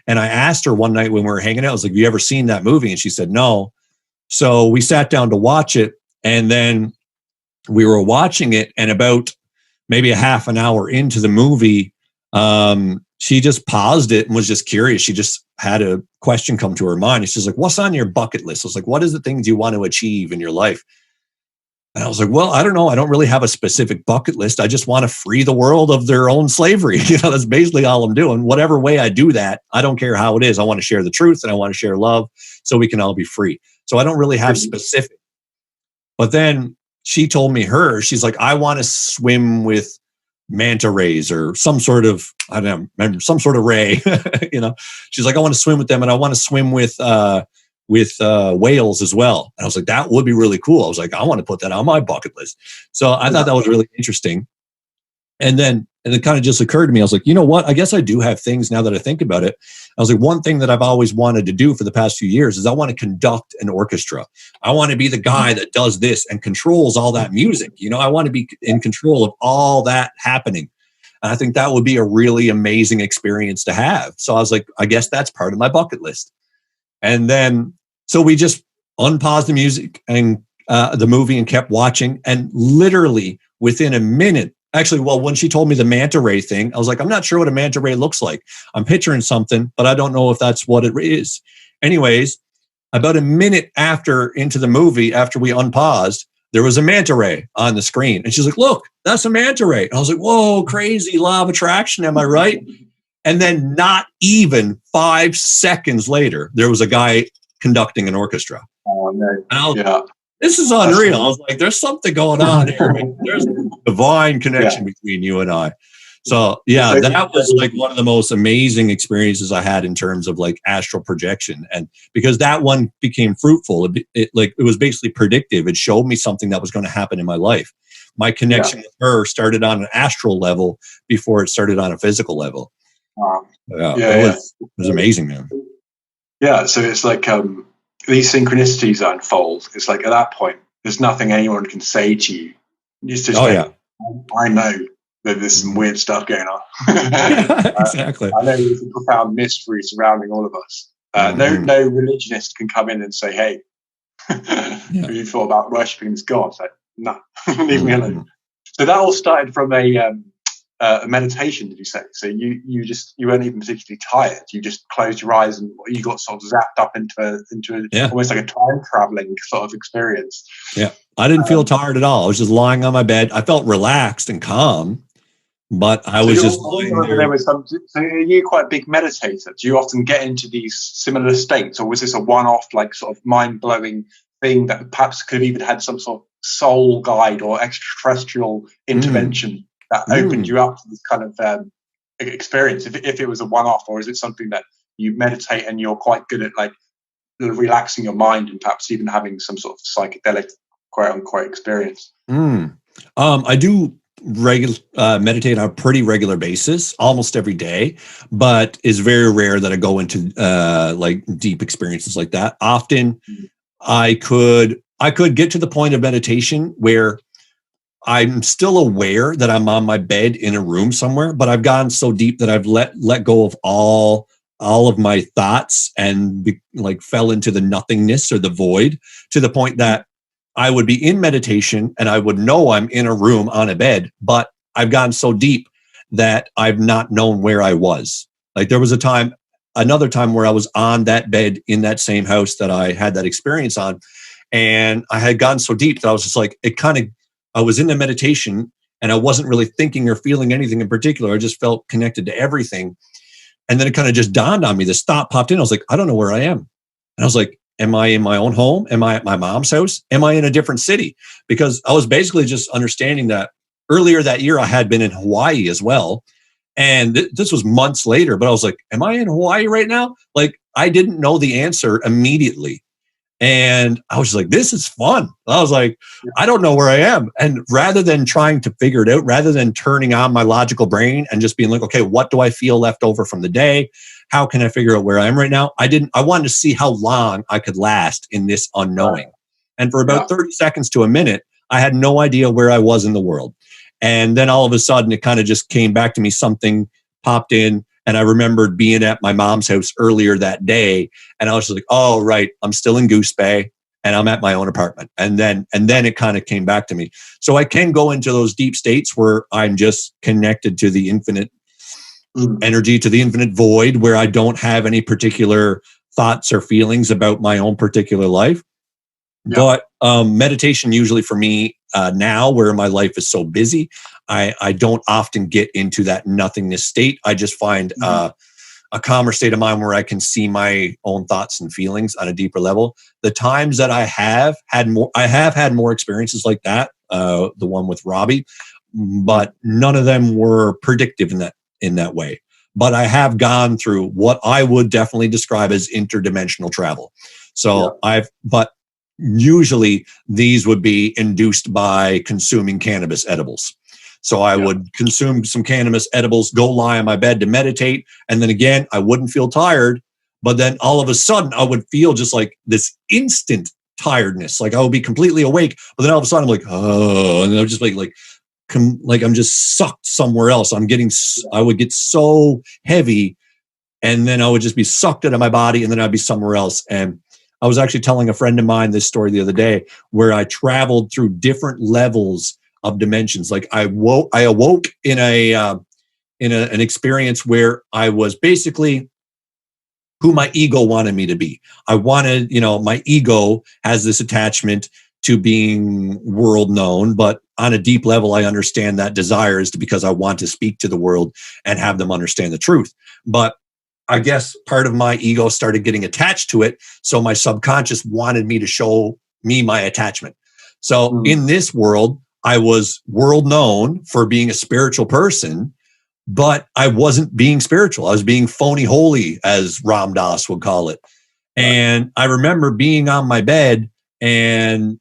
And I asked her one night when we were hanging out, I was like, "Have you ever seen that movie?" And she said, "No." So we sat down to watch it, and then we were watching it, and about maybe a half an hour into the movie, she just paused it and was just curious. She just had a question come to her mind. She's like, "What's on your bucket list?" I was like, "What is the things you want to achieve in your life?" And I was like, "Well, I don't know. I don't really have a specific bucket list. I just want to free the world of their own slavery." That's basically all I'm doing. Whatever way I do that, I don't care how it is. I want to share the truth, and I want to share love so we can all be free. So I don't really have specific. But then she told me she's like, "I want to swim with manta rays or some sort of, I don't know, some sort of ray." She's like, "I want to swim with them, and I want to swim with whales as well." And I was like, "That would be really cool." I was like, "I want to put that on my bucket list." So I thought that was really interesting. And then it kind of just occurred to me. I was like, you know what? I guess I do have things now that I think about it. I was like, one thing that I've always wanted to do for the past few years is I want to conduct an orchestra. I want to be the guy that does this and controls all that music. I want to be in control of all that happening. And I think that would be a really amazing experience to have. So I was like, I guess that's part of my bucket list. And then, so we just unpaused the music and the movie and kept watching. And literally within a minute, actually, well, when she told me the manta ray thing, I was like, I'm not sure what a manta ray looks like. I'm picturing something, but I don't know if that's what it is. Anyways, about a minute into the movie, after we unpaused, there was a manta ray on the screen. And she's like, "Look, that's a manta ray." And I was like, whoa, crazy law of attraction. Am I right? And then not even 5 seconds later, there was a guy conducting an orchestra. Oh, no. This is unreal. I was like, there's something going on here. There's a divine connection between you and I. So that was like one of the most amazing experiences I had in terms of like astral projection. And because that one became fruitful, it was basically predictive. It showed me something that was going to happen in my life. My connection with her started on an astral level before it started on a physical level. Wow. It was amazing, man. Yeah. So it's like, these synchronicities unfold. It's like at that point, there's nothing anyone can say to you. Just I know that there's some weird stuff going on. Exactly. I know there's a profound mystery surrounding all of us. No religionist can come in and say, "Hey, have you thought about worshipping this god?" It's like, no, leave me alone. So that all started from a meditation, did you say? So you weren't even particularly tired. You just closed your eyes and you got sort of zapped up into almost like a time traveling sort of experience. Yeah, I didn't feel tired at all. I was just lying on my bed. I felt relaxed and calm, But I So was you're just lying also, there there. was some. So are you quite a big meditator? Do you often get into these similar states, or was this a one-off, like sort of mind-blowing thing that perhaps could have even had some sort of soul guide or extraterrestrial Mm, intervention that opened mm. you up to this kind of experience? If it was a one-off, or is it something that you meditate and you're quite good at, like relaxing your mind and perhaps even having some sort of psychedelic, quote unquote, experience? I do meditate on a pretty regular basis, almost every day, but it's very rare that I go into like deep experiences like that. Often, I could get to the point of meditation where I'm still aware that I'm on my bed in a room somewhere, but I've gone so deep that I've let go of all of my thoughts and like fell into the nothingness or the void, to the point that I would be in meditation and I would know I'm in a room on a bed, but I've gone so deep that I've not known where I was. Like there was another time where I was on that bed in that same house that I had that experience on. And I had gone so deep that I was just like, I was in the meditation and I wasn't really thinking or feeling anything in particular. I just felt connected to everything. And then it kind of just dawned on me. This thought popped in. I was like, I don't know where I am. And I was like, am I in my own home? Am I at my mom's house? Am I in a different city? Because I was basically just understanding that earlier that year I had been in Hawaii as well. And this was months later, but I was like, am I in Hawaii right now? Like I didn't know the answer immediately. And I was like, this is fun. I was like, I don't know where I am. And rather than trying to figure it out, rather than turning on my logical brain and just being like, okay, what do I feel left over from the day? How can I figure out where I am right now? I wanted to see how long I could last in this unknowing. And for about Yeah. 30 seconds to a minute, I had no idea where I was in the world. And then all of a sudden, it kind of just came back to me. Something popped in. And I remembered being at my mom's house earlier that day. And I was just like, oh, right, I'm still in Goose Bay and I'm at my own apartment. And then it kind of came back to me. So I can go into those deep states where I'm just connected to the infinite energy, to the infinite void, where I don't have any particular thoughts or feelings about my own particular life. Yeah. But meditation usually for me now, where my life is so busy, I don't often get into that nothingness state. I just find a calmer state of mind where I can see my own thoughts and feelings on a deeper level. The times that I have had more experiences like that, the one with Robbie, but none of them were predictive in that way. But I have gone through what I would definitely describe as interdimensional travel. So but usually these would be induced by consuming cannabis edibles. So I would consume some cannabis edibles, go lie on my bed to meditate. And then again, I wouldn't feel tired. But then all of a sudden, I would feel just like this instant tiredness. Like I would be completely awake. But then all of a sudden, I'm like, oh, and I would just like I'm just sucked somewhere else. I would get so heavy. And then I would just be sucked out of my body. And then I'd be somewhere else. And I was actually telling a friend of mine this story the other day where I traveled through different levels of dimensions. Like I awoke in an experience where I was basically who my ego wanted me to be. I wanted, my ego has this attachment to being world known, but on a deep level, I understand that desire is because I want to speak to the world and have them understand the truth. But I guess part of my ego started getting attached to it. So my subconscious wanted me to show me my attachment. So in this world, I was world known for being a spiritual person, but I wasn't being spiritual. I was being phony holy, as Ram Dass would call it. And I remember being on my bed and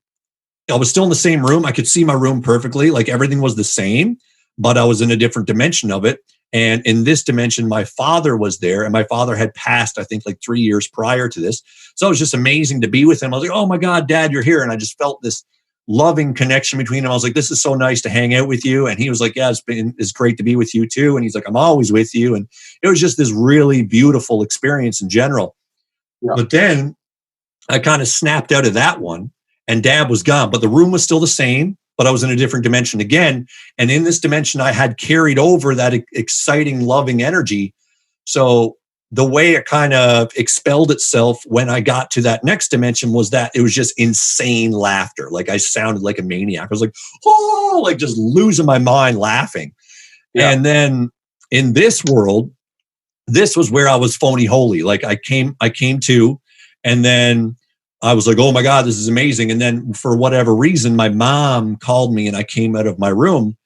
I was still in the same room. I could see my room perfectly. Like everything was the same, but I was in a different dimension of it. And in this dimension, my father was there, and my father had passed, I think, like 3 years prior to this. So it was just amazing to be with him. I was like, oh my God, Dad, you're here. And I just felt this loving connection between them. I was like, this is so nice to hang out with you. And he was like, yeah, it's great to be with you too. And he's like, I'm always with you. And it was just this really beautiful experience in general. Yeah. But then I kind of snapped out of that one and Dad was gone, but the room was still the same, but I was in a different dimension again. And in this dimension, I had carried over that exciting, loving energy. So the way it kind of expelled itself when I got to that next dimension was that it was just insane laughter. Like I sounded like a maniac. I was like, oh, like just losing my mind laughing. Yeah. And then in this world, this was where I was phony holy. Like I came to, and then I was like, oh my God, this is amazing. And then for whatever reason, my mom called me and I came out of my room.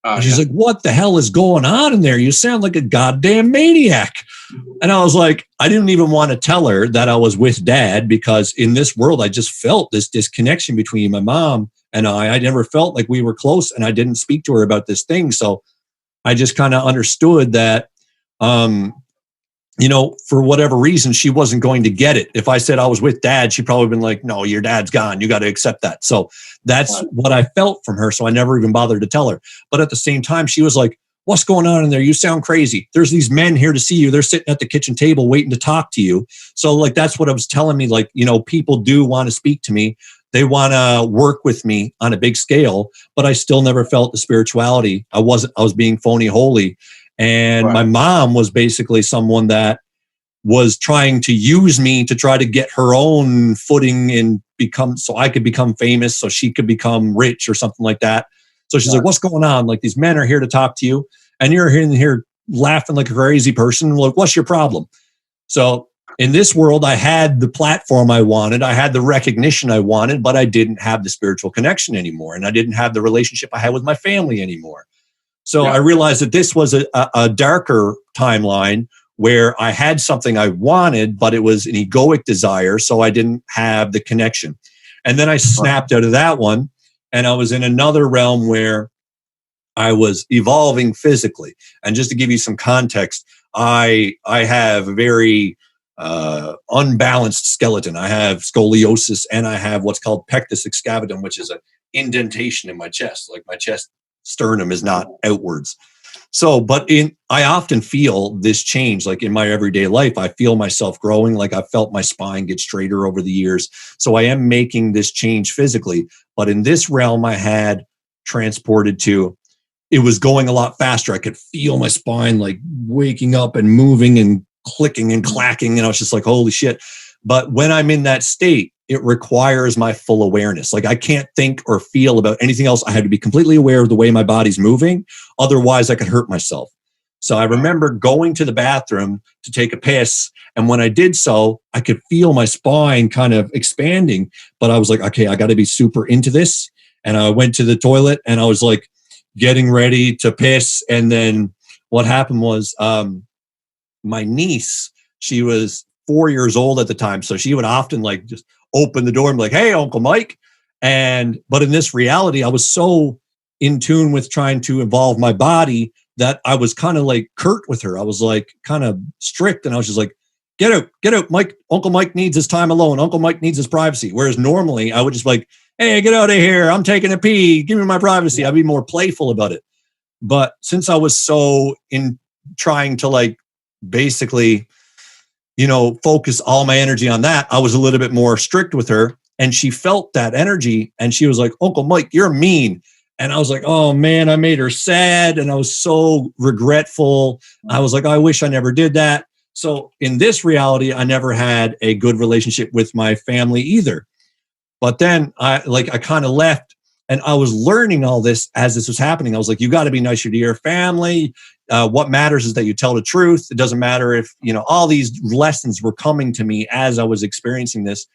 And she's like, what the hell is going on in there? You sound like a goddamn maniac. And I was like, I didn't even want to tell her that I was with Dad, because in this world, I just felt this disconnection between my mom and I. I never felt like we were close, and I didn't speak to her about this thing. So I just kind of understood that, for whatever reason, she wasn't going to get it. If I said I was with Dad, she'd probably been like, no, your dad's gone. You got to accept that. So that's what I felt from her. So I never even bothered to tell her. But at the same time, she was like, what's going on in there? You sound crazy. There's these men here to see you. They're sitting at the kitchen table waiting to talk to you. So like, that's what I was telling me. Like, people do want to speak to me. They want to work with me on a big scale, but I still never felt the spirituality. I was being phony holy. And my mom was basically someone that was trying to use me to try to get her own footing and so I could become famous, so she could become rich or something like that. So she's like, what's going on? Like, these men are here to talk to you and you're here laughing like a crazy person. Like, what's your problem? So in this world, I had the platform I wanted. I had the recognition I wanted, but I didn't have the spiritual connection anymore. And I didn't have the relationship I had with my family anymore. So I realized that this was a darker timeline where I had something I wanted, but it was an egoic desire. So I didn't have the connection. And then I snapped out of that one. And I was in another realm where I was evolving physically. And just to give you some context, I have a very unbalanced skeleton. I have scoliosis, and I have what's called pectus excavatum, which is an indentation in my chest. Like, my chest sternum is not outwards. So, I often feel this change, like in my everyday life. I feel myself growing. Like, I've felt my spine get straighter over the years. So I am making this change physically. But in this realm, I had transported to, it was going a lot faster. I could feel my spine like waking up and moving and clicking and clacking. And I was just like, holy shit. But when I'm in that state, it requires my full awareness. Like, I can't think or feel about anything else. I had to be completely aware of the way my body's moving. Otherwise, I could hurt myself. So I remember going to the bathroom to take a piss. And when I did so, I could feel my spine kind of expanding. But I was like, okay, I got to be super into this. And I went to the toilet and I was like getting ready to piss. And then what happened was my niece, she was 4 years old at the time. So she would often like just open the door and be like, hey, Uncle Mike. But in this reality, I was so in tune with trying to evolve my body that I was kind of like curt with her. I was like kind of strict. And I was just like, get out, Mike. Uncle Mike needs his time alone. Uncle Mike needs his privacy. Whereas normally I would just be like, hey, get out of here. I'm taking a pee. Give me my privacy. I'd be more playful about it. But since I was so in trying to like basically, focus all my energy on that, I was a little bit more strict with her. And she felt that energy. And she was like, Uncle Mike, you're mean. And I was like, oh man, I made her sad. And I was so regretful. I was like, I wish I never did that. So in this reality, I never had a good relationship with my family either. But then I kind of left, and I was learning all this as this was happening. I was like, you got to be nicer to your family. What matters is that you tell the truth. It doesn't matter if, all these lessons were coming to me as I was experiencing this.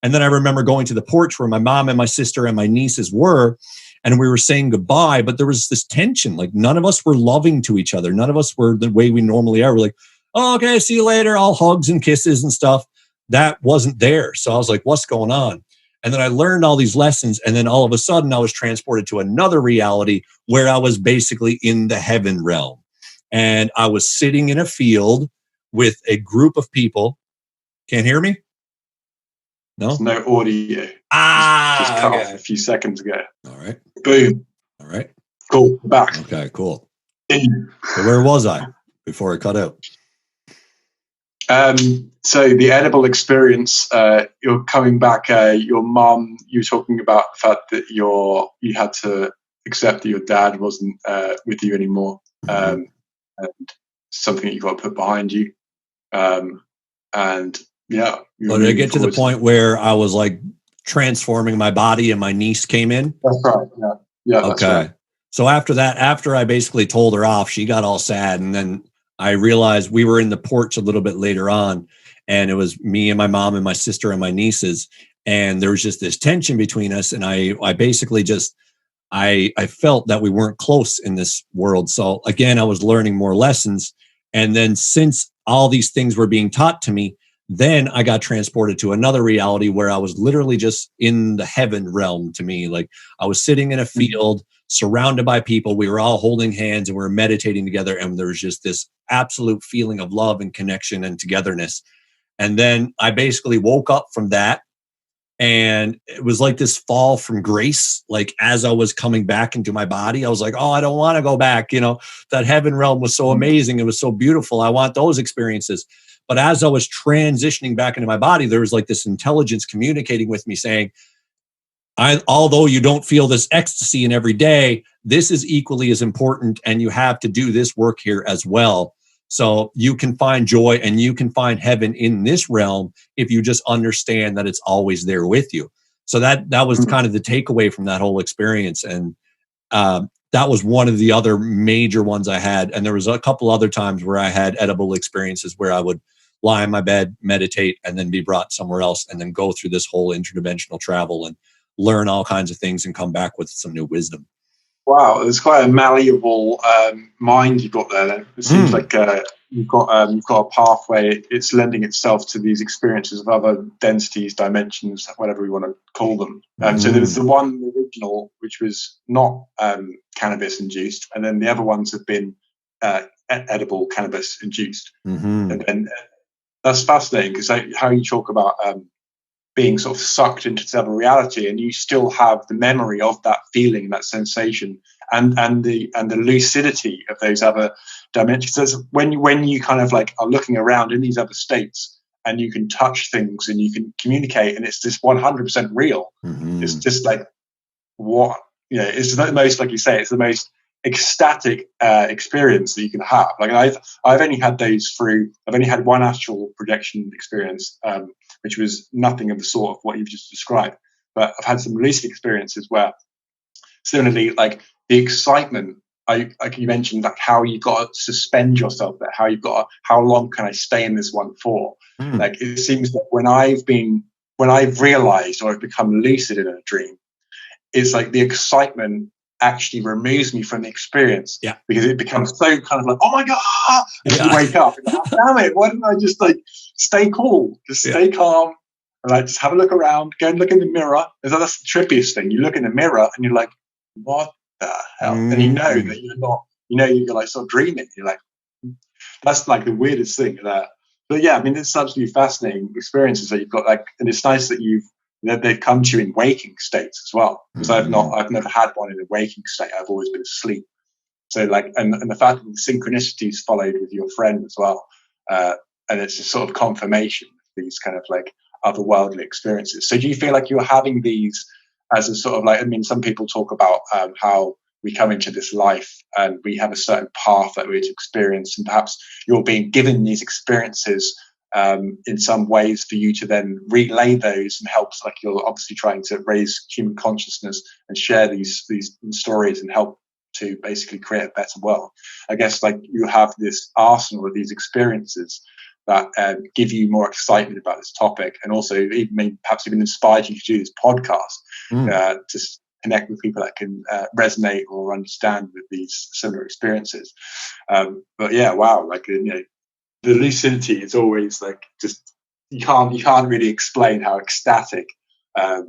And then I remember going to the porch where my mom and my sister and my nieces were, and we were saying goodbye, but there was this tension. Like, none of us were loving to each other. None of us were the way we normally are. We're like, oh, okay, see you later. All hugs and kisses and stuff. That wasn't there. So I was like, what's going on? And then I learned all these lessons. And then all of a sudden I was transported to another reality where I was basically in the heaven realm. And I was sitting in a field with a group of people. Can't hear me? No? There's no audio. Just cut off a few seconds ago. All right. Boom. All right. Cool. Back. Okay, cool. So where was I before I cut out? So the edible experience, you're coming back, your mom, you were talking about the fact that you had to accept that your dad wasn't with you anymore, and something that you got to put behind you. And yeah. So did I get to the point where I was like transforming my body and my niece came in? That's right. Yeah. Yeah. Okay. Right. So after that, after I basically told her off, she got all sad. And then I realized we were in the porch a little bit later on, and it was me and my mom and my sister and my nieces. And there was just this tension between us. And I basically just, I felt that we weren't close in this world. So again, I was learning more lessons. And then since all these things were being taught to me, then I got transported to another reality where I was literally just in the heaven realm to me. Like I was sitting in a field surrounded by people. We were all holding hands and we were meditating together. And there was just this absolute feeling of love and connection and togetherness. And then I basically woke up from that. And it was like this fall from grace. Like as I was coming back into my body, I was like, oh, I don't want to go back. You know, that heaven realm was so amazing. It was so beautiful. I want those experiences. But as I was transitioning back into my body, there was like this intelligence communicating with me saying, although you don't feel this ecstasy in every day, this is equally as important. And you have to do this work here as well. So you can find joy and you can find heaven in this realm if you just understand that it's always there with you. So that was kind of the takeaway from that whole experience. And that was one of the other major ones I had. And there was a couple other times where I had edible experiences where I would lie in my bed, meditate, and then be brought somewhere else and then go through this whole interdimensional travel and learn all kinds of things and come back with some new wisdom. Wow, it's quite a malleable mind you've got there. Then it seems like you've got a pathway. It's lending itself to these experiences of other densities, dimensions, whatever we want to call them. So there was the one original which was not cannabis induced, and then the other ones have been edible cannabis induced. And then that's fascinating because how you talk about being sort of sucked into this other reality, and you still have the memory of that feeling, that sensation, and the lucidity of those other dimensions. So when you kind of like are looking around in these other states, and you can touch things and you can communicate, and it's just 100% real. It's just like what it's the most, like you say, it's the most ecstatic experience that you can have. Like I've only had those I've only had one astral projection experience, which was nothing of the sort of what you've just described. But I've had some lucid experiences where, similarly, like the excitement, like you mentioned, like how you've got to suspend yourself there, how long can I stay in this one for? Like it seems that when I've realized or I've become lucid in a dream, it's like the excitement actually removes me from the experience, because it becomes so kind of like, oh my god, and you wake up and like, damn it, why didn't I just like stay cool, just stay calm, and like just have a look around, go and look in the mirror. That's the trippiest thing. You look in the mirror and you're like, what the hell? And you know that you're not, you're like sort of dreaming. You're like, that's like the weirdest thing there. But yeah, I mean, it's absolutely fascinating experiences that you've got, like, and it's nice that they've come to you in waking states as well, because I've never had one in a waking state. I've always been asleep. So like, and the fact that the synchronicities followed with your friend as well, and it's a sort of confirmation of these kind of like otherworldly experiences. So do you feel like you're having these as a sort of like, I mean, some people talk about how we come into this life and we have a certain path that we're to experience, and perhaps you're being given these experiences in some ways for you to then relay those and help, like you're obviously trying to raise human consciousness and share these stories and help to basically create a better world. I guess like you have this arsenal of these experiences that give you more excitement about this topic, and also perhaps even inspired you to do this podcast to connect with people that can resonate or understand with these similar experiences. But yeah, wow, like the lucidity is always like, just you can't really explain how ecstatic I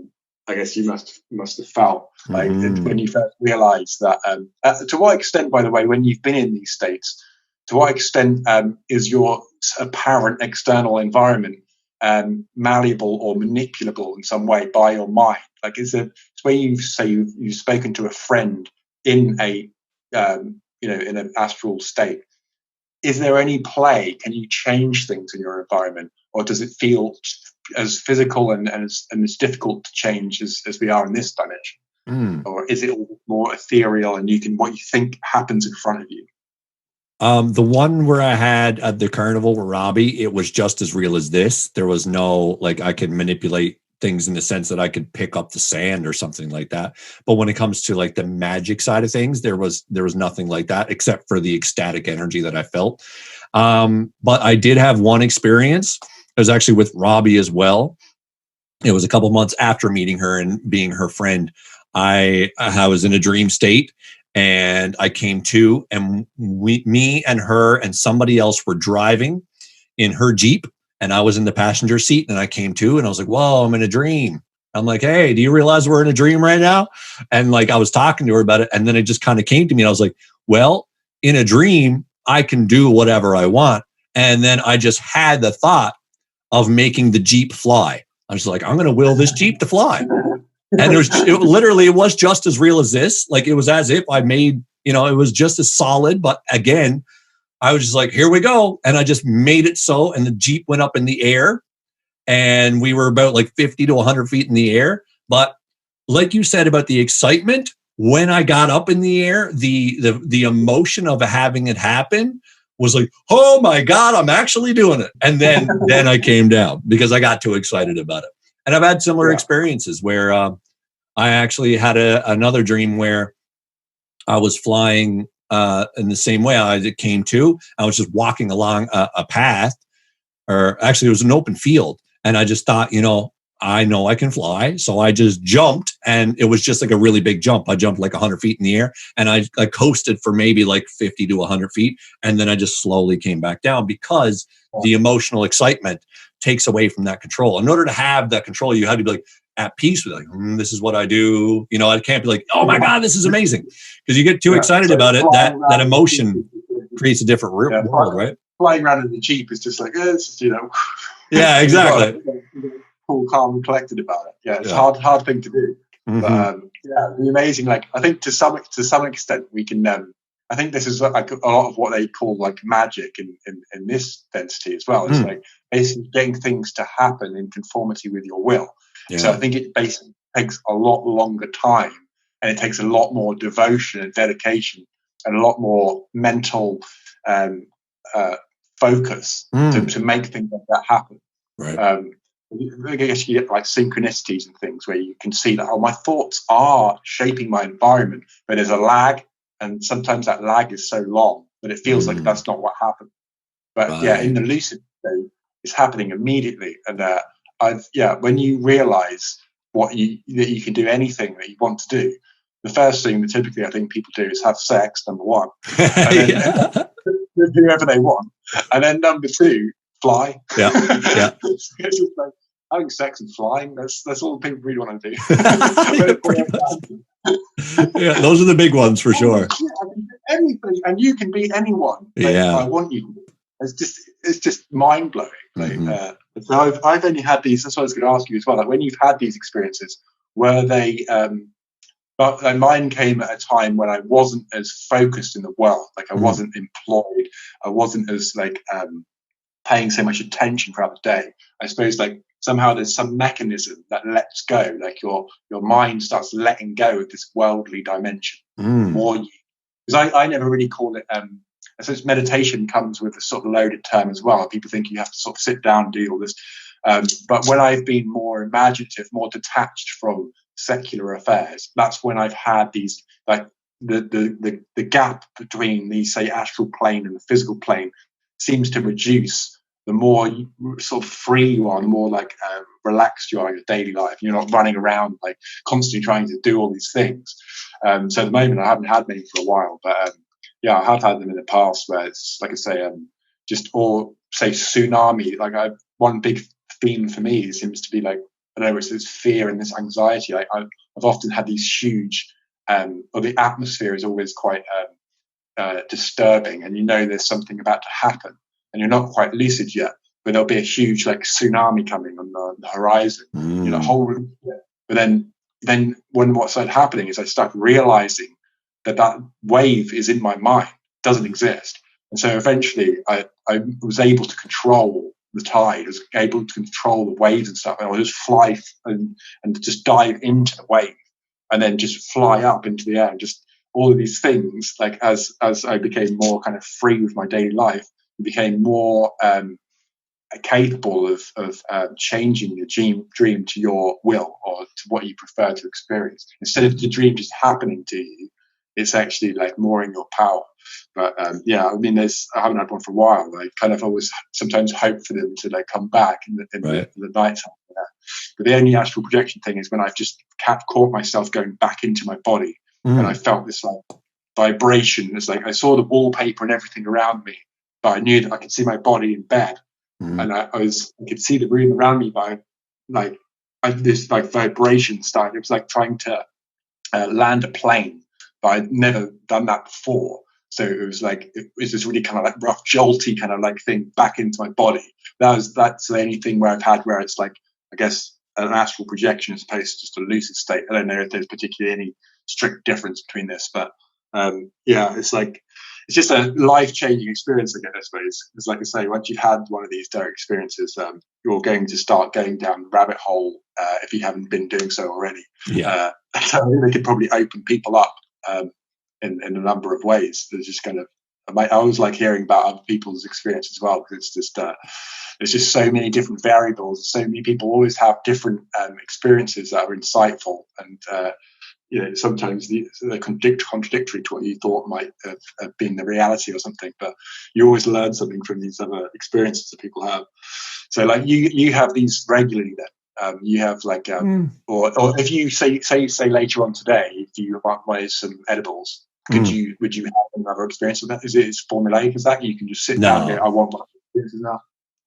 guess you must have felt like when you first realized that. To what extent, by the way, when you've been in these states, to what extent is your apparent external environment malleable or manipulable in some way by your mind? Like, it's where you say you've spoken to a friend in a in an astral state. Is there any play? Can you change things in your environment, or does it feel as physical and as difficult to change as we are in this dimension? Or is it all more ethereal and what you think happens in front of you? The one where I had at the carnival with Robbie, it was just as real as this. There was no, like, I could manipulate things in the sense that I could pick up the sand or something like that. But when it comes to like the magic side of things, there was nothing like that except for the ecstatic energy that I felt. But I did have one experience. It was actually with Robbie as well. It was a couple months after meeting her and being her friend. I was in a dream state, and I came to, and me and her and somebody else were driving in her Jeep, and I was in the passenger seat, and I came to, and I was like, whoa, I'm in a dream. I'm like, hey, do you realize we're in a dream right now? And like, I was talking to her about it, and then it just kind of came to me, and I was like, well, in a dream, I can do whatever I want. And then I just had the thought of making the Jeep fly. I was like, I'm going to will this Jeep to fly. And it was just as real as this. Like, it was as if I made, it was just as solid. But again, I was just like, here we go. And I just made it so. And the Jeep went up in the air, and we were about like 50 to 100 feet in the air. But like you said about the excitement, when I got up in the air, the emotion of having it happen was like, oh my God, I'm actually doing it. And then I came down because I got too excited about it. And I've had similar experiences where I actually had another dream where I was flying in the same way I came to. I was just walking along a path, or actually it was an open field. And I just thought, I know I can fly. So I just jumped, and it was just like a really big jump. I jumped like 100 feet in the air, and I coasted for maybe like 50 to 100 feet. And then I just slowly came back down because the emotional excitement takes away from that control. In order to have that control, you have to be like at peace with like, this is what I do. I can't be like, oh my God, this is amazing. Because you get too excited about it. That emotion creates a different world, right? Flying around in the Jeep is just like, it's just, Yeah, exactly. Cool, calm, and collected about it. Yeah, it's a hard thing to do. Mm-hmm. But the amazing. Like, I think to some extent we can. I think this is like a lot of what they call like magic in this density as well. It's like basically getting things to happen in conformity with your will. Yeah. So I think it basically takes a lot longer time, and it takes a lot more devotion and dedication, and a lot more mental focus to make things like that happen. Right. I guess you get like synchronicities and things where you can see that, my thoughts are shaping my environment, but there's a lag, and sometimes that lag is so long that it feels like that's not what happened. But in the lucid state, it's happening immediately. And when you realize that you can do anything that you want to do, the first thing that typically I think people do is have sex, number one, and then whoever they want, and then number two, fly. Yeah. It's just like having sex and flying. That's all people really want to do. Yeah, those are the big ones for sure. Anything, and you can be anyone. I want you to be. It's just mind blowing. So I've only had these. That's what I was going to ask you as well. Like, when you've had these experiences, were they? But mine came at a time when I wasn't as focused in the world. Like, I wasn't employed. I wasn't as paying so much attention throughout the day. I suppose like somehow there's some mechanism that lets go, like your mind starts letting go of this worldly dimension more. Because I never really call it, I suppose meditation comes with a sort of loaded term as well. People think you have to sort of sit down and do all this. But when I've been more imaginative, more detached from secular affairs, that's when I've had these, like the gap between the, say, astral plane and the physical plane seems to reduce the more sort of free you are, the more like relaxed you are in your daily life. You're not running around like constantly trying to do all these things. So at the moment, I haven't had many for a while, but I have had them in the past where it's, like I say, just, or say tsunami. Like, one big theme for me seems to be like, I don't know, it's this fear and this anxiety. I've often had these huge, or the atmosphere is always quite disturbing, and there's something about to happen, and you're not quite lucid yet, but there'll be a huge like tsunami coming on the horizon. But then when what started happening is I started realizing that wave is in my mind, doesn't exist. And so eventually I was able to control the tide, I was able to control the waves and stuff, and I would just fly and just dive into the wave, and then just fly up into the air, and just all of these things. Like, as I became more kind of free with my daily life, it became more capable of changing the dream to your will, or to what you prefer to experience. Instead of the dream just happening to you, it's actually like more in your power. But yeah, I mean, I haven't had one for a while. I kind of always sometimes hope for them to like come back in the night time. But the only astral projection thing is when I've just caught myself going back into my body, and I felt this like vibration. It's like I saw the wallpaper and everything around me, but I knew that I could see my body in bed, and I could see the room around me by like this like vibration started. It was like trying to land a plane, but I'd never done that before. So it was this really kind of like rough, jolty kind of like thing back into my body. That's the only thing where I've had where it's like, I guess, an astral projection as opposed to just a lucid state. I don't know if there's particularly any strict difference between this, but yeah, it's just a life-changing experience, I suppose. It's like I say, once you've had one of these dark experiences, you're going to start going down the rabbit hole if you haven't been doing so already. Yeah. So they could probably open people up in a number of ways. There's just kind of, I always like hearing about other people's experience as well, because it's just there's just so many different variables. So many people always have different experiences that are insightful, and you know, sometimes they're contradictory to what you thought might have been the reality or something. But you always learn something from these other experiences that people have. So like you have these regularly then. You have like, or if you say later on today, if you want some edibles, would you have another experience with that? Is it as formulaic as that? You can just sit down and go, I want my experiences now.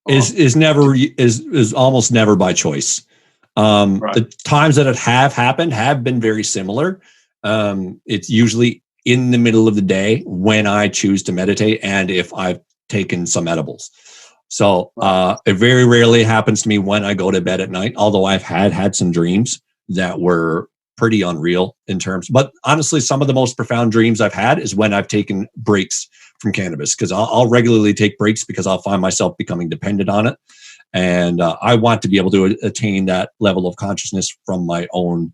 Is almost never by choice. The times that it have happened have been very similar. It's usually in the middle of the day when I choose to meditate, and if I've taken some edibles. So it very rarely happens to me when I go to bed at night, although I've had some dreams that were pretty unreal in terms. But honestly, some of the most profound dreams I've had is when I've taken breaks from cannabis, because I'll regularly take breaks because I'll find myself becoming dependent on it. And I want to be able to attain that level of consciousness from my own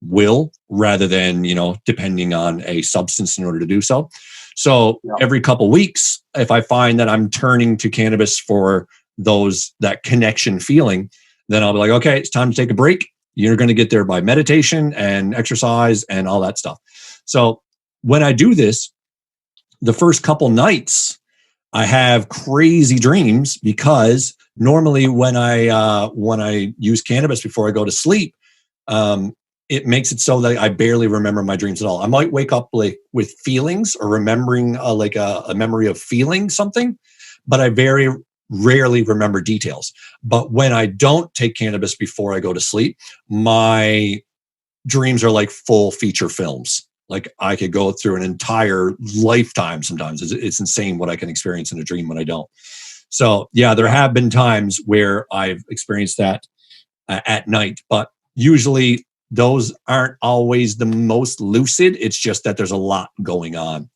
will, rather than, depending on a substance in order to do so. So every couple weeks, if I find that I'm turning to cannabis for that connection feeling, then I'll be like, okay, it's time to take a break. You're going to get there by meditation and exercise and all that stuff. So when I do this, the first couple nights, I have crazy dreams, because normally when I use cannabis before I go to sleep, it makes it so that I barely remember my dreams at all. I might wake up like with feelings or remembering like a memory of feeling something, but I very rarely remember details. But when I don't take cannabis before I go to sleep, my dreams are like full feature films. Like I could go through an entire lifetime sometimes. It's insane what I can experience in a dream when I don't. So yeah, there have been times where I've experienced that at night, but usually those aren't always the most lucid. It's just that there's a lot going on.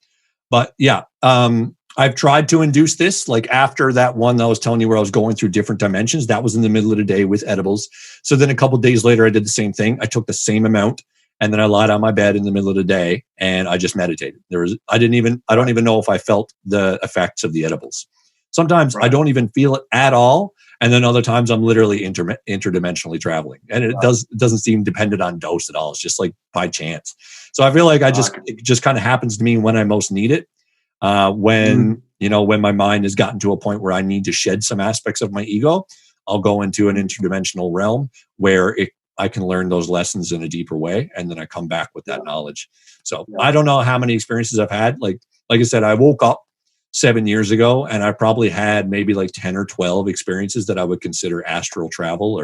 But yeah, I've tried to induce this, like after that one that I was telling you where I was going through different dimensions. That was in the middle of the day with edibles. So then a couple of days later, I did the same thing. I took the same amount, and then I lied on my bed in the middle of the day and I just meditated. I don't even know if I felt the effects of the edibles. Sometimes I don't even feel it at all. And then other times I'm literally interdimensionally traveling, and it doesn't seem dependent on dose at all. It's just like by chance. So I feel like it just kind of happens to me when I most need it. When my mind has gotten to a point where I need to shed some aspects of my ego, I'll go into an interdimensional realm where I can learn those lessons in a deeper way, and then I come back with that knowledge. So I don't know how many experiences I've had. Like I said, I woke up 7 years ago, and I probably had maybe like 10 or 12 experiences that I would consider astral travel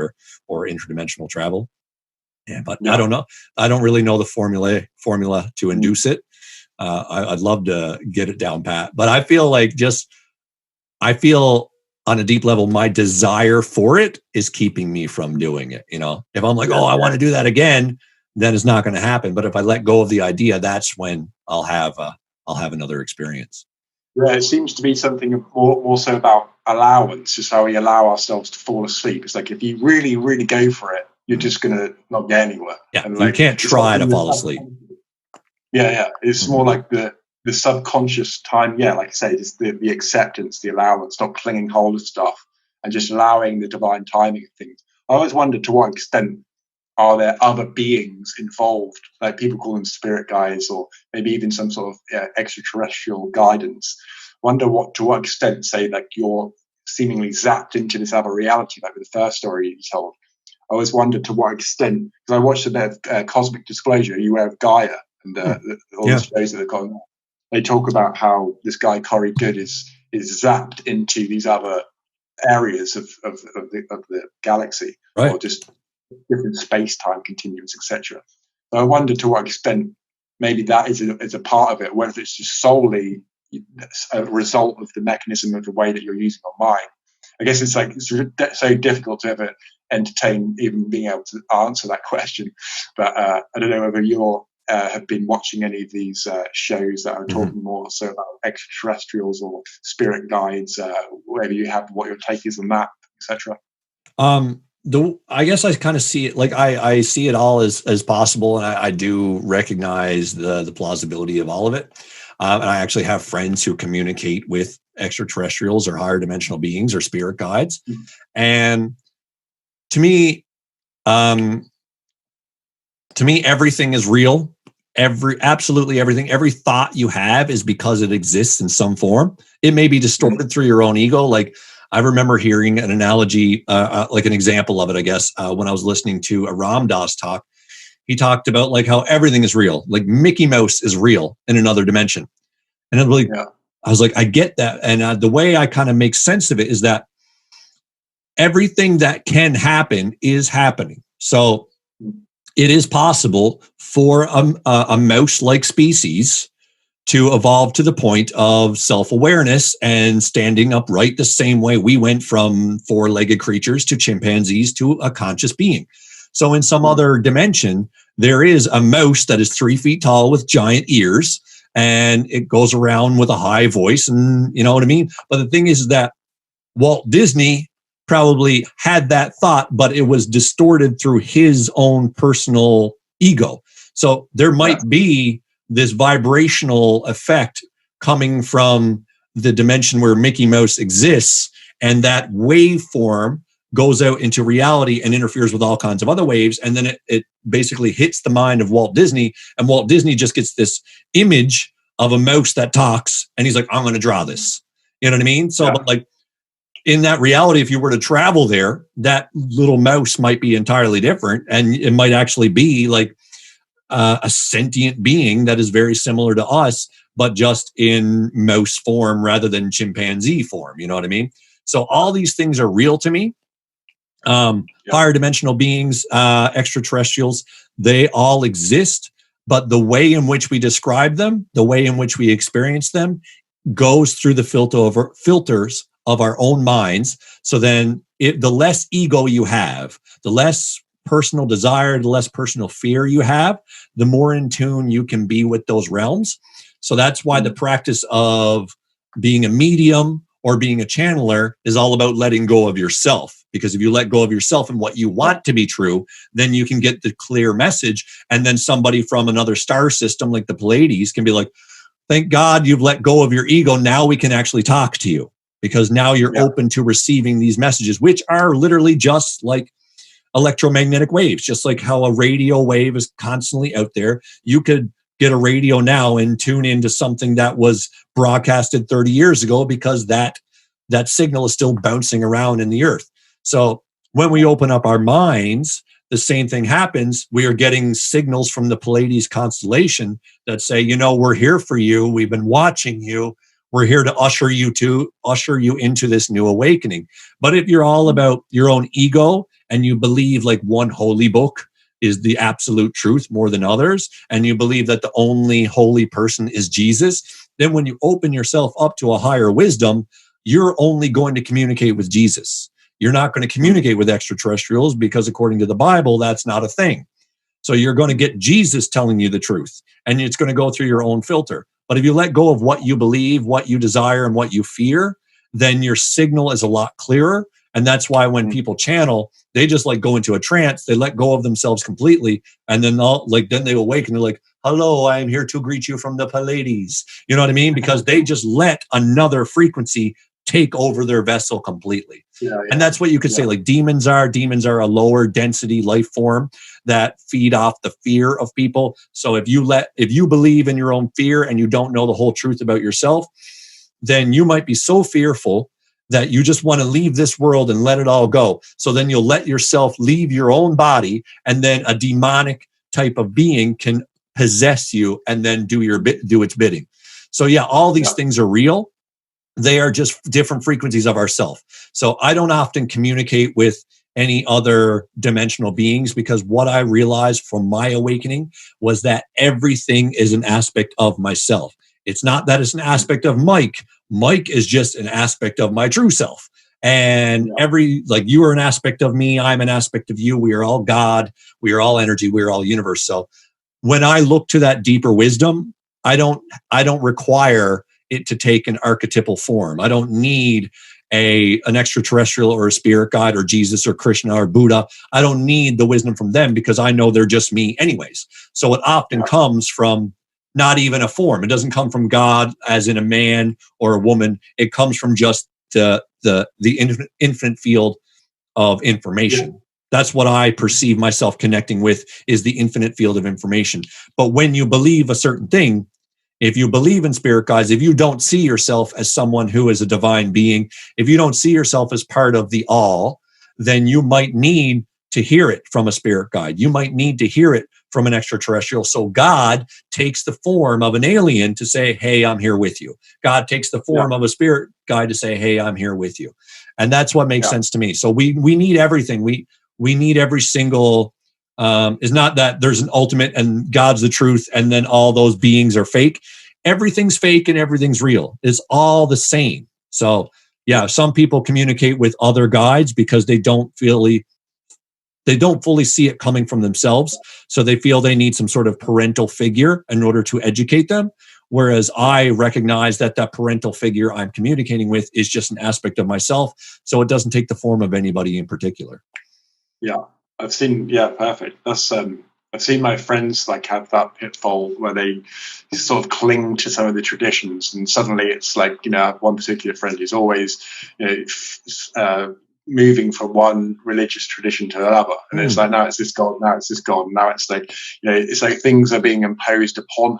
or interdimensional travel. Yeah, but I don't know. I don't really know the formula to induce it. I'd love to get it down pat, but I feel on a deep level, my desire for it is keeping me from doing it. If I'm like, I want to do that again, then it's not going to happen. But if I let go of the idea, that's when I'll have another experience. Yeah, it seems to be something more so about allowance, is how we allow ourselves to fall asleep. It's like if you really, really go for it, you're just going to not get anywhere. Yeah, and you can't try to fall asleep. Yeah. It's more like the subconscious time. Yeah, like I say, just the acceptance, the allowance, not clinging hold of stuff. and just allowing the divine timing of things. I always wondered to what extent are there other beings involved, like people call them spirit guides, or maybe even some sort of extraterrestrial guidance. Wonder to what extent, say, like you're seemingly zapped into this other reality, like with the first story you told. I always wondered to what extent, because I watched a bit of Cosmic Disclosure. Are you aware of Gaia and all the shows that have gone? They talk about how this guy Corey Good is zapped into these other areas of the galaxy, right, or just different space-time continuums, etc. So I wonder to what extent maybe that is a part of it, whether it's just solely a result of the mechanism of the way that you're using your mind. I guess it's so difficult to ever entertain even being able to answer that question. But I don't know whether you have been watching any of these shows that are talking more so about extraterrestrials or spirit guides, whether you have what your take is on that, etc. I guess I kind of see it like I see it all as possible, and I do recognize the plausibility of all of it. And I actually have friends who communicate with extraterrestrials or higher dimensional beings or spirit guides. And to me, everything is real. Absolutely everything. Every thought you have is because it exists in some form. It may be distorted through your own ego. Like I remember hearing an analogy, like an example of it, I guess, when I was listening to a Ram Dass talk. He talked about like how everything is real, like Mickey Mouse is real in another dimension. And I was like, I get that. And the way I kind of make sense of it is that everything that can happen is happening. So it is possible for a mouse-like species to evolve to the point of self-awareness and standing upright the same way we went from four-legged creatures to chimpanzees to a conscious being. So in some other dimension, there is a mouse that is 3 feet tall with giant ears, and it goes around with a high voice, and you know what I mean? But the thing is that Walt Disney probably had that thought, but it was distorted through his own personal ego. So there might be this vibrational effect coming from the dimension where Mickey Mouse exists, and that waveform goes out into reality and interferes with all kinds of other waves, and then it basically hits the mind of Walt Disney, and Walt Disney just gets this image of a mouse that talks, and he's like, I'm going to draw this. You know what I mean? So, but like, in that reality, if you were to travel there, that little mouse might be entirely different. And it might actually be like a sentient being that is very similar to us, but just in mouse form rather than chimpanzee form. You know what I mean? So all these things are real to me. Higher dimensional beings, extraterrestrials, they all exist. But the way in which we describe them, the way in which we experience them, goes through the filters of our own minds. So then the less ego you have, the less personal desire, the less personal fear you have, the more in tune you can be with those realms. So that's why the practice of being a medium or being a channeler is all about letting go of yourself. Because if you let go of yourself and what you want to be true, then you can get the clear message. And then somebody from another star system like the Pleiades can be like, thank God you've let go of your ego. Now we can actually talk to you. Because now you're open to receiving these messages, which are literally just like electromagnetic waves, just like how a radio wave is constantly out there. You could get a radio now and tune into something that was broadcasted 30 years ago because that signal is still bouncing around in the earth. So when we open up our minds, the same thing happens. We are getting signals from the Pleiades constellation that say, you know, we're here for you. We've been watching you. We're here to usher you into this new awakening. But if you're all about your own ego and you believe like one holy book is the absolute truth more than others, and you believe that the only holy person is Jesus, then when you open yourself up to a higher wisdom, you're only going to communicate with Jesus. You're not going to communicate with extraterrestrials because according to the Bible, that's not a thing. So you're going to get Jesus telling you the truth, and it's going to go through your own filter. But if you let go of what you believe, what you desire, and what you fear, then your signal is a lot clearer. And that's why when people channel, they just like go into a trance, they let go of themselves completely. And then then they awake and they're like, hello, I am here to greet you from the Pleiades. You know what I mean? Because they just let another frequency take over their vessel completely. And that's what you could say, like demons are a lower density life form that feed off the fear of people. So if you believe in your own fear and you don't know the whole truth about yourself, then you might be so fearful that you just want to leave this world and let it all go. So then you'll let yourself leave your own body, and then a demonic type of being can possess you and then do its bidding. So yeah, all these things are real. They are just different frequencies of ourself. So I don't often communicate with any other dimensional beings, because what I realized from my awakening was that everything is an aspect of myself. It's not that it's an aspect of Mike. Mike is just an aspect of my true self. And you are an aspect of me. I'm an aspect of you. We are all God. We are all energy. We are all universe. So when I look to that deeper wisdom, I don't require it to take an archetypal form. I don't need an extraterrestrial or a spirit guide or Jesus or Krishna or Buddha. I don't need the wisdom from them, because I know they're just me anyways. So it often comes from not even a form. It doesn't come from God as in a man or a woman. It comes from just the infinite field of information. That's what I perceive myself connecting with, is the infinite field of information. But when you believe a certain thing, if you believe in spirit guides, if you don't see yourself as someone who is a divine being, if you don't see yourself as part of the all, then you might need to hear it from a spirit guide. You might need to hear it from an extraterrestrial. So God takes the form of an alien to say, hey, I'm here with you. God takes the form of a spirit guide to say, hey, I'm here with you. And that's what makes sense to me. So we need everything. We need every single, is not that there's an ultimate and God's the truth and then all those beings are fake. Everything's fake and everything's real. It's all the same. So yeah, some people communicate with other guides because they don't fully see it coming from themselves. So they feel they need some sort of parental figure in order to educate them. Whereas I recognize that parental figure I'm communicating with is just an aspect of myself. So it doesn't take the form of anybody in particular. Yeah, I've seen, perfect. That's, I've seen my friends like have that pitfall where they sort of cling to some of the traditions, and suddenly it's like, I have one particular friend who's always, moving from one religious tradition to another, and it's like, now it's this god, now it's this god, now it's like, it's like things are being imposed upon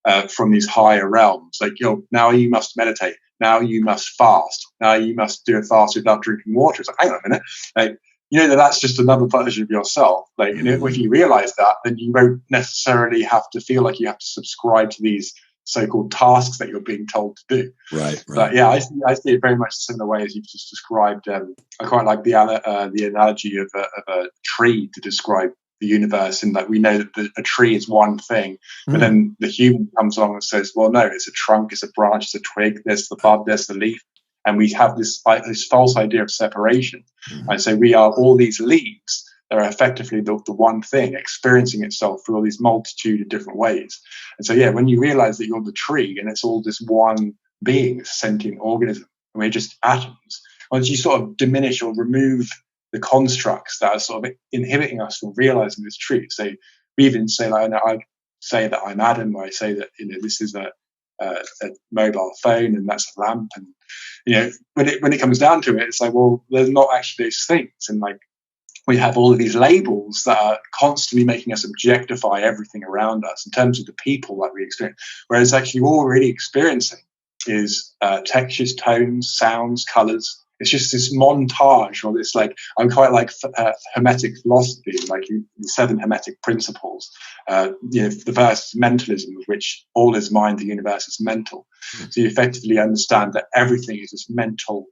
her from these higher realms. Like, now you must meditate, now you must fast, now you must do a fast without drinking water. It's like, hang on a minute, like, that's just another version of yourself. Like, if you realize that, then you won't necessarily have to feel like you have to subscribe to these so-called tasks that you're being told to do. Right. But yeah, I see it very much the similar way as you've just described. I quite like the analogy of a tree to describe the universe, in that we know that a tree is one thing, but then the human comes along and says, well, no, it's a trunk, it's a branch, it's a twig, there's the bud, there's the leaf. And we have this false idea of separation. And so we are all these leaves that are effectively the one thing experiencing itself through all these multitude of different ways. And so, when you realize that you're the tree and it's all this one being, this sentient organism, and we're just atoms, once you sort of diminish or remove the constructs that are sort of inhibiting us from realizing this truth. So we even say, like, I say that I'm Adam, or I say that, this is a mobile phone and that's a lamp, and when it comes down to it, it's like, well, there's not actually those things, and like we have all of these labels that are constantly making us objectify everything around us in terms of the people that we experience, whereas actually all we're really experiencing is textures, tones, sounds, colors. It's just this montage, or this, like, I'm quite like Hermetic philosophy, like the 7 Hermetic principles. The first is mentalism, of which all is mind, the universe is mental. So you effectively understand that everything is this mental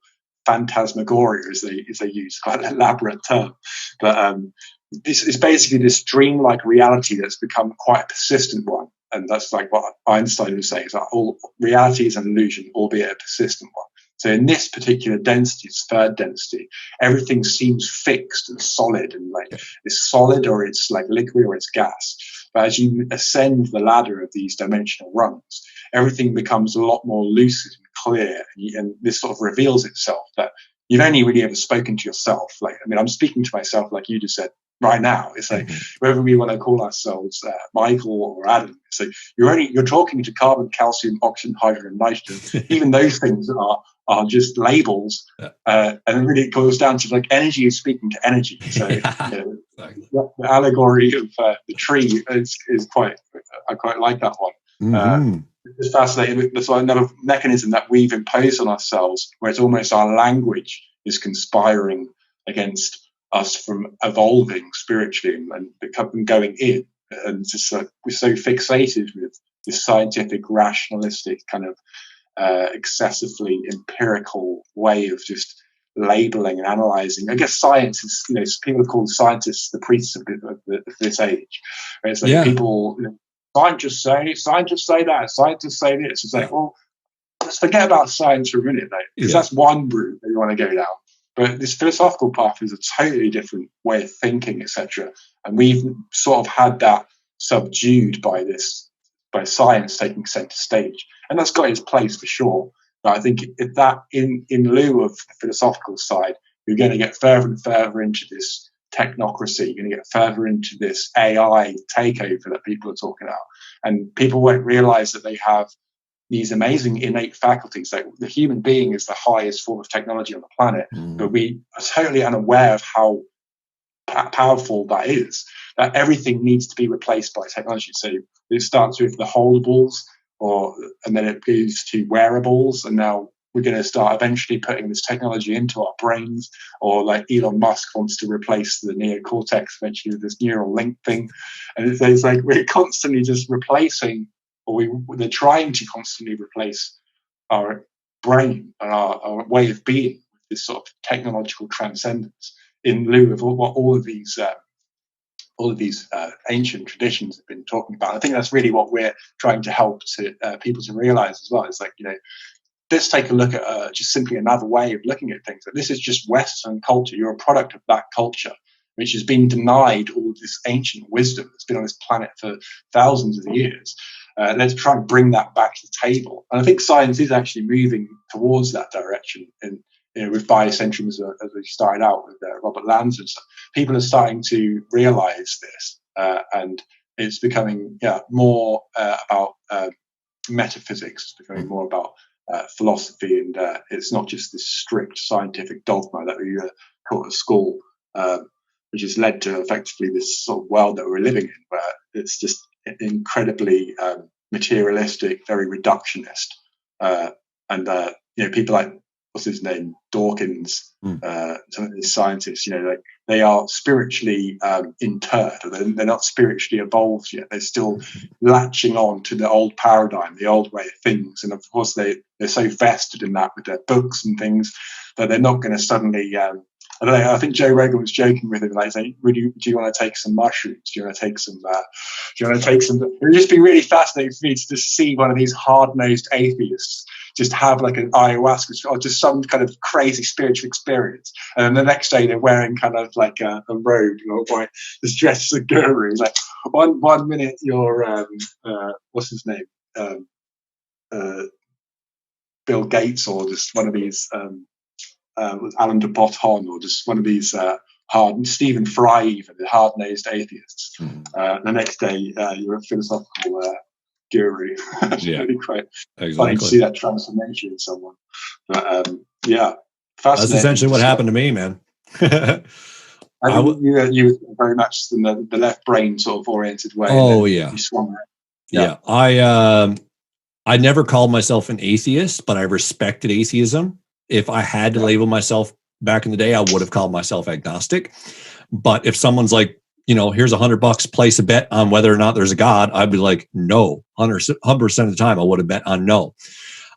phantasmagoria, as they use, quite an elaborate term. But it's basically this dreamlike reality that's become quite a persistent one. And that's like what Einstein was saying, is that all reality is an illusion, albeit a persistent one. So in this particular density, it's third density, everything seems fixed and solid, and like it's solid, or it's like liquid, or it's gas. But as you ascend the ladder of these dimensional rungs, everything becomes a lot more lucid and clear, and this sort of reveals itself that you've only really ever spoken to yourself. Like, I'm speaking to myself, like you just said, right now. It's like whether we want to call ourselves Michael or Adam, it's like you're talking to carbon, calcium, oxygen, hydrogen, and nitrogen. Even those things are just labels, and really it goes down to like energy is speaking to energy. So exactly. The allegory of the tree is quite. I quite like that one. It's fascinating. There's another mechanism that we've imposed on ourselves, where it's almost our language is conspiring against us from evolving spiritually and going in. And just we're so fixated with this scientific, rationalistic kind of excessively empirical way of just labeling and analyzing. I guess science is, people have called scientists the priests of this age. It's like people, scientists say that, scientists say this. It's like, well, let's forget about science for a minute, though, because that's one route that you want to go down. But this philosophical path is a totally different way of thinking, etc. And we've sort of had that subdued by science taking center stage, and that's got its place for sure. But I think if that in lieu of the philosophical side, you're going to get further and further into this technocracy. You're going to get further into this AI takeover that people are talking about, and people won't realize that they have these amazing innate faculties. Like the human being is the highest form of technology on the planet, but we are totally unaware of how powerful that is. That everything needs to be replaced by technology. So it starts with the holdables, and then it goes to wearables, and now we're going to start eventually putting this technology into our brains, or like Elon Musk wants to replace the neocortex eventually with this neural link thing. And it's like we're constantly just replacing, or they're trying to constantly replace our brain and our way of being with this sort of technological transcendence, in lieu of what all of these ancient traditions have been talking about. I think that's really what we're trying to help people to realize as well. It's like, let's take a look at just simply another way of looking at things. That this is just Western culture. You're a product of that culture, which has been denied all this ancient wisdom that's been on this planet for thousands of years. Let's try and bring that back to the table. And I think science is actually moving towards that direction. And with biocentrism, as we started out with Robert Lanza and stuff, people are starting to realize this, and it's becoming more about metaphysics. It's becoming more about philosophy, and it's not just this strict scientific dogma that we taught at school, which has led to effectively this sort of world that we're living in, where it's just incredibly materialistic, very reductionist, and people like, what's his name, Dawkins, some of these scientists, like they are spiritually interred, or they're not spiritually evolved yet. They're still latching on to the old paradigm, the old way of things, and of course they're so vested in that with their books and things that they're not going to suddenly. I don't know. I think Joe Rogan was joking with him, like saying, do you want to take some mushrooms? Do you want to take some? Do you want to take some? It would just be really fascinating for me to just see one of these hard-nosed atheists just have like an ayahuasca or just some kind of crazy spiritual experience, and then the next day they're wearing kind of like a robe, or just dressed as a guru. Like one minute you're what's his name, Bill Gates, or just one of these. Alan de Botton, or just one of these Stephen Fry, even the hard-nosed atheists. The next day, you're a philosophical guru. It's really quite funny to see that transformation in someone. But fascinating. That's essentially what happened to me, man. I think you were very much in the left brain sort of oriented way. Oh yeah, you swung yeah. I never called myself an atheist, but I respected atheism. If I had to label myself back in the day, I would have called myself agnostic. But if someone's like, here's $100, place a bet on whether or not there's a God, I'd be like, no. 100% of the time, I would have bet on no.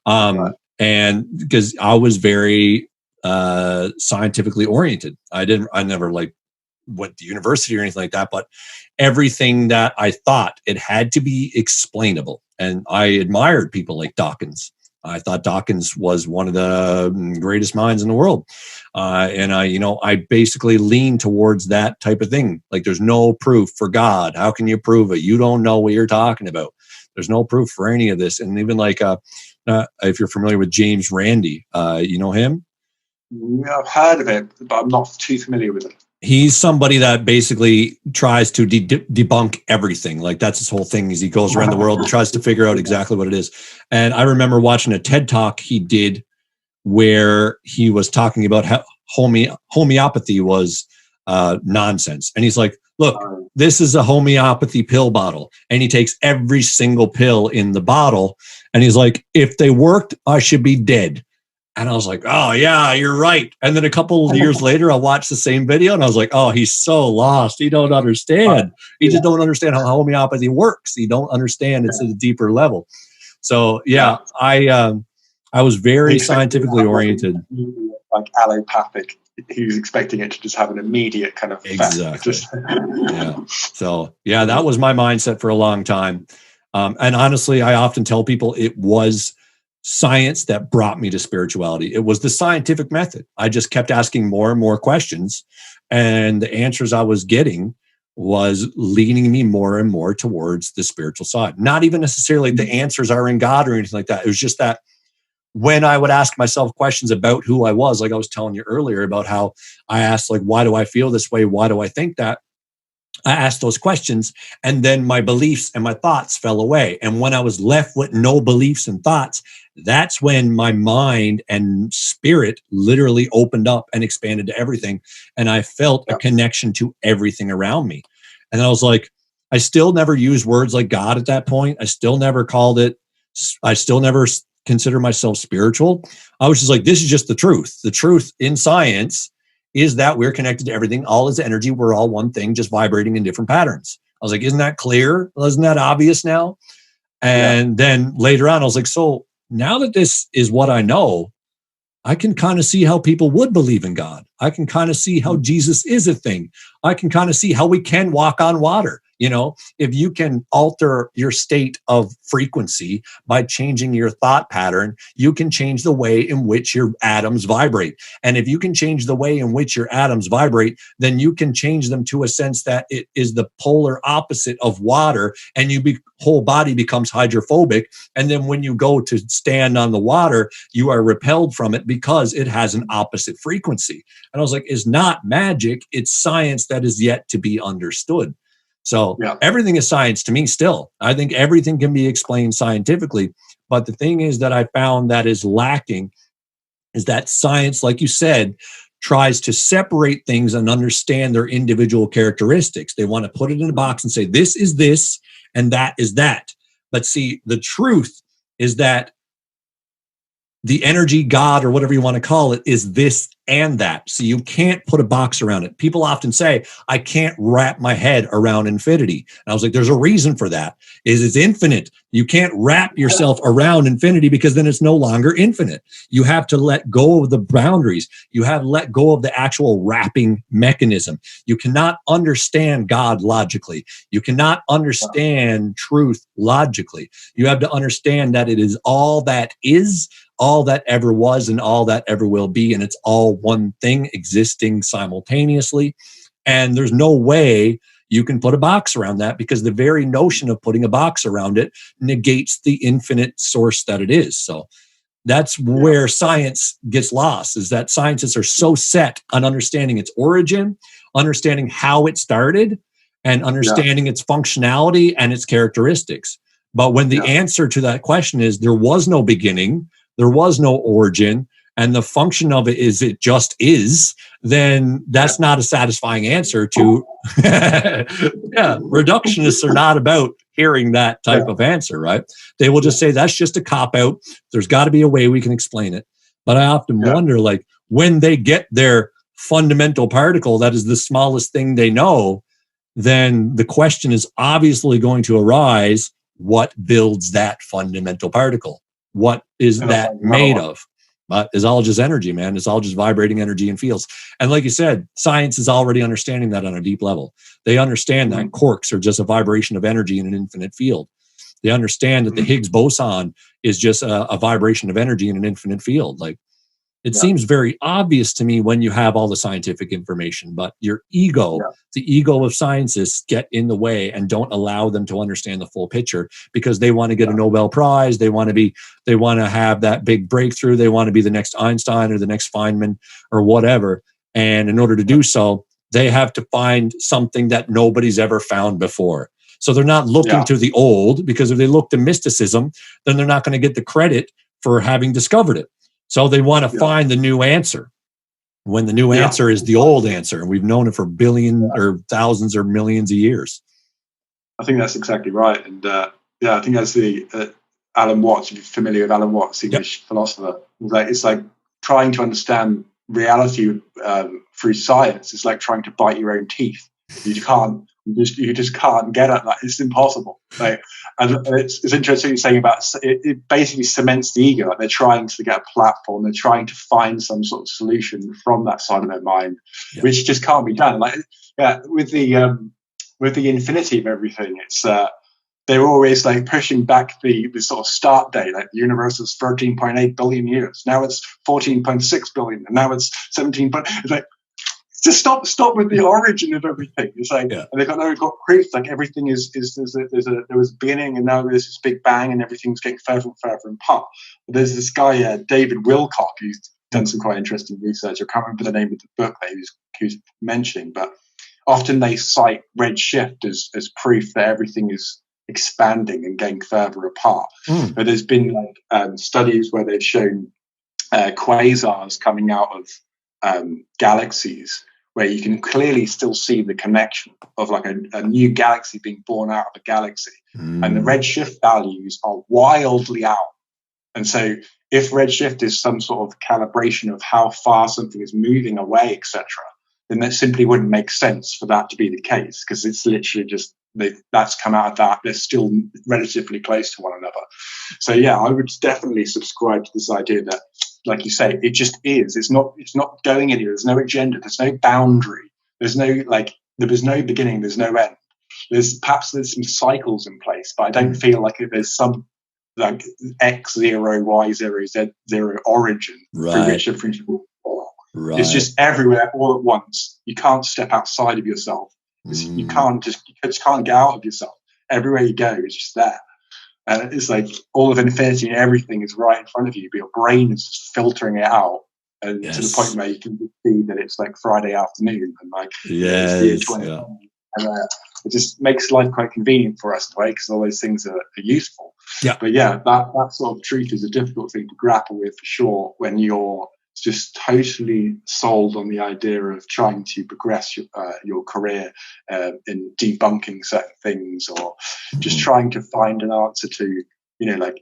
And because I was very scientifically oriented, I never went to university or anything like that. But everything that I thought, it had to be explainable. And I admired people like Dawkins. I thought Dawkins was one of the greatest minds in the world. And I basically lean towards that type of thing. Like, there's no proof for God. How can you prove it? You don't know what you're talking about. There's no proof for any of this. And even if you're familiar with James Randi, you know him? Yeah, I've heard of it, but I'm not too familiar with it. He's somebody that basically tries to debunk everything. Like that's his whole thing, is he goes around the world and tries to figure out exactly what it is. And I remember watching a TED talk he did where he was talking about how homeopathy was nonsense. And he's like, look, this is a homeopathy pill bottle. And he takes every single pill in the bottle. And he's like, if they worked, I should be dead. And I was like, oh, yeah, you're right. And then a couple of years later, I watched the same video and I was like, oh, he's so lost. He don't understand. He just don't understand how homeopathy works. He don't understand it's at a deeper level. So, yeah, I was very scientifically oriented. Like allopathic. He was expecting it to just have an immediate kind of effect. Exactly. Yeah. So, yeah, that was my mindset for a long time. And honestly, I often tell people it was science that brought me to spirituality. It was the scientific method. I just kept asking more and more questions, and the answers I was getting was leading me more and more towards the spiritual side. Not even necessarily the answers are in God or anything like that. It was just that when I would ask myself questions about who I was, like I was telling you earlier about how I asked, like, why do I feel this way? Why do I think that? I asked those questions, and then my beliefs and my thoughts fell away. And when I was left with no beliefs and thoughts, that's when my mind and spirit literally opened up and expanded to everything. And I felt a connection to everything around me. And I was like, I still never used words like God at that point. I still never consider myself spiritual. I was just like, this is just the truth. The truth in science is that we're connected to everything. All is energy. We're all one thing, just vibrating in different patterns. I was like, isn't that clear? Isn't that obvious now? And then later on, I was like, so now that this is what I know, I can kind of see how people would believe in God. I can kind of see how Jesus is a thing. I can kind of see how we can walk on water. You know, if you can alter your state of frequency by changing your thought pattern, you can change the way in which your atoms vibrate. And if you can change the way in which your atoms vibrate, then you can change them to a sense that it is the polar opposite of water, and your whole body becomes hydrophobic. And then when you go to stand on the water, you are repelled from it because it has an opposite frequency. And I was like, it's not magic. It's science that is yet to be understood. So everything is science to me still. I think everything can be explained scientifically. But the thing is that I found that is lacking is that science, like you said, tries to separate things and understand their individual characteristics. They want to put it in a box and say, this is this and that is that. But see, the truth is that the energy, God, or whatever you want to call it, is this and that. So you can't put a box around it. People often say, I can't wrap my head around infinity. And I was like, there's a reason for that. It's infinite. You can't wrap yourself around infinity because then it's no longer infinite. You have to let go of the boundaries. You have to let go of the actual wrapping mechanism. You cannot understand God logically. You cannot understand truth logically. You have to understand that it is all that is, all that ever was, and all that ever will be. And it's all one thing existing simultaneously. And there's no way you can put a box around that, because the very notion of putting a box around it negates the infinite source that it is. So that's where science gets lost, is that scientists are so set on understanding its origin, understanding how it started, and understanding its functionality and its characteristics. But when the answer to that question is there was no beginning, there was no origin, and the function of it is it just is, then that's not a satisfying answer to, reductionists are not about hearing that type of answer, right? They will just say, that's just a cop-out. There's got to be a way we can explain it. But I often wonder, like, when they get their fundamental particle, that is the smallest thing they know, then the question is obviously going to arise, what builds that fundamental particle? What is that made of? But it's all just energy, man. It's all just vibrating energy and fields. And like you said, science is already understanding that on a deep level. They understand that quarks are just a vibration of energy in an infinite field. They understand that the Higgs boson is just a vibration of energy in an infinite field. Like, it seems very obvious to me when you have all the scientific information, but your ego, the ego of scientists, get in the way and don't allow them to understand the full picture, because they want to get a Nobel Prize. They want to have that big breakthrough. They want to be the next Einstein or the next Feynman or whatever. And in order to do so, they have to find something that nobody's ever found before. So they're not looking to the old, because if they look to mysticism, then they're not going to get the credit for having discovered it. So they want to find the new answer, when the new answer is the old answer. And we've known it for billions or thousands or millions of years. I think that's exactly right. And I think that's the Alan Watts, if you're familiar with Alan Watts, English philosopher. It's like trying to understand reality through science. It's like trying to bite your own teeth. You just can't get at that. It's impossible. And it's interesting you're saying about it basically cements the ego. Like they're trying to get a platform. They're trying to find some sort of solution from that side of their mind, which just can't be done. With the infinity of everything, it's they're always like pushing back the sort of start date. Like the universe is 13.8 billion years. Now it's 14.6 billion, and now it's 17. It's like, just stop with the origin of everything. It's like, and they've got proof. Like everything is there was a beginning, and now there's this big bang, and everything's getting further and further apart. But there's this guy, David Wilcock, who's done some quite interesting research. I can't remember the name of the book that he was mentioning, but often they cite redshift as proof that everything is expanding and getting further apart. But there's been studies where they've shown quasars coming out of galaxies, where you can clearly still see the connection of like a new galaxy being born out of a galaxy. And the redshift values are wildly out. And so if redshift is some sort of calibration of how far something is moving away, etc., then that simply wouldn't make sense for that to be the case, because it's literally just that's come out of that. They're still relatively close to one another. So I would definitely subscribe to this idea that, like you say, it just is. It's not going anywhere. There's no agenda. There's no boundary. There's no there no beginning. There's no end. There's some cycles in place, but I don't feel like there's some like X0, Y0, Z0 origin through which everything will fall. Right. It's just everywhere all at once. You can't step outside of yourself. You just can't get out of yourself. Everywhere you go, it's just there. And it's like all of infinity and everything is right in front of you, but your brain is just filtering it out, and to the point where you can see that it's like Friday afternoon, and like it just makes life quite convenient for us in a way, because all those things are useful. But that sort of truth is a difficult thing to grapple with for sure when you're just totally sold on the idea of trying to progress your career in debunking certain things, or just trying to find an answer to,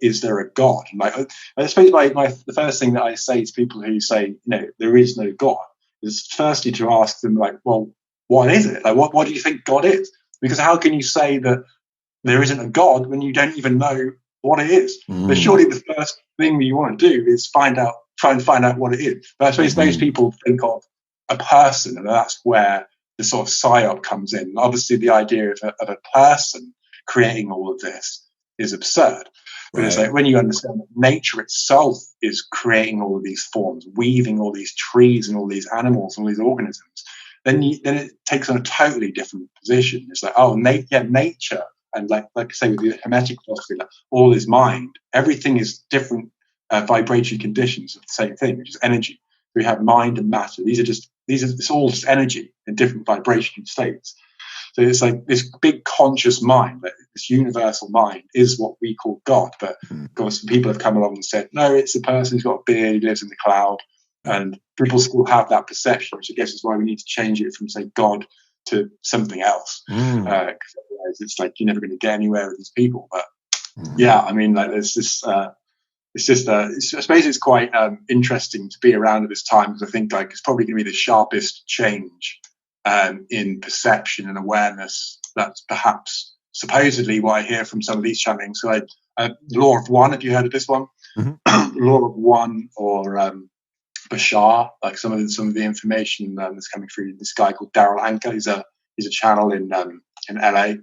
is there a God? And I suppose the first thing that I say to people who say, there is no God, is firstly to ask them, like, well, what is it? Like, what do you think God is? Because how can you say that there isn't a God when you don't even know what it is? But surely the first thing that you want to do is try and find out what it is. But I suppose most people think of a person, and that's where the sort of psyop comes in. Obviously, the idea of a person creating all of this is absurd. But it's like when you understand that nature itself is creating all of these forms, weaving all these trees and all these animals and all these organisms, then it takes on a totally different position. It's like, nature, and like I say with the Hermetic philosophy, like all is mind. Everything is different vibratory conditions of the same thing, which is energy. We have mind and matter. It's all just energy in different vibration states. So it's like this big conscious mind, like this universal mind, is what we call God. But of course, people have come along and said, no, it's a person who's got a beard, he lives in the cloud. And people still have that perception, which I guess is why we need to change it from, say, God to something else. Because otherwise it's like you're never going to get anywhere with these people. But I mean, like there's this it's just I suppose it's quite interesting to be around at this time, because I think like it's probably going to be the sharpest change in perception and awareness. That's perhaps supposedly what I hear from some of these channelings. So the Law of One, have you heard of this one? Law of One, or Bashar, like some of the information that's coming through this guy called Daryl Anker. He's a channel in LA.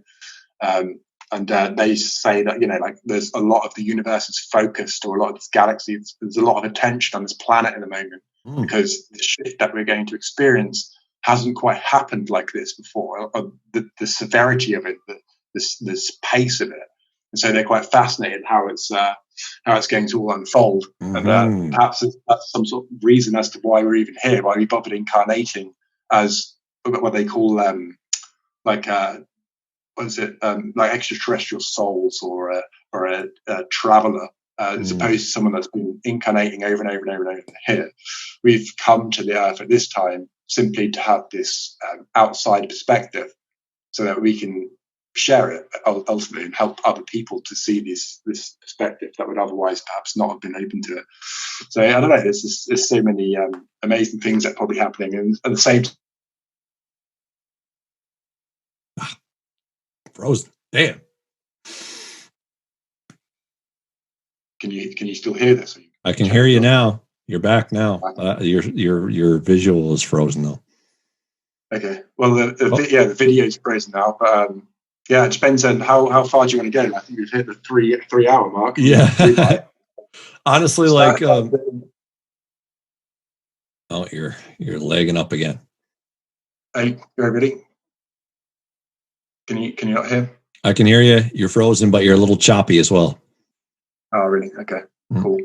And they say that, like there's a lot of the universe is focused, or a lot of this galaxy, there's a lot of attention on this planet at the moment, because the shift that we're going to experience hasn't quite happened like this before. The severity of it, this pace of it, and so they're quite fascinated how it's going to all unfold. And perhaps that's some sort of reason as to why we're even here, why we bothered incarnating as what they call like what is it, like extraterrestrial souls, or a traveler, as opposed to someone that's been incarnating over and over and over and over here. We've come to the earth at this time simply to have this outside perspective, so that we can share it ultimately and help other people to see this perspective that would otherwise perhaps not have been open to it. So I don't know, there's so many amazing things that are probably happening, and at the same time, frozen. Damn. Can you still hear this? I can hear you now. You're back now. Your visual is frozen though. Okay. Well, the video is frozen now, but yeah, it depends on how far do you want to go. I think we've hit the 3 hour mark. Yeah. Honestly, like oh, you're lagging up again. Hey, everybody. Can you not hear? I can hear you. You're frozen, but you're a little choppy as well. Oh, really? Okay, cool.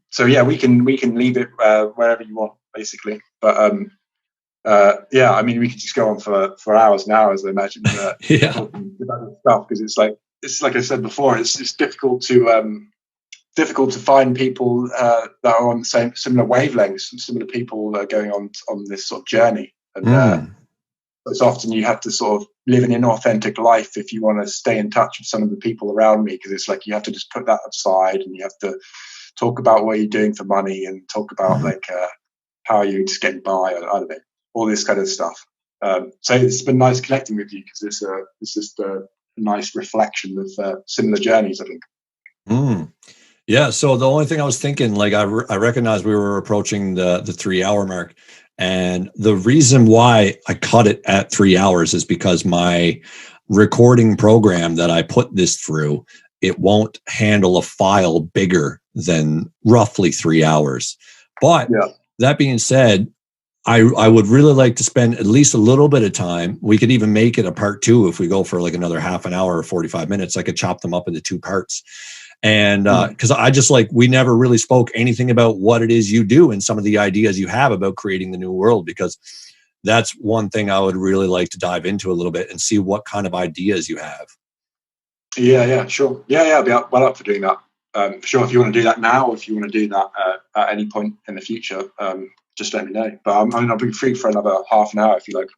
So yeah, we can leave it wherever you want, basically. But yeah, I mean, we could just go on for hours and hours, I imagine. Yeah. Talking about this stuff, because it's like I said before, it's difficult to find people that are on the similar wavelengths, similar people going on this sort of journey. And it's often you have to sort of live an inauthentic life if you want to stay in touch with some of the people around me, because it's like you have to just put that aside and you have to talk about what you're doing for money and talk about like how you're just getting by, or I don't know, all this kind of stuff. So it's been nice connecting with you, because it's just a nice reflection of similar journeys, I think. Yeah. So the only thing I was thinking, like I recognized we were approaching the 3 hour mark. And the reason why I cut it at 3 hours is because my recording program that I put this through, it won't handle a file bigger than roughly 3 hours. But that being said, I would really like to spend at least a little bit of time. We could even make it a part 2 if we go for like another half an hour or 45 minutes. I could chop them up into 2 parts. And because I just we never really spoke anything about what it is you do and some of the ideas you have about creating the new world, because that's one thing I would really like to dive into a little bit and see what kind of ideas you have. Yeah, sure. Yeah, I'll be well up for doing that. For sure, if you want to do that now, or if you want to do that at any point in the future, just let me know. But I'll be free for another half an hour if you like.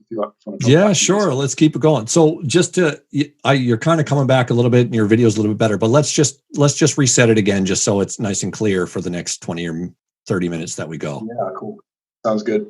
Yeah, sure. Let's keep it going. So just you're kind of coming back a little bit, and your video's a little bit better. But let's just reset it again, just so it's nice and clear for the next 20 or 30 minutes that we go. Yeah, cool. Sounds good.